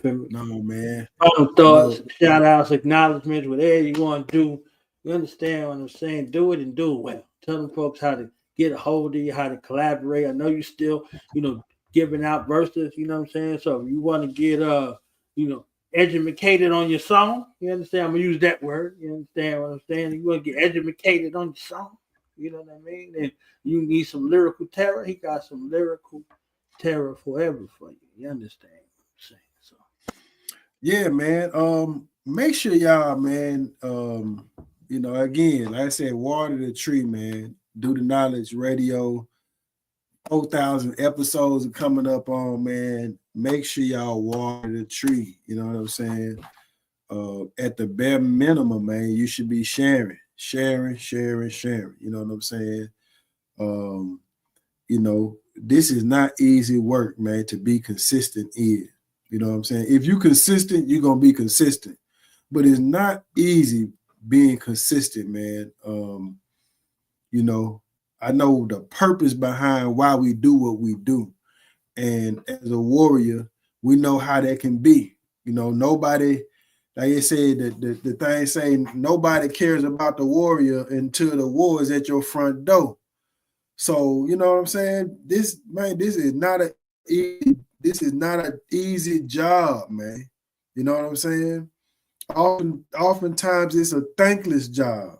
man. Final thoughts, shout outs, acknowledgments, whatever you want to do. You understand what I'm saying? Do it and do it well. Tell them folks how to get a hold of you, how to collaborate. I know you still, you know, giving out verses, you know what I'm saying? So if you want to get you know, educated on your song, you understand? I'm gonna use that word. You understand what I'm saying? You want to get educated on your song, you know what I mean? And you need some lyrical terror. He got some lyrical terror forever for you. You understand what I'm saying? So yeah, man. Make sure y'all, man, you know, again, like I said, water the tree, man. Do the Knowledge Radio. 4,000 episodes are coming up on, man. Make sure y'all water the tree. You know what I'm saying? At the bare minimum, man, you should be sharing. You know what I'm saying? You know, this is not easy work, man, to be consistent in. You know what I'm saying? If you're consistent, you're going to be consistent. But it's not easy being consistent, man. You know, I know the purpose behind why we do what we do. And as a warrior, we know how that can be. You know, nobody, like I said, the thing saying nobody cares about the warrior until the war is at your front door. So, you know what I'm saying? This is not an easy job, man. You know what I'm saying? Oftentimes it's a thankless job.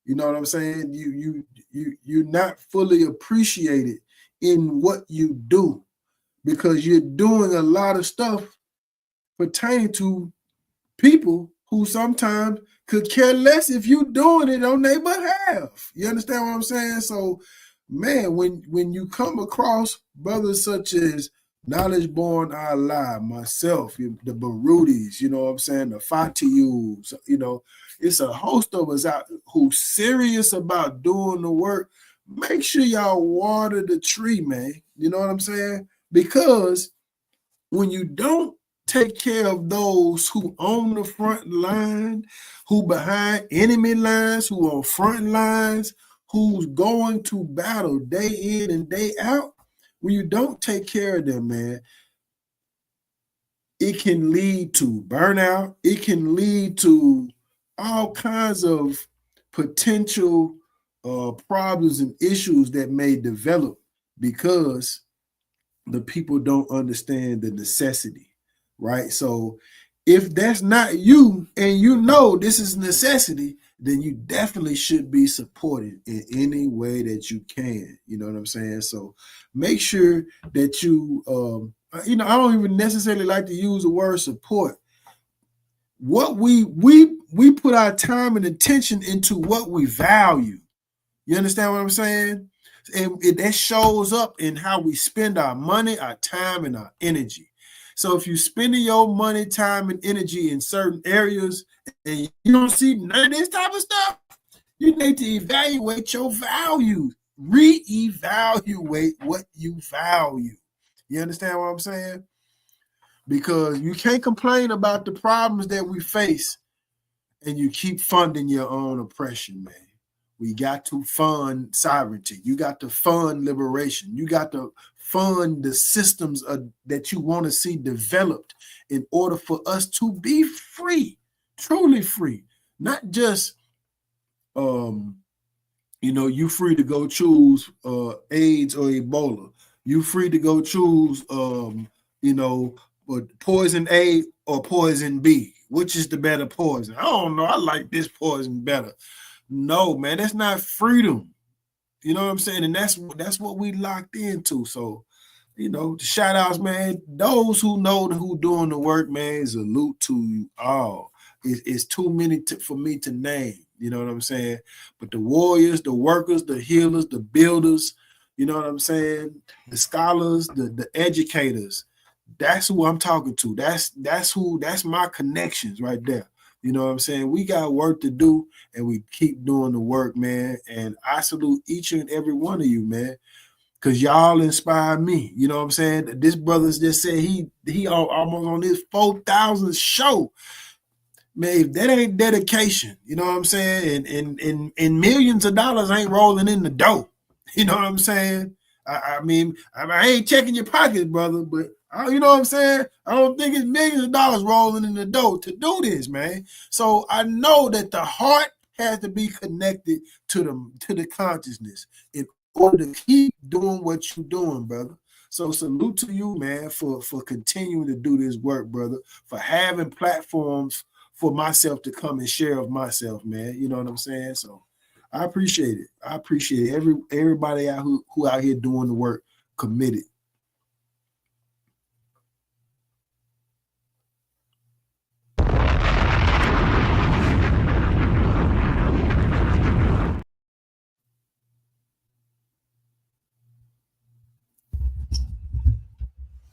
You know what I'm saying? You're not fully appreciated in what you do because you're doing a lot of stuff pertaining to people who sometimes could care less if you doing it on their behalf. You understand what I'm saying? So, man, when you come across brothers such as Knowledge Born Allah, myself, the Barudis, you know what I'm saying, the Fatiyus, you know, it's a host of us out who's serious about doing the work. Make sure y'all water the tree, man. You know what I'm saying? Because when you don't take care of those who on the front line, who behind enemy lines, who on front lines, who's going to battle day in and day out, when you don't take care of them, man, it can lead to burnout. It can lead to all kinds of potential problems and issues that may develop because the people don't understand the necessity, right? So if that's not you and you know this is necessity, then you definitely should be supported in any way that you can. You know what I'm saying? So make sure that you, I don't even necessarily like to use the word support. What we put our time and attention into what we value. You understand what I'm saying? And that shows up in how we spend our money, our time, and our energy. So if you're spending your money, time, and energy in certain areas and you don't see none of this type of stuff, you need to evaluate your values. Reevaluate what you value. You understand what I'm saying? Because you can't complain about the problems that we face and you keep funding your own oppression, man. We got to fund sovereignty. You got to fund liberation. You got to fund the systems that you want to see developed in order for us to be free, truly free. Not just, you free to go choose AIDS or Ebola. You free to go choose, poison A or poison B. Which is the better poison? I don't know. I like this poison better. No, man, that's not freedom. You know what I'm saying? And that's what we locked into. So, shout outs, man. Those who know who doing the work, man, salute to you all. It's too many for me to name. You know what I'm saying? But the warriors, the workers, the healers, the builders, you know what I'm saying? The scholars, the educators. That's who I'm talking to. That's my connections right there. You know what I'm saying? We got work to do, and we keep doing the work, man. And I salute each and every one of you, man, because y'all inspire me. You know what I'm saying? This brother's just said he almost on his 4,000th show. Man, if that ain't dedication, you know what I'm saying? And millions of dollars ain't rolling in the dough. You know what I'm saying? I ain't checking your pockets, brother, but you know what I'm saying? I don't think it's millions of dollars rolling in the dough to do this, man. So I know that the heart has to be connected to the consciousness in order to keep doing what you're doing, brother. So salute to you, man, for continuing to do this work, brother, for having platforms for myself to come and share of myself, man. You know what I'm saying? So I appreciate it. I appreciate everybody out who out here doing the work, committed.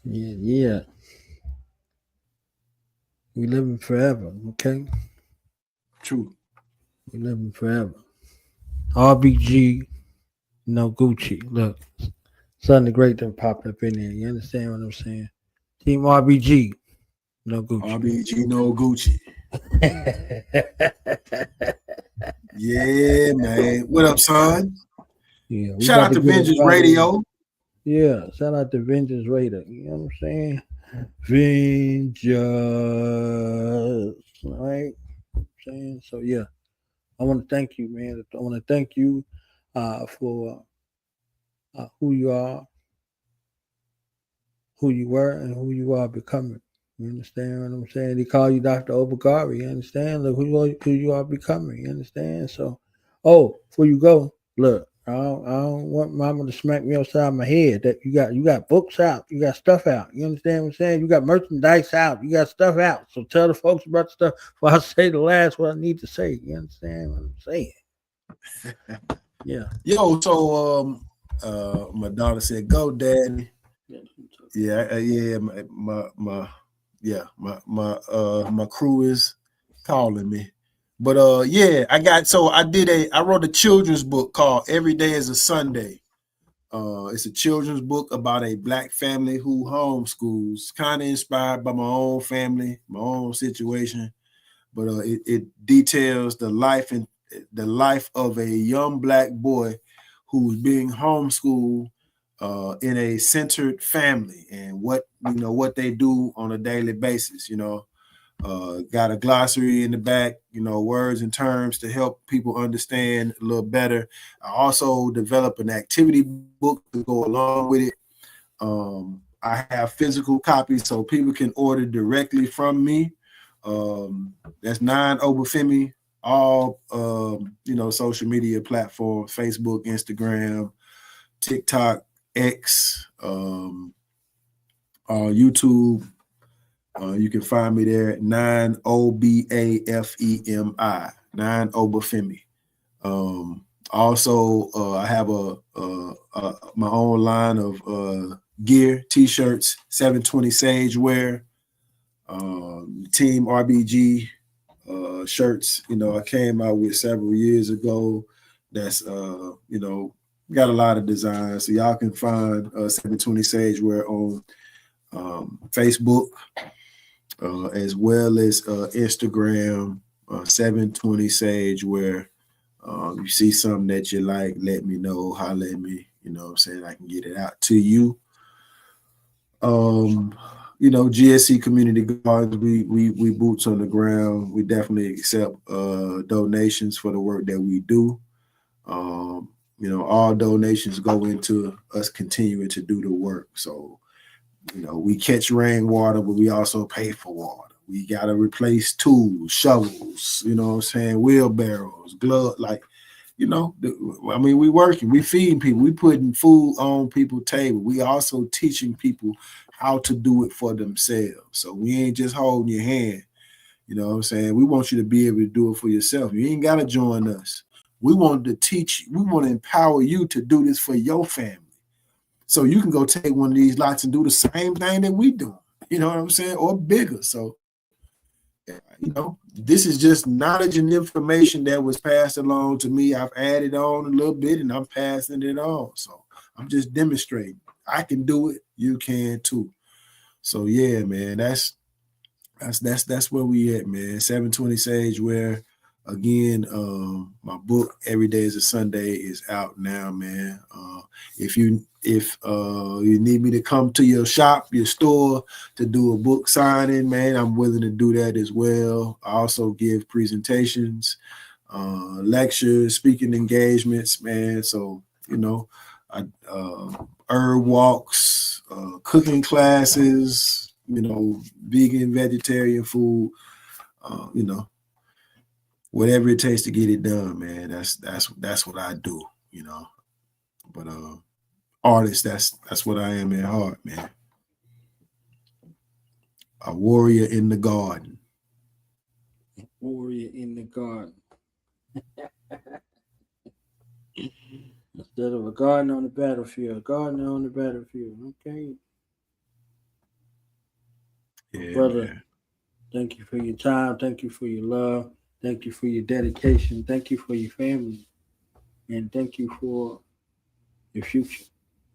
Yeah. We living forever, okay? True. We living forever. RBG, no Gucci. Look, something great to pop up in there. You understand what I'm saying? Team RBG, no Gucci. RBG, no Gucci. Yeah, man. What up, son? Yeah. Shout out to Vengeance Radio. Yeah, shout out to Vengeance Radio. You know what I'm saying? Vengeance, right? Saying so. Yeah, I want to thank you, man. I want to thank you for who you are, who you were, and who you are becoming. You understand what I'm saying? They call you Dr. Obagari. You understand? Look who you are becoming. You understand? So, before you go, look, don't want mama to smack me upside my head. That you got books out, you got stuff out. You understand what I'm saying? You got merchandise out, you got stuff out. So tell the folks about the stuff before I say the last what I need to say. You understand what I'm saying? Yeah. Yo, so my daughter said, "Go, Daddy." Yeah, my crew is calling me. But I wrote a children's book called Every Day is a Sunday. It's a children's book about a Black family who homeschools, kind of inspired by my own family, my own situation. But it details the life of a young Black boy who's being homeschooled in a centered family, and what they do on a daily basis. Got a glossary in the back, words and terms to help people understand a little better. I also developed an activity book to go along with it. I have physical copies so people can order directly from me. That's 9 Obafemi, all social media platforms: Facebook, Instagram, TikTok, X, YouTube. You can find me there at 9 OBAFEMI, 9 Obafemi. Also, I have my own line of gear, t-shirts, 720 Sage wear, Team RBG shirts. I came out with several years ago. That's got a lot of designs, so y'all can find 720 Sage wear on Facebook, as well as Instagram, 720 Sage wear. You see something that you like, let me know, holler at me, what I'm saying, I can get it out to you. GSC Community Gardens, we boots on the ground. We definitely accept donations for the work that we do. All donations go into us continuing to do the work. So, we catch rainwater, but we also pay for water. We got to replace tools, shovels, wheelbarrows, gloves, we working, we feeding people, we putting food on people's table. We also teaching people how to do it for themselves. So we ain't just holding your hand. We want you to be able to do it for yourself. You ain't got to join us. We want to teach you. We want to empower you to do this for your family. So you can go take one of these lots and do the same thing that we do, or bigger. So, this is just knowledge and information that was passed along to me. I've added on a little bit and I'm passing it on. So I'm just demonstrating. I can do it. You can too. So yeah, man, that's where we at, man. 720 Sage wear. Again, my book Every Day is a Sunday is out now, man. If you need me to come to your shop, your store, to do a book signing, man, I'm willing to do that as well. I also give presentations, lectures, speaking engagements, man. So, herb walks, cooking classes, vegan, vegetarian food, whatever it takes to get it done, man. That's what I do, But artist, that's what I am at heart, man. A warrior in the garden. Warrior in the garden. Instead of a gardener on the battlefield, a gardener on the battlefield. Okay. Yeah, brother, man. Thank you for your time. Thank you for your love. Thank you for your dedication. Thank you for your family. And thank you for your future.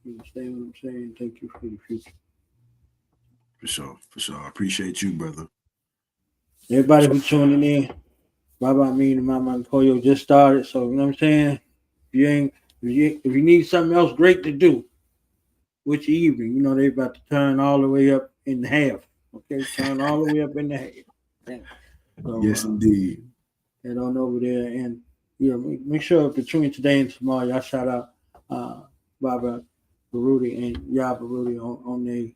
You understand what I'm saying? Thank you for your future. For sure. I appreciate you, brother. Everybody who's tuning in, Baba Amin and Mama Koyo just started. So, you know what I'm saying? If you need something else great to do with your evening, they about to turn all the way up in the half. Okay, turn all the way up in the half. So, yes, indeed. Head on over there and make sure between today and tomorrow, y'all shout out Baba Baruti and Yah Baruti on their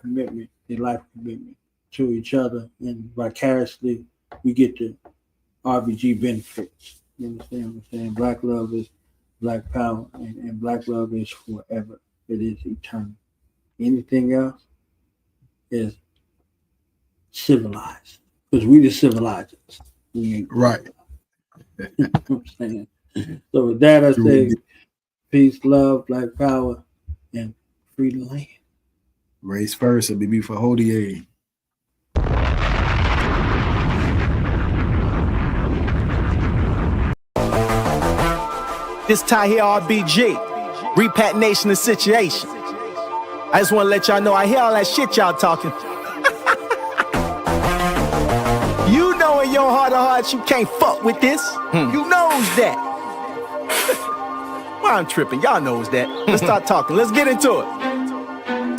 commitment, their life commitment to each other, and vicariously we get the RBG benefits. You understand what I'm saying? Black love is Black power and black love is forever. It is eternal. Anything else is civilized. Because we the civilizers. We ain't right. You know what I'm saying? So with that, I say peace, love, black power, and free the land. Race first, it'll be for Hodier. This tie here RBG, repatriation of situation. I just want to let y'all know I hear all that shit y'all talking. You know in your heart of hearts you can't fuck with this. You knows that. Why I'm tripping, y'all knows that. Let's start talking, let's get into it.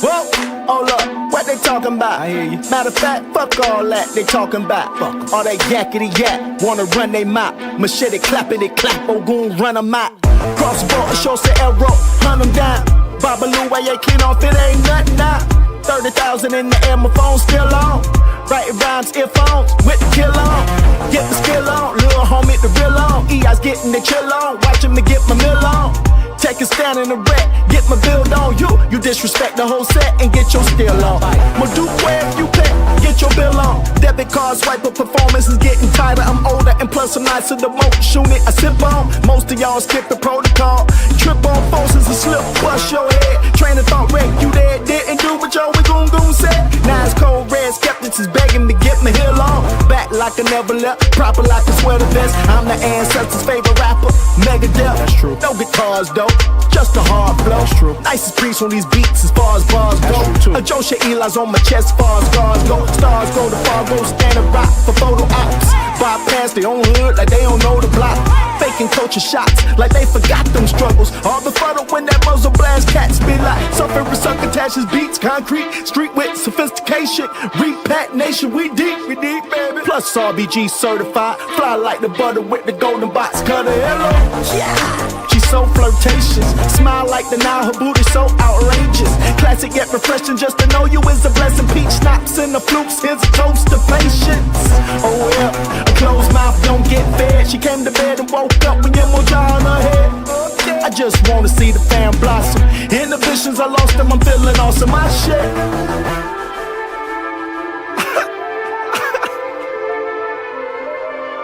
Whoa, hold up, what they talking about? I hear you. Matter of fact, fuck all that they talking about. Fuck all that yakety yak, wanna run they mouth. Machete clappity clap, oh goon run them out. Cross the border, show say arrow, hunt them down. Babaloo, why you clean off, it ain't nothing now. 30,000 in the air, my phone still on. Writing rhymes, earphones, with the kill on. Get the skill on, little homie, the real on. EI's getting the chill on, watching me get my meal on. Take a stand in the wreck, get my build on you. You disrespect the whole set and get your steal on. My Duke where you pay, get your bill on. Debit card swipe up, performance is getting tighter. I'm older and plus I'm nicer. The motion it I sip on. Most of y'all skip the protocol. Trip on forces and slip, bust your head. Train of thought wreck, you there didn't do what your we goon said. Now it's cold red, skeptics is begging to get my hill on. Back like I never left, proper like a sweater vest. I'm the ancestors' favorite rapper, Megadeth. That's true. No guitars though, just a hard flow. That's true. Nicest piece on these beats as far as bars go. A Joshua Eli's on my chest as far as scars go. Stars go to Fargo, stand and rock for photo ops. Bypass their own hood like they don't know the block. Faking culture shots like they forgot them struggles. All the fuddle when that muzzle blast cats be like. Suffering succotaches, beats, concrete, street with sophistication. Repat nation, we deep, baby. Plus RBG certified. Fly like the butter with the golden box cutter. Hello, yeah. She's so flirtatious. Smile like the Nile, her booty so outrageous. Classic yet refreshing, just to know you is a blessing. Peach schnapps and the flukes, here's a toast to patience. Oh yeah, a closed mouth don't get fed. She came to bed and woke up with your moja on her head. I just wanna see the fam blossom. Inhibitions, I lost them, I'm feeling awesome. My shit.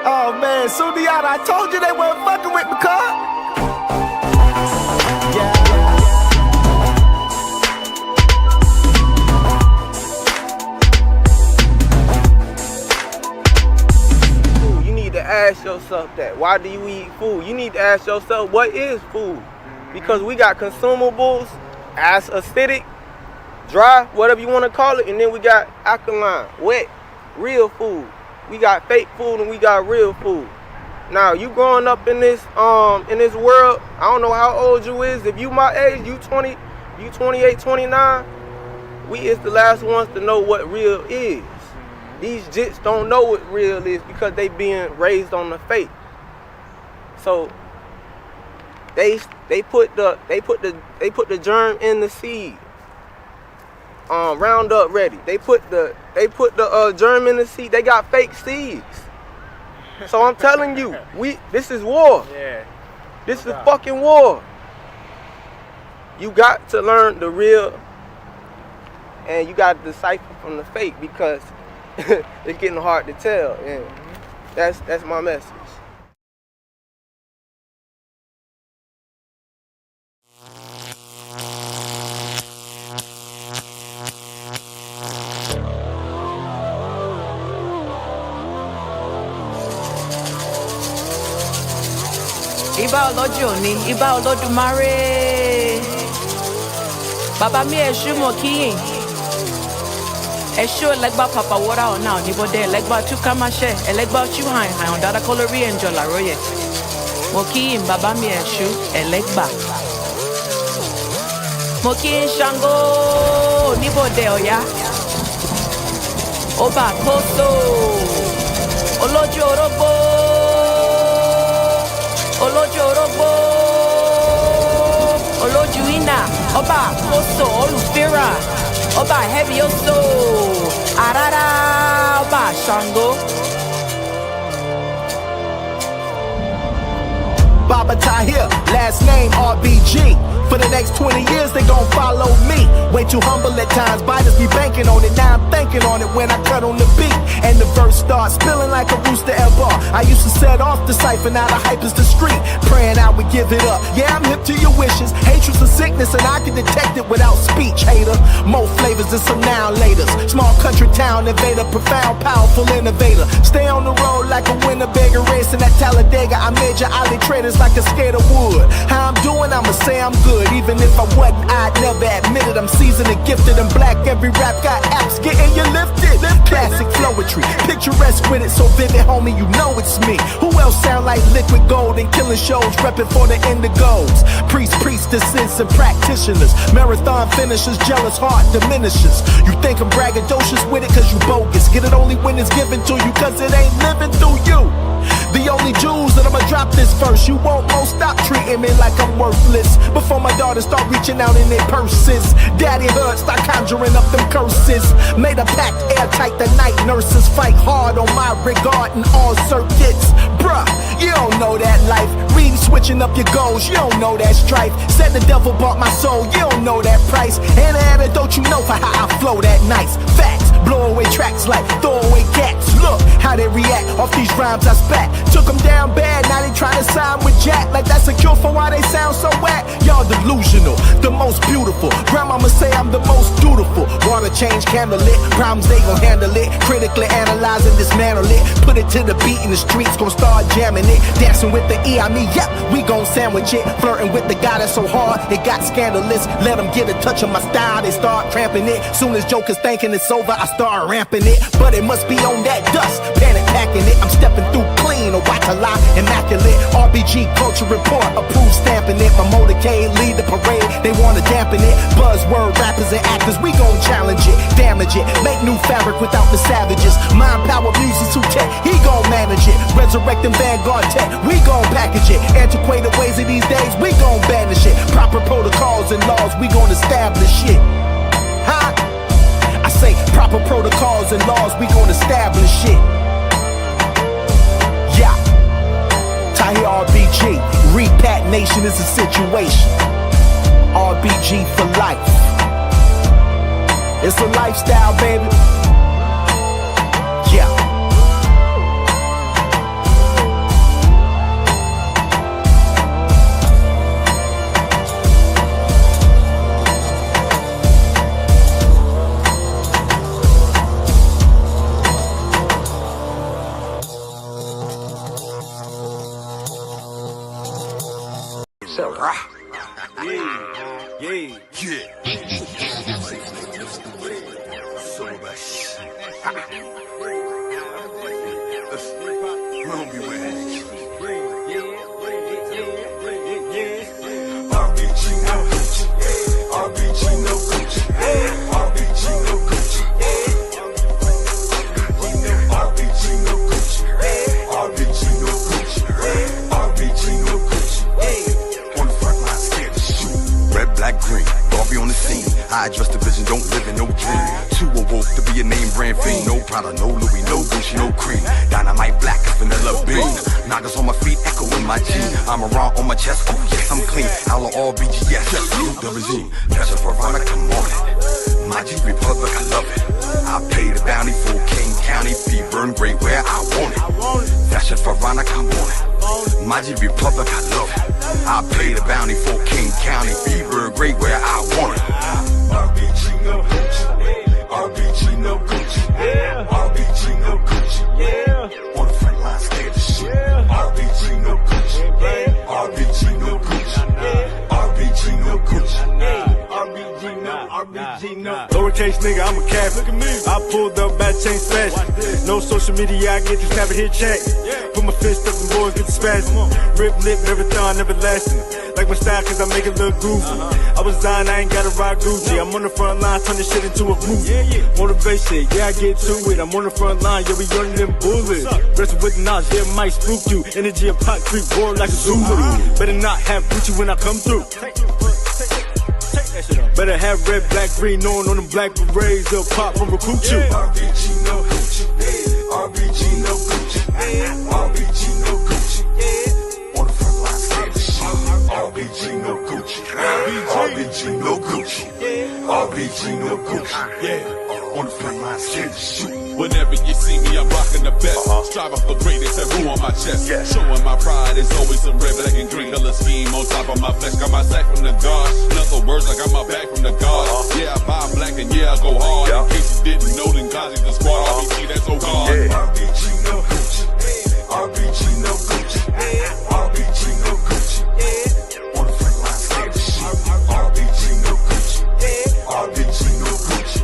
Oh man, Sundiata, I told you they weren't fucking with me, car. You need to ask yourself that. Why do you eat food? You need to ask yourself, what is food? Because we got consumables, as acidic, dry, whatever you want to call it, and then we got alkaline, wet, real food. We got fake food and we got real food. Now, you growing up in this world, I don't know how old you is. If you my age, you 20, you 28, 29, we is the last ones to know what real is. These jits don't know what real is because they being raised on the fake. So they put the germ in the seed. Roundup ready. They put the germ in the seed. They got fake seeds. So I'm telling you, this is war. Yeah. This is fucking war. You got to learn the real, and you got to decipher from the fake because it's getting hard to tell. And that's my message. Iba Olójúòní, Iba Olódùmarè. Bàbá mi ẹ̀ṣú mọ̀ kíyìn. Ẹ̀ṣú ẹlẹ́gbà pàpà wọ́rà ọ̀nà òníbọ̀dé ẹlẹ́gbà túká máṣẹ́ ẹlẹ́gbà tú hàn hàn ọ̀dàdà kọ́lórí ẹ̀ǹjọ̀ làróyè. Mo kíyìn bàbá mi ẹ̀ṣú ẹlẹ́gbà. Mo kíyìn Ṣàngó oníbọ̀dé Ọ̀yá. Ọba àkóso olójú orógbó. Olójú orógbó, olójú iná, ọba àkóso olùfẹ́ra, ọba Hẹ́bíọ́sọ, àràrá, ọba Ṣàngó. Baba Tahir, last name RBG. For the next 20 years, they gon' follow me. Way too humble at times, biters be banking on it. Now I'm thinking on it when I cut on the beat. And the verse starts spilling like a rooster at bar. I used to set off the cipher, now the hype is the street. Praying I would give it up. Yeah, I'm hip to your wishes. Hatred's a sickness and I can detect it without speech, hater. More flavors and some now laters. Small country town invader, profound, powerful innovator. Stay on the road like a Winnebago race in that Talladega. I made your alley traders like a skater would. How I'm doing, I'ma say I'm good. Even if I wasn't, I'd never admit it. I'm seasoned and gifted and black. Every rap got apps getting you lifted. Classic flowetry, picturesque with it, so vivid, homie, you know it's me. Who else sound like liquid gold and killing shows, repping for the indigos? Priests, priestesses, and practitioners. Marathon finishers, jealous heart diminishes. You think I'm braggadocious with it cause you bogus. Get it only when it's given to you cause it ain't living through you. The only jewels that I'ma drop this verse. You won't stop treating me like I'm worthless. Before my daughters start reaching out in their purses. Daddy Hood start conjuring up them curses. Made a pact airtight, the night nurses fight hard on my regard in all circuits. Bruh, you don't know that life. Reading, switching up your goals, you don't know that strife. Said the devil bought my soul, you don't know that price. And the antidote you know for how I flow that nice. Facts, blow away tracks like throwaway cats. Look how they react off these rhymes I spat. Took them down bad, now they try to sign with Jack. Like that's a cure for why they sound so whack. Y'all delusional, the most beautiful. Grandmama say I'm the most dutiful. Water change, candle lit, problems they gon' handle it. Critically analyzing, dismantle it. Put it to the beat in the streets, gon' start jamming it. Dancing with the E, I mean, yep, we gon' sandwich it. Flirting with the guy that's so hard, it got scandalous. Let them get a touch of my style, they start cramping it. Soon as jokers thinking it's over, I start ramping it. But it must be on that dust, panic packing it. I'm stepping through clean, a white lie, immaculate. RBG culture report, approved stamping it. My motorcade lead the parade, they wanna dampen it. Buzzword rappers and actors, we gon' challenge it, damage it. Make new fabric without the savages. Mind power music to tech, he gon' manage it. Resurrecting Vanguard tech, we gon' package it. Antiquated ways of these days, we gon' banish it. Proper protocols and laws, we gon' establish it. Huh? I say proper protocols and laws, we gon' establish it. Yeah. Tahir RBG, Repat Nation is a situation. RBG for life. It's a lifestyle, baby. Yeah. Lowercase nigga, I'm a cat. Look at me. I pulled up, bad chain smash. No social media, I get to snap it, hit check. Put my fist up and boys get the spasm. Rip lip, marathon, never lasting. Like my style, cause I make it look goofy. I was dying, I ain't gotta rock Gucci. I'm on the front line, turn this shit into a movie. Motivation, yeah, I get to it. I'm on the front line, yeah, we running them bullets. Wrestle with knowledge, yeah, might spook you. Energy of pot creep, war like a Zulu. Better not have Gucci when I come through. Better have red, black, green on them black berets. They'll pop from recruit you. RBG no Gucci. RBG no Gucci. RBG no Gucci. On the front line, RPG, no Gucci. RPG, no Gucci. Yeah, on the front line, scared to shoot. Whenever you see me, I'm rocking the best. Striving for greatness and who on my chest. Showing my pride is always some red, black, and green color scheme on top of my flesh. Got my sack from the God. In other words, I got my back from the God. Yeah, I buy black and yeah, I go hard. In case you didn't know, then Gazi the squad. RBG, that's so hard. RPG, no Gucci. RPG, no Gucci. RPG, no Gucci. On the front line, scared to shoot. RPG, no Gucci. RPG, no Gucci.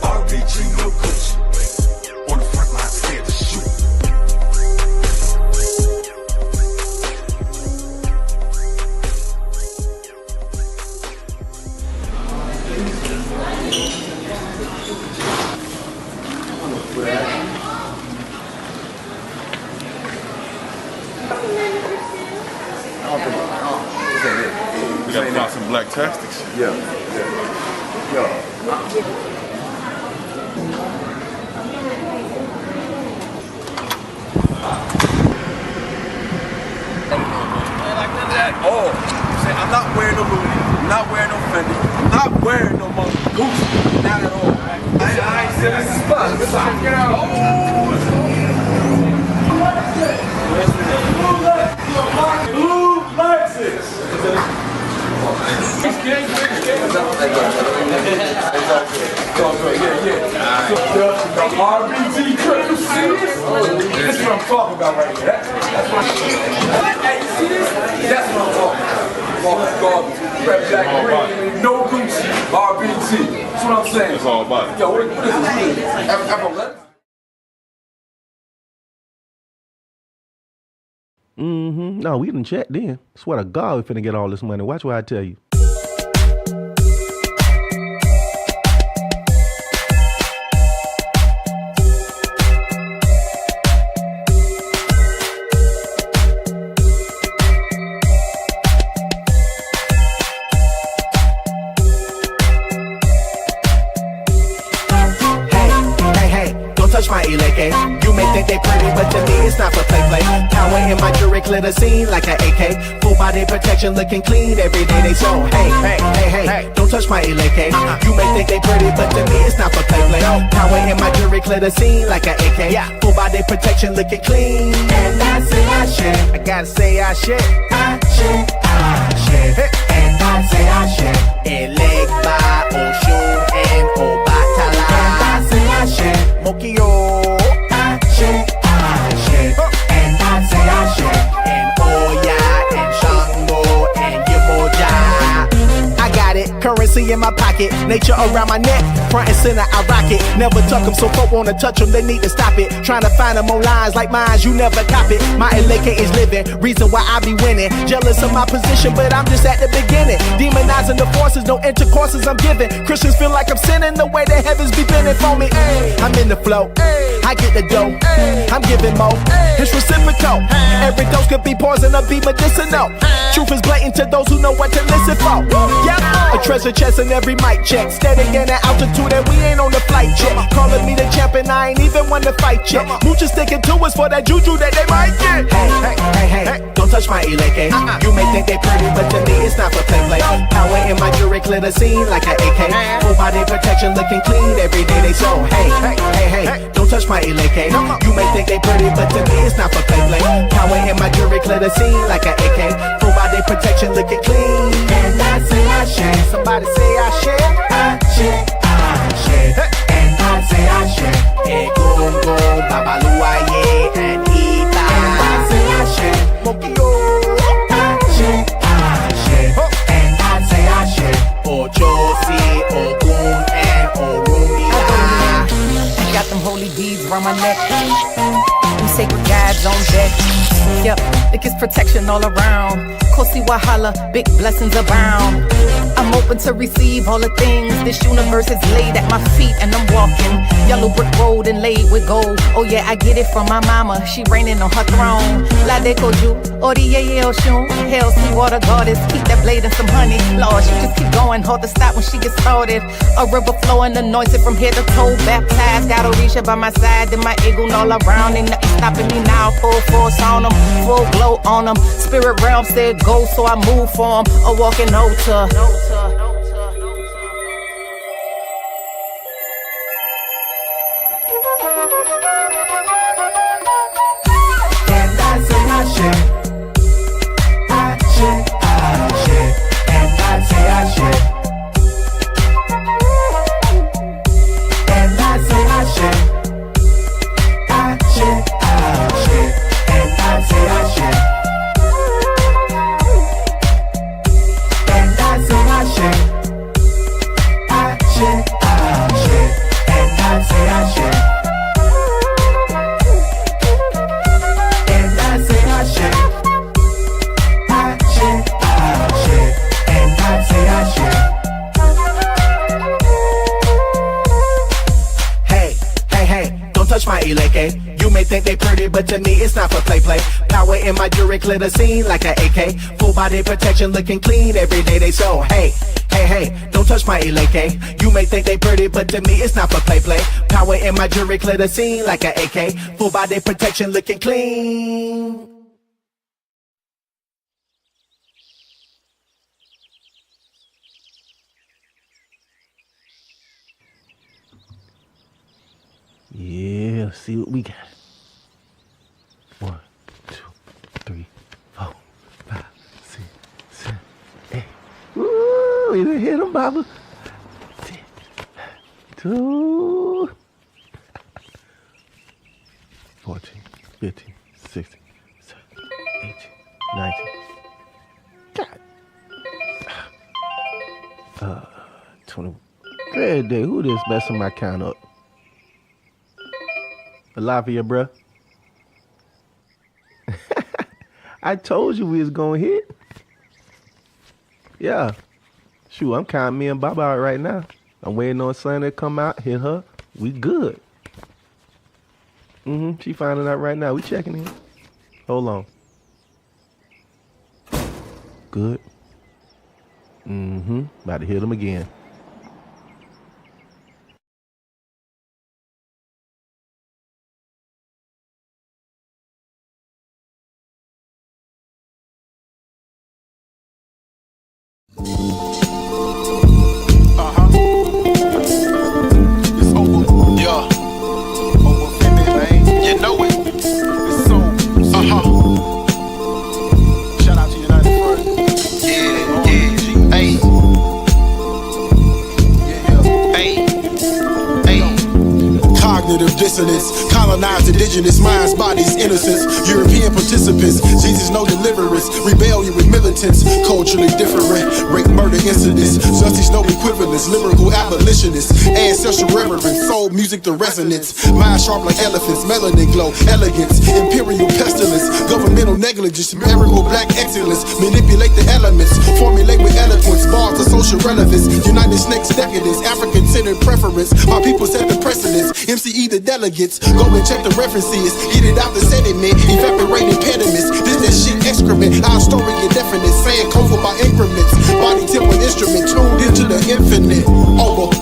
RPG, no Gucci. On the front line, scared to shoot. We gotta find some black tactics. Yeah. Oh, say, I'm not wearing no Louis, I'm not wearing no Fendi, I'm not wearing no Gucci, not at all. I ain't said this is fun. Check it out. Blue Lexus. The RBG trip, you see this? This is what I'm talking about right here. That's my shit. Hey, you see this? That's what I'm talking about. Walking garbage, red, black, green, no Gucci, RBG. That's what I'm saying. It's all about it. Yo, what is this? No, we didn't check then. Swear to God, we finna get all this money. Watch what I tell you. My eleke. You may think they pretty, but to me it's not for play. Power in my jewelry, clear the scene like an AK. Full body protection, looking clean every day they so. Hey, don't touch my eleke. You may think they pretty, but to me it's not for play. Power in my jewelry, clear the scene like an AK. Full body protection, looking clean. And I say I shit. I gotta say I shit. I shit. And I say I shit. Elegba, Oshun, and Obatala. And I say I shit. Mokio, I shit, and I say I shit, and Oya, and Shango, and Yemoja. I got it, currency in my pocket, nature around my neck, front and center I rock it. Never tuck them, so folk wanna touch them, they need to stop it. Trying to find them on lines like mine, you never cop it. My eleke is living, reason why I be winning. Jealous of my position, but I'm just at the beginning. Demonizing the forces, no intercourses I'm giving. Christians feel like I'm sinning the way the heavens be bending for me. I'm in the flow, I get the dough, I'm giving more, it's reciprocal. Every dose could be poison or be medicinal. Truth is blatant to those who know what to listen for. Yeah, a treasure chest in every mic check. Steady in an altitude and we ain't on the flight check. Calling me the champion, I ain't even won the fight yet. Moochers sticking to us for that juju that they might get. Hey, don't touch my eleke. You may think they pretty, but to me it's not for play. Power in my jewelry, clear the scene like an AK. Full body protection, looking clean every day they so. Hey, don't touch my eleke. You may think they pretty, but to me it's not for play. Power in my jewelry, clear the scene like an AK. Full body protection, looking clean. And I say I shit. Somebody say I shit. I shit. And I say I shit. Hey, Gongo, Babaluaye, and Ita. And I say I shit. Mokio, I shit. And I say I shit. Ochosi, Ogun, and Orumia. Got them holy beads around my neck. Them sacred guides on deck. Yep, it gets protection all around. Kosi Wahala, big blessings abound. I'm open to receive all the things this universe is laid at my feet, and I'm walking yellow brick road and laid with gold. Oh yeah, I get it from my mama, she reigning on her throne. La de Koju, Oriye Oshun, Hell Sea Water Goddess, keep that blade and some honey. Lord, she just keep going, hard to stop when she gets started. A river flowing, anointed from head to toe, baptized. Got Orisha by my side, and my eagle all around. Ain't nothing stopping me now, full force on them, full glow on them. Spirit realm said go, so I move for them. A walking altar. my Ileke. You may think they pretty, but to me it's not for play. Power in my jewelry, clear the scene like an AK. Full body protection, looking clean every day. They so hey, don't touch my Ileke. You may think they pretty, but to me it's not for play. Power in my jewelry, clear the scene like an AK. Full body protection, looking clean. Yeah, let's see what we got. 1, 2, 3, 4, 5, 6, 7, 8. Woo! You done hit him, Baba. 10, 2, 14, 15, 16, 17, 18, 19. God. 20. Great day. Who this messing my count up? Alive for you, bruh. I told you we was gonna hit. Yeah. Shoot, I'm counting me and Baba out right now. I'm waiting on Sunday to come out, hit her. We good. She finding out right now. We checking in. Hold on. Good. About to hit him again. It's over, yeah. Obafemi, man. You know it. It's so. Shout out to United Front. Yeah. Hey. Cognitive dissonance, colonized indigenous minds, bodies, innocence, European participants, Jesus no deliverance, rebellion with militants, culturally different, rape murder incidents, justice no equivalence, lyrical abolitionists, ancestral reverence, soul music the resonance, mind sharp like elephants, melanin glow, elegance, imperial pestilence, governmental negligence, miracle black excellence, manipulate the elements, formulate with eloquence, bars of social relevance, United Snakes decadence, African-centered preference, my people set the precedence, MCE the delegates, go and check the references, get it out the sediment, evaporate impediments, this that shit excrement, our story indefinite, Sankofa by increments, body temple instrument, tuned into the infinite, over.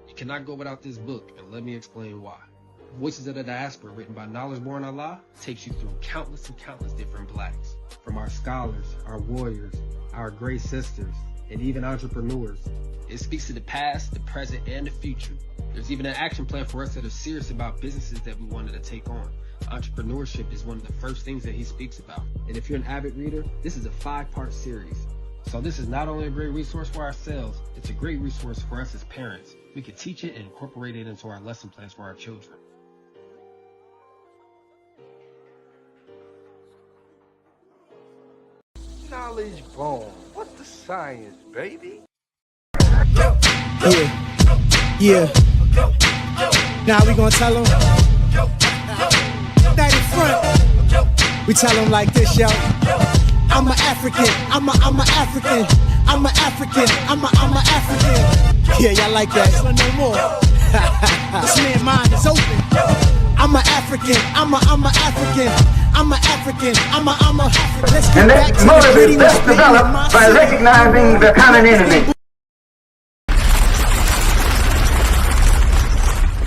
You cannot go without this book, and let me explain why. Voices of the Diaspora, written by Knowledge Born Allah, takes you through countless and countless different blacks. From our scholars, our warriors, our great sisters, and even entrepreneurs. It speaks to the past, the present, and the future. There's even an action plan for us that are serious about businesses that we wanted to take on. Entrepreneurship is one of the first things that he speaks about. And if you're an avid reader, this is a 5-part series. So this is not only a great resource for ourselves, it's a great resource for us as parents. We can teach it and incorporate it into our lesson plans for our children. Knowledge born. What's the science, baby? Yeah. Now we gonna tell them. Back in front. We tell them like this, yo. I'm an African. I'm a African. I'm an African. I'm a African. Yeah, y'all like that? No more. This man's mind is open. I'm an African. I'm a African. I'm an African. I'm a. Let's get And back that to motive the is best developed by recognizing the common enemy.